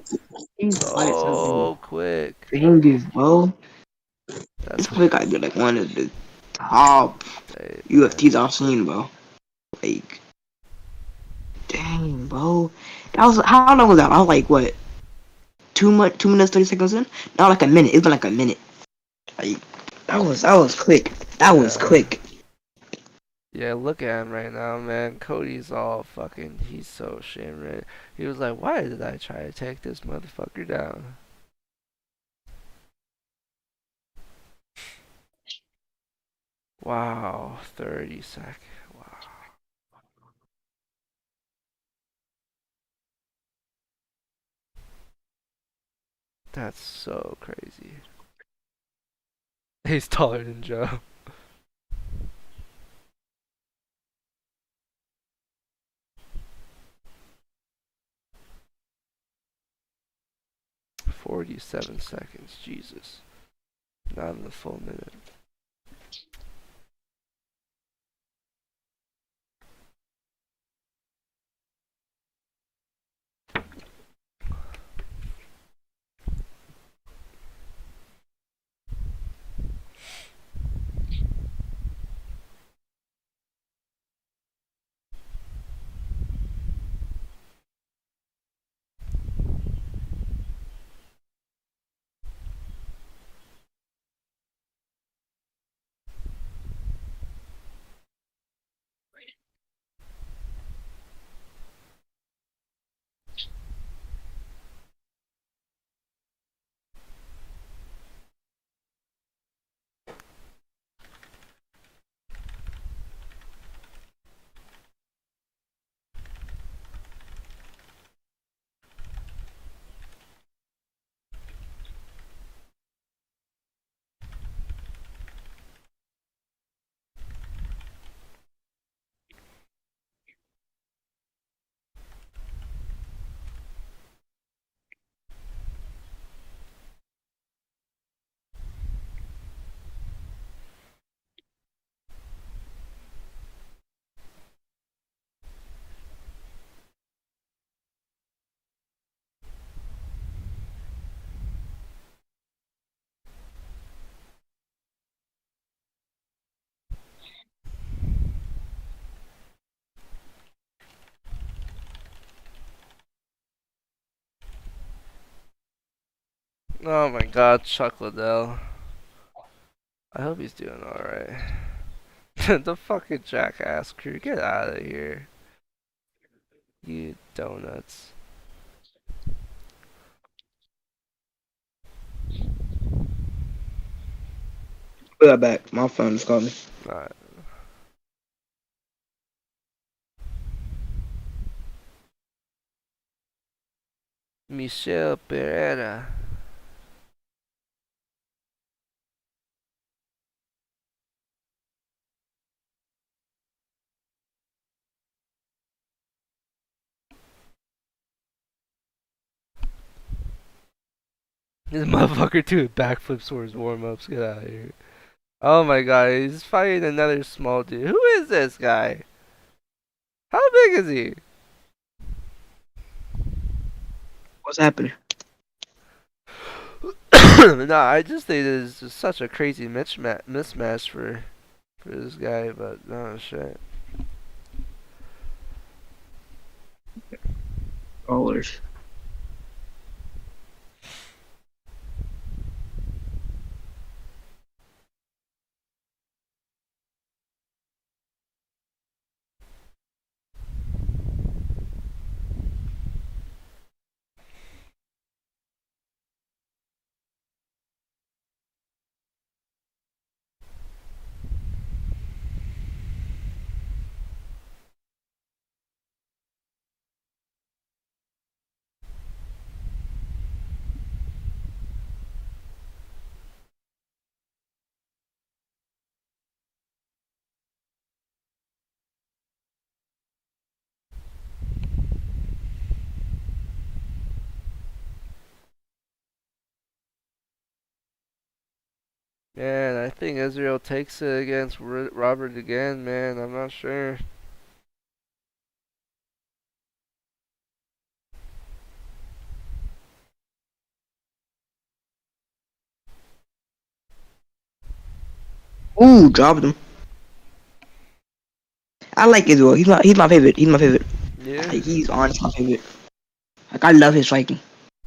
These fights have been So quick. bangers, bro. That's This probably gotta be like one of the top UFTs I've seen, bro. Like, dang, bro. That was how long was that? I was like, what? 2 minutes 30 seconds in? Not like a minute. It's been like a minute. Like, that was quick. That was quick. Yeah, look at him right now, man. Cody's all fucking. He's so ashamed, right? He was like, why did I try to take this motherfucker down? Wow, 30 seconds. Wow. That's so crazy. He's taller than Joe. "47 seconds, Jesus. Not in the full minute." Oh my god, Chuck Liddell. I hope he's doing alright. The fucking jackass crew, get out of here. You donuts. Be right back. My phone just called me. Alright. Michelle Pejera. This motherfucker doing backflips for his warm-ups. Get out of here. Oh my god, he's fighting another small dude. Who is this guy? How big is he? What's happening? No, I just think this is such a crazy mismatch for this guy, but oh shit. Brawlers. Man, I think Xer0 takes it against Robert again, man. I'm not sure. Ooh, dropped him. I like Israel. He's my favorite. He's my favorite. Yeah. He's honestly my favorite. Like I love his striking.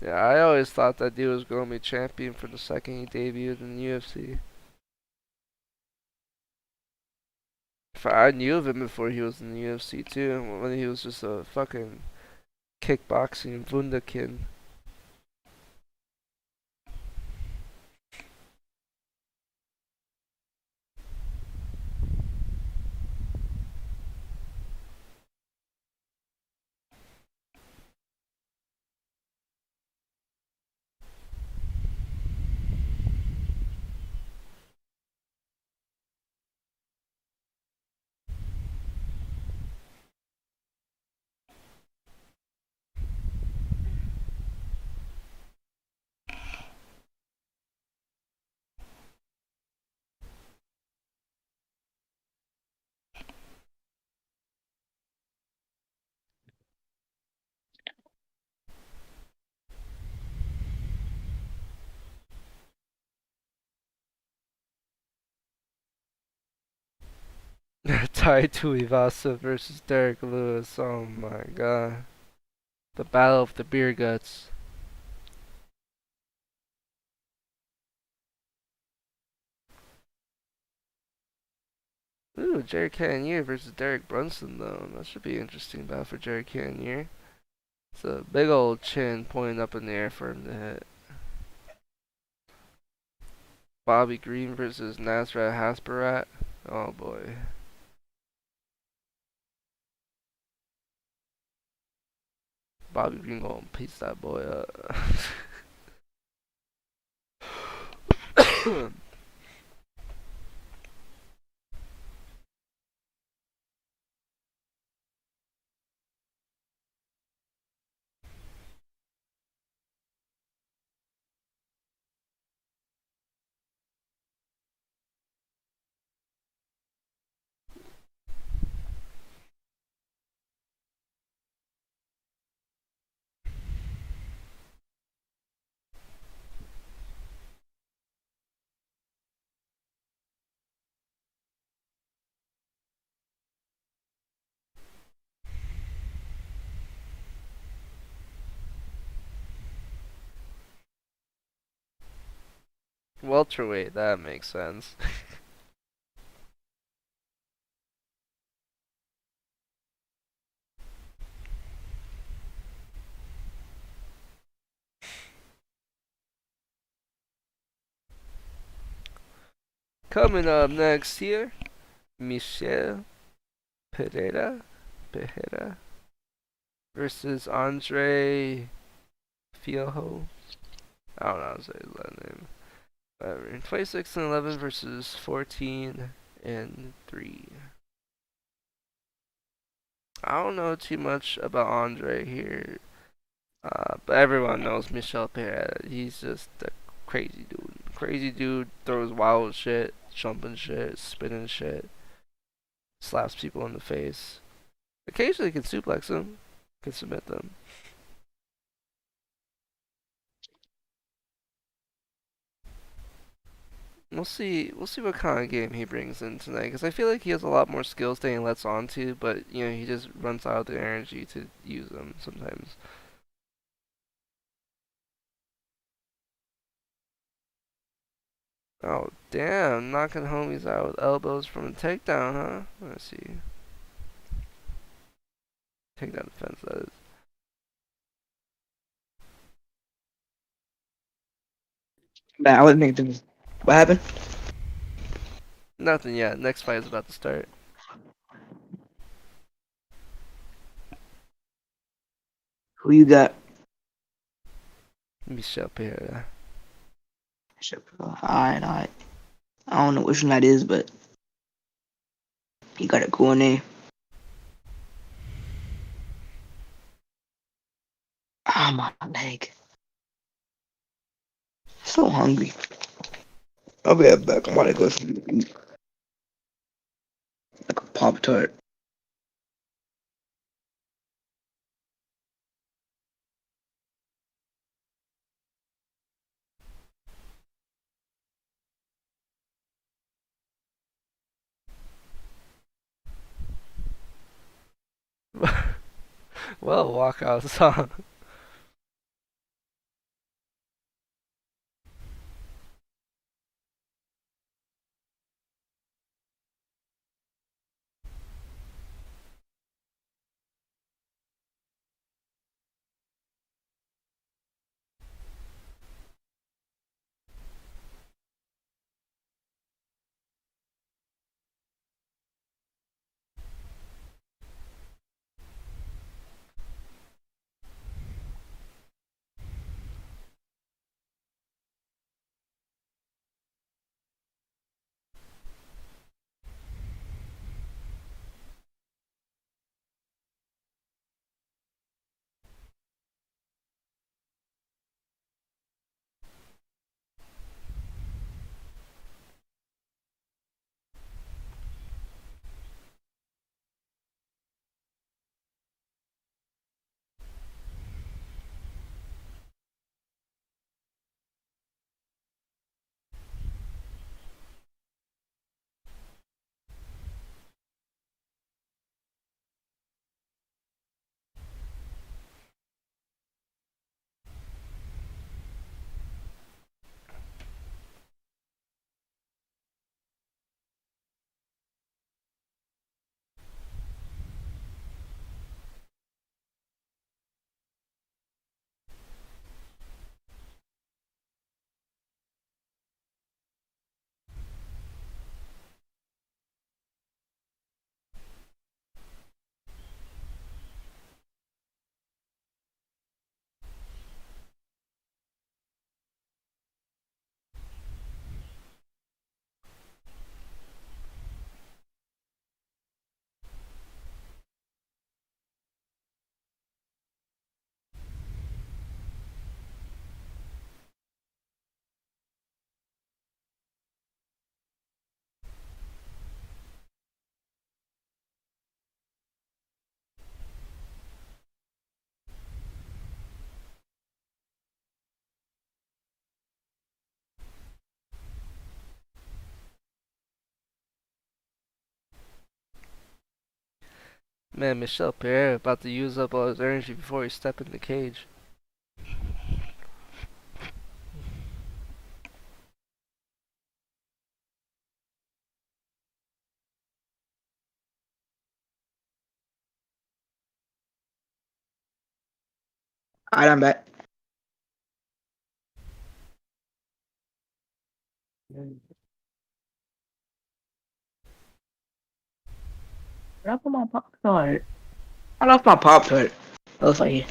Yeah, I always thought that dude was going to be champion for the second he debuted in the UFC. I knew of him before he was in the UFC too, when he was just a fucking kickboxing wunderkind. Tied to Ivasa versus Derek Lewis. Oh my god. The battle of the beer guts. Ooh, Jared Cannonier versus Derek Brunson though. That should be an interesting battle for Jared Cannonier. It's a big old chin pointing up in the air for him to hit. Bobby Green versus Nasrat Hasparat. Oh boy. Bobby Green gonna piece that boy up. Welterweight, that makes sense. Coming up next here, Michel Pedera, Pejera versus Andre Fiojo. I don't know how to say his last name. Whatever. 26 and 11 versus 14 and 3. I don't know too much about Andre here, but everyone knows Michel Pereira. He's just a crazy dude. Crazy dude, throws wild shit, jumping shit, spinning shit, slaps people in the face. Occasionally can suplex them, can submit them. We'll see. We'll see what kind of game he brings in tonight. Because I feel like he has a lot more skills than he lets on to, but he just runs out of the energy to use them sometimes. Oh, damn. Knocking homies out with elbows from a takedown, huh? Let's see. Takedown defense, that is. But I wasn't thinking. What happened? Nothing yet. Next fight is about to start. Who you got? Michelle Pejera. Alright, alright. I don't know which one that is, but he got a cool name. Ah, my leg. So hungry. I'll be right back. I'm about to go eat like a Pop Tart. Well, walkout song. Man, Michelle Pejera about to use up all his energy before he step in the cage. Alright, I'm back. Where I put my Pop Tart? I lost my Pop Tart. Oh, it's right here.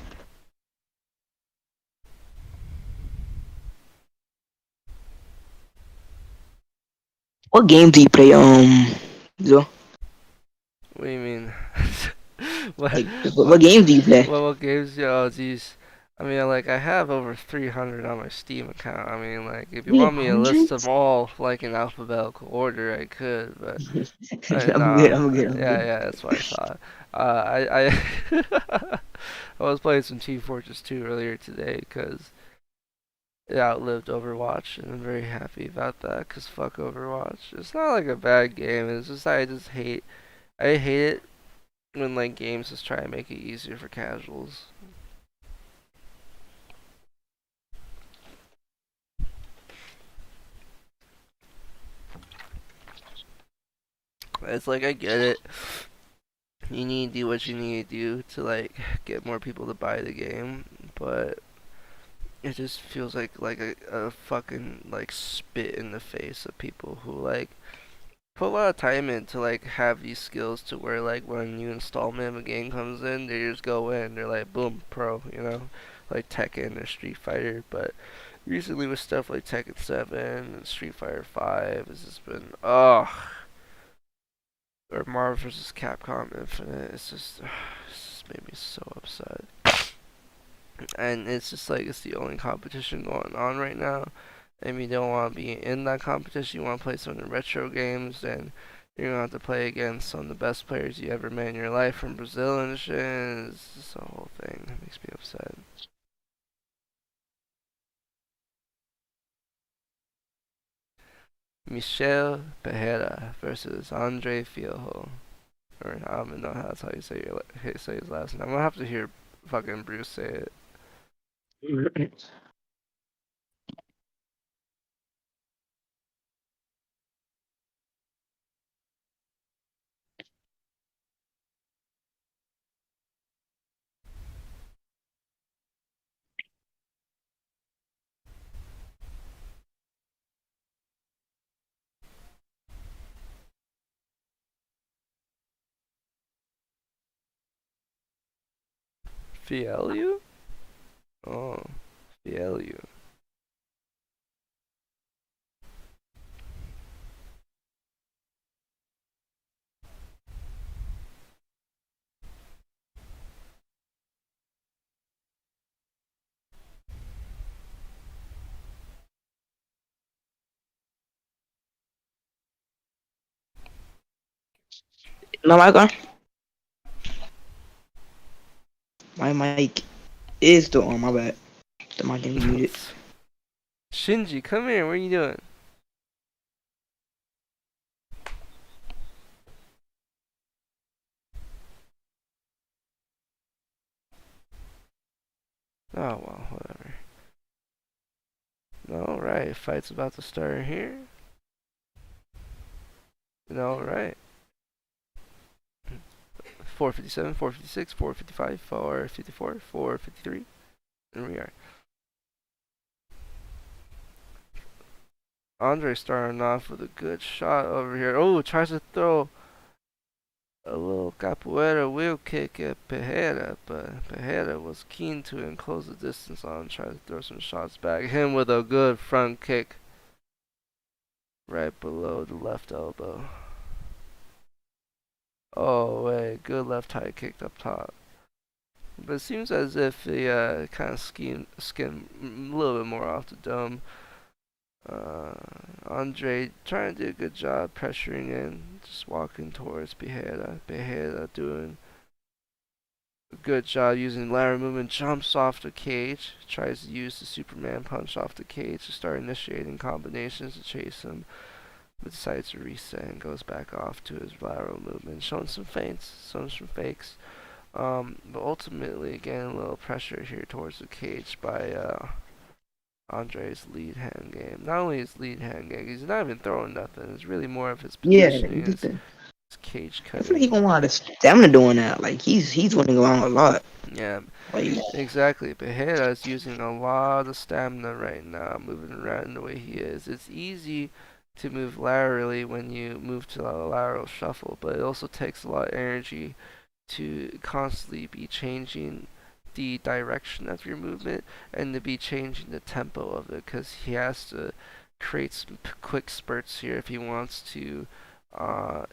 What game do you play, Zo? What do you mean? what, Like, what games do you play? what games? Oh, geez. I mean, like, I have over 300 on my Steam account. I mean, like, if you want me to list 300? them all, like, in alphabetical order, I could, but, I'm good, nah. I'm good, I'm Yeah, good. yeah, that's what I thought. I I was playing some Team Fortress 2 earlier today, because it outlived Overwatch, and I'm very happy about that, because fuck Overwatch. It's not, like, a bad game, it's just I hate it when like games just try to make it easier for casuals. It's like I get it. You need to do what you need to do to like get more people to buy the game, but it just feels like a fucking like spit in the face of people who like put a lot of time in to like have these skills to where like when a new installment of a game comes in, they just go in, they're like boom, pro, you know, like Tekken or Street Fighter. But recently with stuff like Tekken 7 and Street Fighter 5, it's just been or Marvel vs. Capcom Infinite. It's just made me so upset. And it's just like it's the only competition going on right now. If you don't want to be in that competition, you want to play some of the retro games, then you're gonna have to play against some of the best players you ever met in your life from Brazil and shit. It's just a whole thing. It makes me upset. Michel Pejera versus Andre Fiojo. Or I don't even know how that's how you say say his last name. I'm gonna have to hear fucking Bruce say it. Fielu? Oh, Fielu. My mic on? My mic is still on. My bad. The mic didn't mute it. Shinji, come here. What are you doing? Oh well, whatever. Alright, fight's about to start here. Alright. 457, 456, 455, 454, 453. And we are. Andre starting off with a good shot over here. Oh, tries to throw a little capoeira wheel kick at Pejera, but Pejera was keen to enclose the distance on, try to throw some shots back. Him with a good front kick right below the left elbow. Oh wait, good left high kick up top. But it seems as if he kind of skimmed a little bit more off the dome. Andre trying to do a good job pressuring in, just walking towards Pejera. Pejera doing a good job using lateral movement, jumps off the cage, tries to use the Superman punch off the cage to start initiating combinations to chase him, but decides to reset and goes back off to his lateral movement, showing some feints, some fakes. But ultimately, again, a little pressure here towards the cage by Andre's lead hand game. Not only his lead hand game, he's not even throwing nothing. It's really more of his Yeah, positioning, just his cage I feel like he cutting. gonna want a lot of stamina doing that. Like he's running around a lot. Yeah, Like exactly. Pejera is using a lot of stamina right now, moving around the way he is. It's easy to move laterally when you move to a lateral shuffle, but it also takes a lot of energy to constantly be changing the direction of your movement and to be changing the tempo of it because he has to create some quick spurts here if he wants to uh,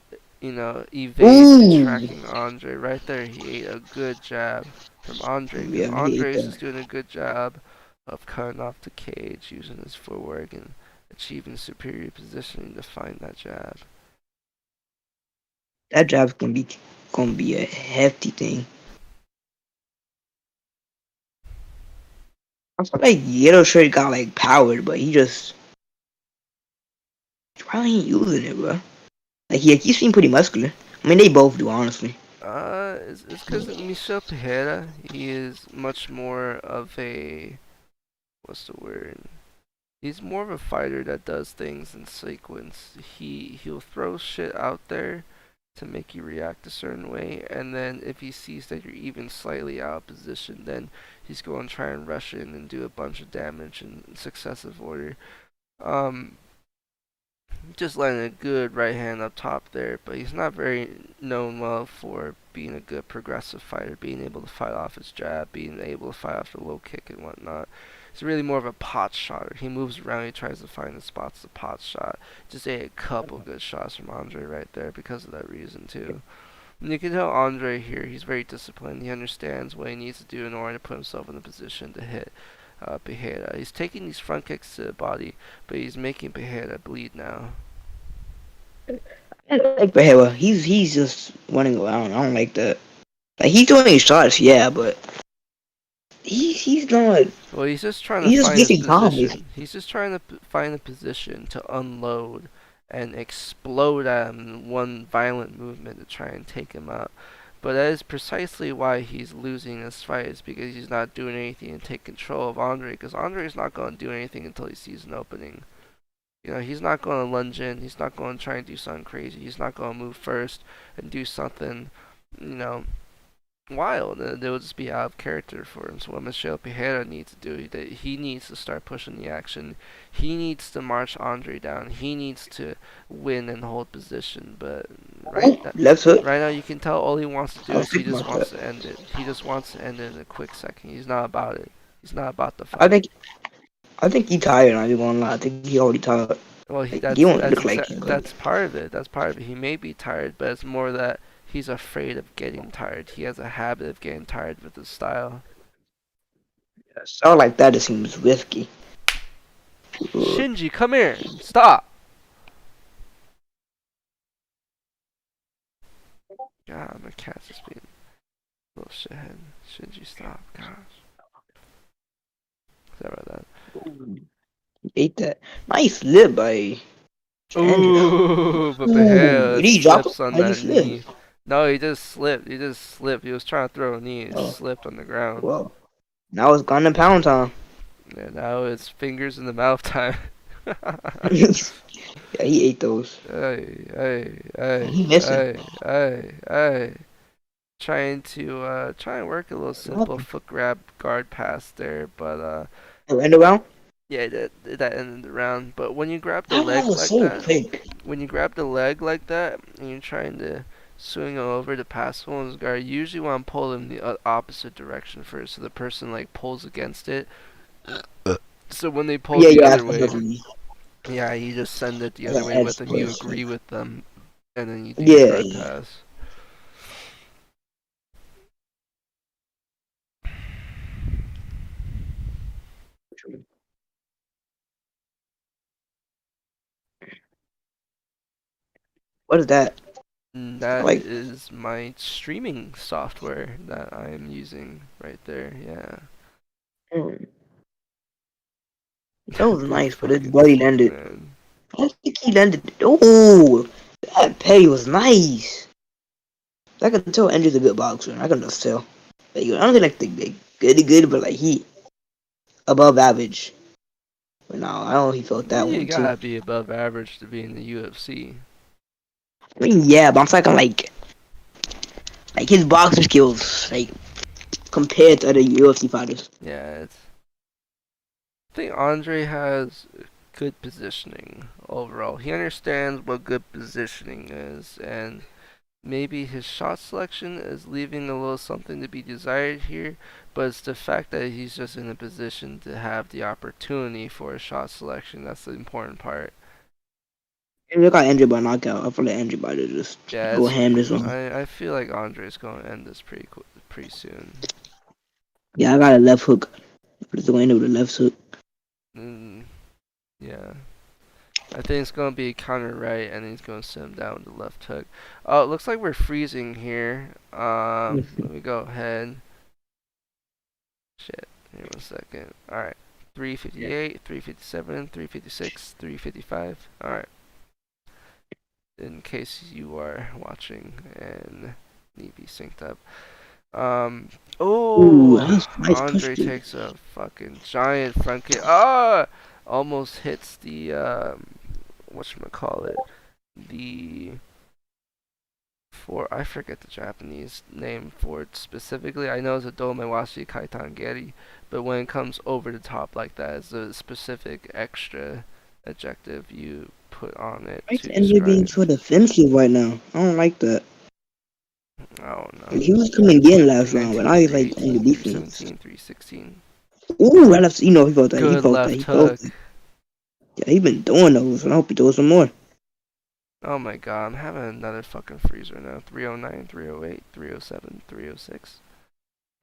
evade ooh, tracking Andre. Right there, he ate a good jab from Andre because yeah, he ate Andre is that. just doing a good job of cutting off the cage using his footwork and achieving superior positioning to find that jab. That job's gonna be a hefty thing. I feel like Yellow Shirt got like powered, but he probably ain't using it, bro. Like he seem pretty muscular. I mean, they both do, honestly. It's because Michel Pejera, he is much more of a, what's the word? He's more of a fighter that does things in sequence. He'll throw shit out there to make you react a certain way, and then if he sees that you're even slightly out of position, then he's going to try and rush in and do a bunch of damage in successive order. Um, just landing a good right hand up top there, but he's not very known well for being a good progressive fighter, being able to fight off his jab, being able to fight off the low kick and whatnot. He's really more of a pot shotter. He moves around, he tries to find the spots to pot shot. Just a couple good shots from Andre right there because of that reason too. And you can tell Andre here, he's very disciplined. He understands what he needs to do in order to put himself in a position to hit Pejera. He's taking these front kicks to the body, but he's making Pejera bleed now. I like Pejera. He's just running around. I don't like that. Like he's doing shots, yeah, but he's not. Well, he's just trying He's to just find his getting calm. position. He's just trying to find a position to unload and explode at him in one violent movement to try and take him out. But that is precisely why he's losing this fight, is because he's not doing anything to take control of Andre, because Andre is not going to do anything until he sees an opening. You know, he's not going to lunge in. He's not going to try and do something crazy. He's not going to move first and do something, you know, wild. They will just be out of character for him. So what Michel Pejera needs to do, he needs to start pushing the action. He needs to march Andre down. He needs to win and hold position. But Left hook. right now you can tell all he wants to do is he just wants to end it. He just wants to end it in a quick second. He's not about it. He's not about the fight. I think he's tired. I'm not gonna lie. I think he already tired. Well, that's part of it. That's part of it. He may be tired, but it's more that he's afraid of getting tired. He has a habit of getting tired with his style. Yeah, so like that, it seems risky. Shinji, come here. Stop. God, my cat's just being a little shithead. Shinji, stop. Gosh. Sorry about that. Ate that. Nice lip by Ooh, but Did he drop slips him? on How that he slip? knee. No, he just slipped. He just slipped. He was trying to throw a knee. He slipped on the ground. Well, now it's gone to pound time. Yeah, now it's fingers in the mouth time. Yeah, he ate those. Hey, He missing. hey. Trying to work a little simple foot grab guard pass there, but End around? yeah, that ended the round. But when you grab the That leg one was like so that, quick. when you grab the leg like that, and you're trying to swing over to pass someone's guard, you usually want to pull them the opposite direction first, so the person like pulls against it. So when they pull the other way, yeah, you just send it the other way with them. You agree with them, and then you do your guard pass. What is that? That is my streaming software that I am using right there. Yeah. That was nice, but his body landed. Man. I think he landed. Oh, that pay was nice. I can tell Andrew's a good boxer. I can just tell. Like, I don't think like good, but like he above average. But no, I don't know if he felt that You one gotta too. be above average to be in the UFC. I mean, yeah, but I'm talking like his boxing skills, like compared to other UFC fighters. Yeah, I think Andre has good positioning overall. He understands what good positioning is, and maybe his shot selection is leaving a little something to be desired here, but it's the fact that he's just in a position to have the opportunity for a shot selection that's the important part. And look at Andrew by knockout. I feel like Andrew by to just go ham this one. I feel like Andre's going to end this pretty soon. Yeah, I got a left hook. Let's go in with a left hook. Yeah. I think it's going to be counter right, and he's going to sit him down with the left hook. Oh, it looks like we're freezing here. Let me go ahead. Shit. Here, 1 second. Alright. 358, 357, 356, 355. Alright. In case you are watching and need to be synced up. Nice Andre takes a fucking giant front kick. Ah! Almost hits the, whatchamacallit, the I forget the Japanese name for it specifically. I know it's a Domewashi Kaitangeri, but when it comes over the top like that, it's a specific extra adjective you put on it Why is to Andre being describe. so defensive right now? I don't like that. I don't know. Like, he was coming in last round, but 319, now he's like on the 318, defense. 317, 316. Ooh, right left. You know, he felt that. He Good felt that. left He felt hook. that. Yeah, he been doing those, and I hope he does some more. Oh my god, I'm having another fucking freeze right now. 309, 308, 307, 306.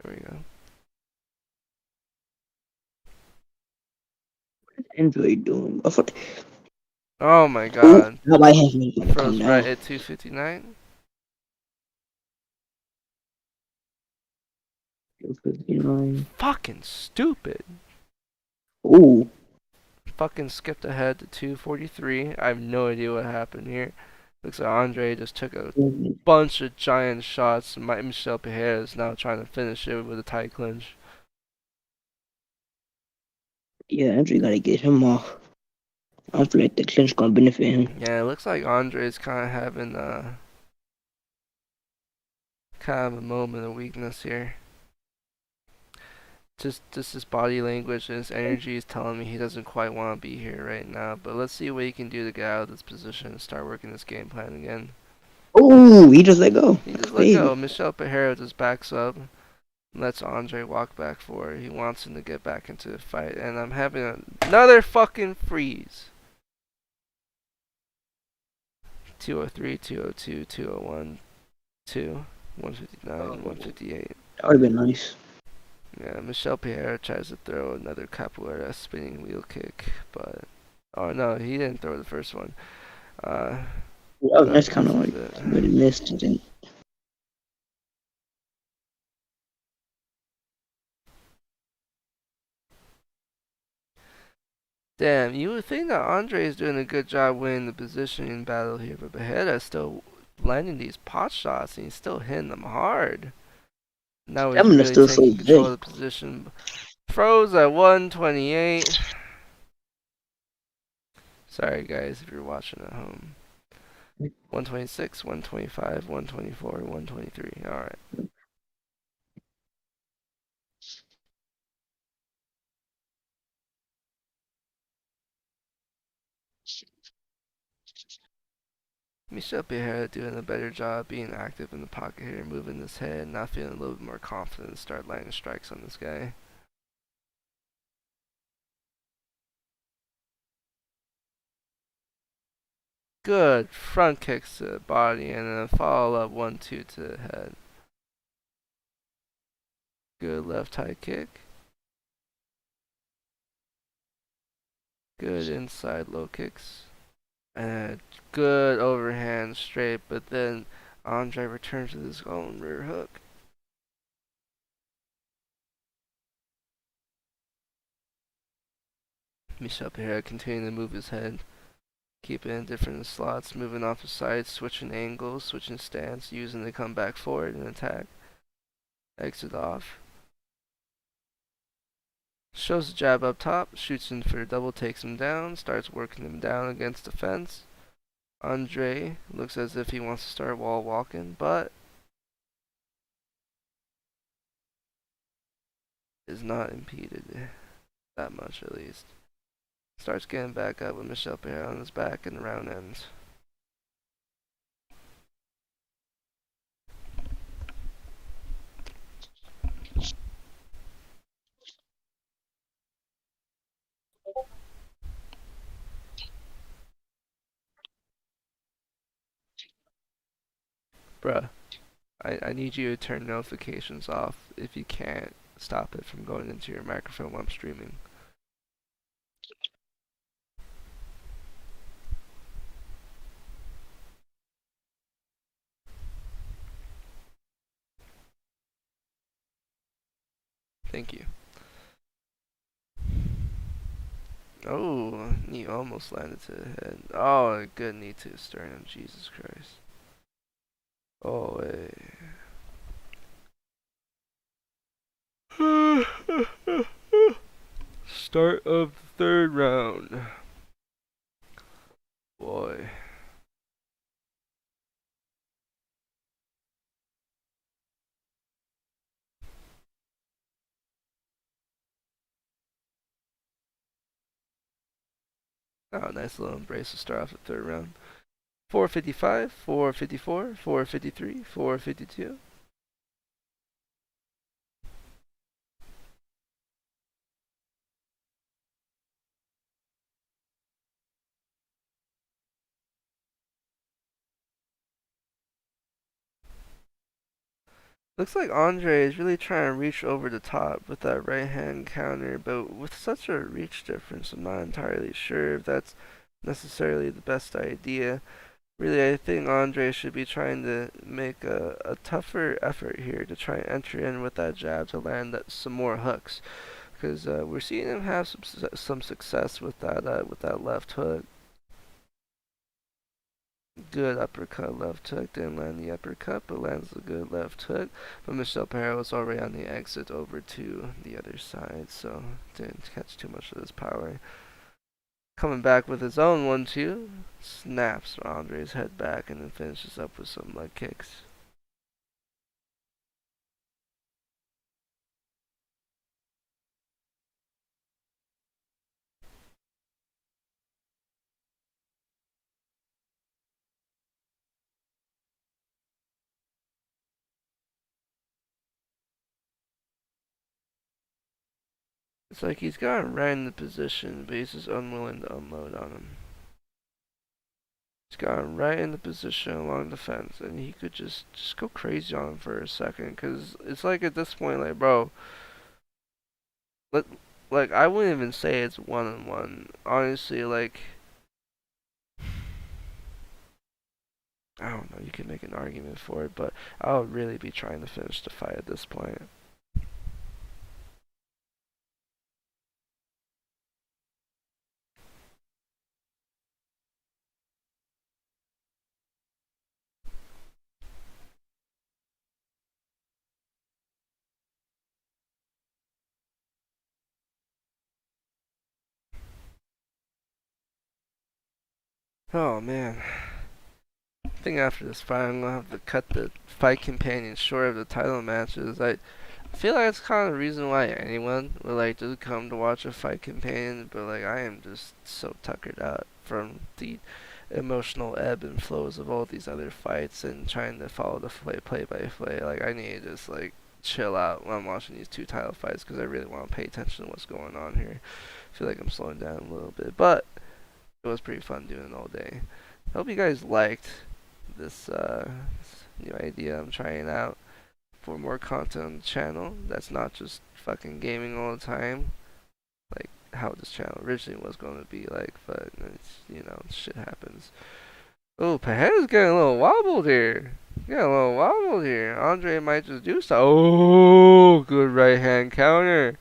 There we go. Andre doing. Oh my Ooh, god. now I have me gonna come Froze right down. at 259. Fucking stupid. Ooh. Fucking skipped ahead to 243. I have no idea what happened here. Looks like Andre just took a bunch of giant shots. Michel Pejera is now trying to finish it with a tight clinch. Yeah, Andre gotta get him off. I don't feel like the clinch gonna benefit him. Yeah, it looks like Andre's kind of having kind of a moment of weakness here. Just his body language and his energy is telling me he doesn't quite want to be here right now. But let's see what he can do to get out of this position and start working this game plan again. Ooh, he just let go. He That's just let go. crazy. Michel Pejera just backs up, lets Andre walk back forward. He wants him to get back into the fight, and I'm having another fucking freeze. 203, 202, 201, 2, 159, 158. That would've been nice. Yeah, Michel Pejera tries to throw another capoeira spinning wheel kick, but oh no, he didn't throw the first one. Well, Good, that's kind of misses like, it. but he missed it. Damn, you would think that Andre is doing a good job winning the positioning battle here, but Pejera's still landing these pot shots and he's still hitting them hard. Now he's Stamina's really still so taking control of good. the position. Froze at 128. Sorry guys if you're watching at home. 126, 125, 124, 123. Alright. Michel Pejera doing a better job being active in the pocket here, moving his head, not feeling a little bit more confident to start landing strikes on this guy. Good front kicks to the body and then a follow up 1-2 to the head. Good left high kick. Good inside low kicks. And good overhand straight, but then Andre returns with his own rear hook. Michel Pejera continuing to move his head, keeping in different slots, moving off the side, switching angles, switching stance, using to come back forward and attack. Exit off. Shows the jab up top, shoots in for a double, takes him down, starts working him down against the fence. Andre looks as if he wants to start wall walking, but is not impeded that much at least. Starts getting back up with Michel Pejera on his back and the round ends. Bruh, I need you to turn notifications off if you can't stop it from going into your microphone while I'm streaming. Thank you. Oh, knee almost landed to the head. Oh, a good knee to the sternum. Jesus Christ. Oh, hey. Start of the third round. Boy. Oh, nice little embrace to start off the third round. 455, 454, 453, 452. Looks like Andre is really trying to reach over the top with that right hand counter, but with such a reach difference, I'm not entirely sure if that's necessarily the best idea. Really, I think Andre should be trying to make a tougher effort here to try and enter in with that jab to land some more hooks, because we're seeing him have some success with that left hook. Good uppercut left hook, didn't land the uppercut, but lands a good left hook. But Michel Pejera was already on the exit over to the other side, so didn't catch too much of his power. Coming back with his own 1-2, snaps Andre's head back and then finishes up with some leg kicks. It's like he's got him right in the position, but he's just unwilling to unload on him. He's got him right in the position along the fence, and he could just go crazy on him for a second, because it's like at this point, like, bro, like, I wouldn't even say it's 1-on-1. Honestly, like, I don't know, you can make an argument for it, but I would really be trying to finish the fight at this point. Oh, man. I think after this fight, I'm gonna have to cut the fight companion short of the title matches. I feel like it's kind of the reason why anyone would like to come to watch a fight companion, but like I am just so tuckered out from the emotional ebb and flows of all these other fights and trying to follow the play by play. Like I need to just like chill out when I'm watching these two title fights because I really want to pay attention to what's going on here. I feel like I'm slowing down a little bit, but it was pretty fun doing it all day. I hope you guys liked this new idea I'm trying out for more content on the channel that's not just fucking gaming all the time, like how this channel originally was going to be like, but it's, you know, shit happens. Oh, Pejera's getting a little wobbled here. Getting a little wobbled here. Andre might just do so. Oh, good right hand counter.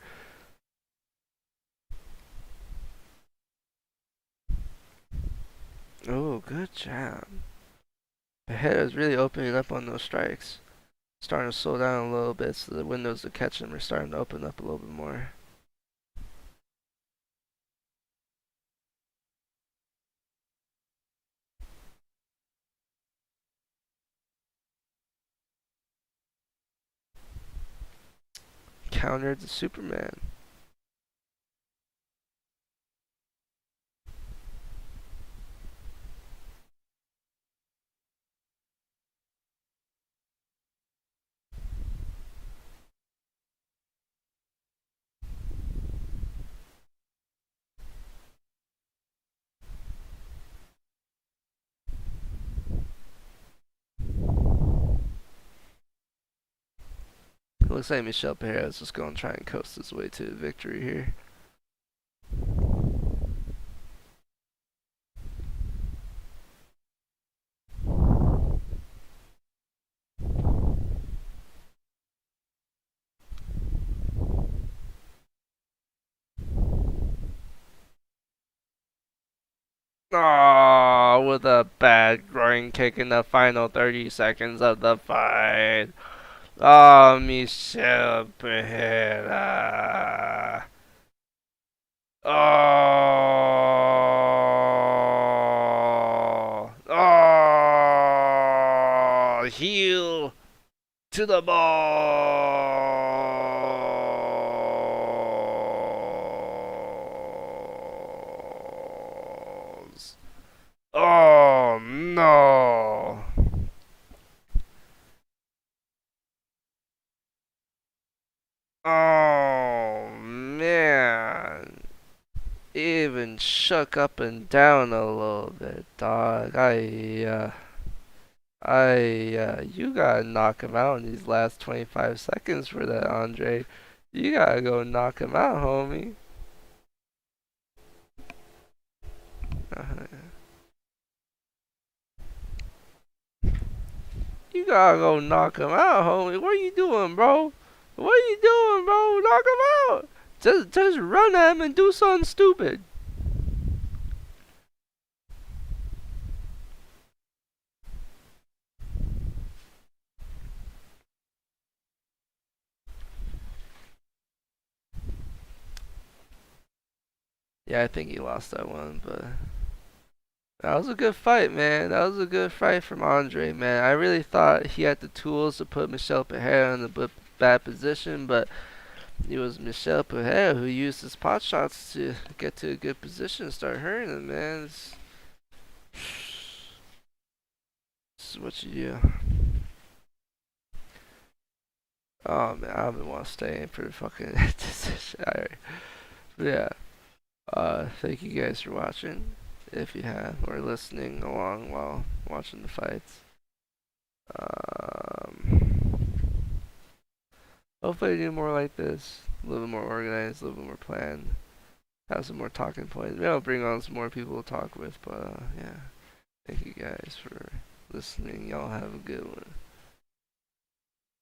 Oh, good jab. Pejera's really opening up on those strikes. Starting to slow down a little bit, so the windows to catch him are starting to open up a little bit more. Countered the Superman. It looks like Michel Pejera is just going to try and coast his way to victory here. Oh, with a bad groin kick in the final 30 seconds of the fight. Oh, Michel Pejera. Oh. Oh. Heel to the ball. Oh no! Oh man! Even shook up and down a little bit, dog. You gotta knock him out in these last 25 seconds for that, Andre. You gotta go knock him out, homie. You gotta go knock him out, homie. What are you doing, bro? What are you doing, bro? Knock him out. Just run at him and do something stupid. Yeah, I think he lost that one, but that was a good fight, man. That was a good fight from Andre, man. I really thought he had the tools to put Michel Pejera in a bad position, but it was Michel Pejera who used his pot shots to get to a good position and start hurting him, man. This is what you do. Oh man, I don't want to stay in for the fucking decision. Alright. Yeah. Thank you guys for watching. If you have, or listening along while watching the fights. Hopefully I do more like this. A little bit more organized, a little bit more planned. Have some more talking points. Maybe I'll bring on some more people to talk with, but yeah. Thank you guys for listening. Y'all have a good one.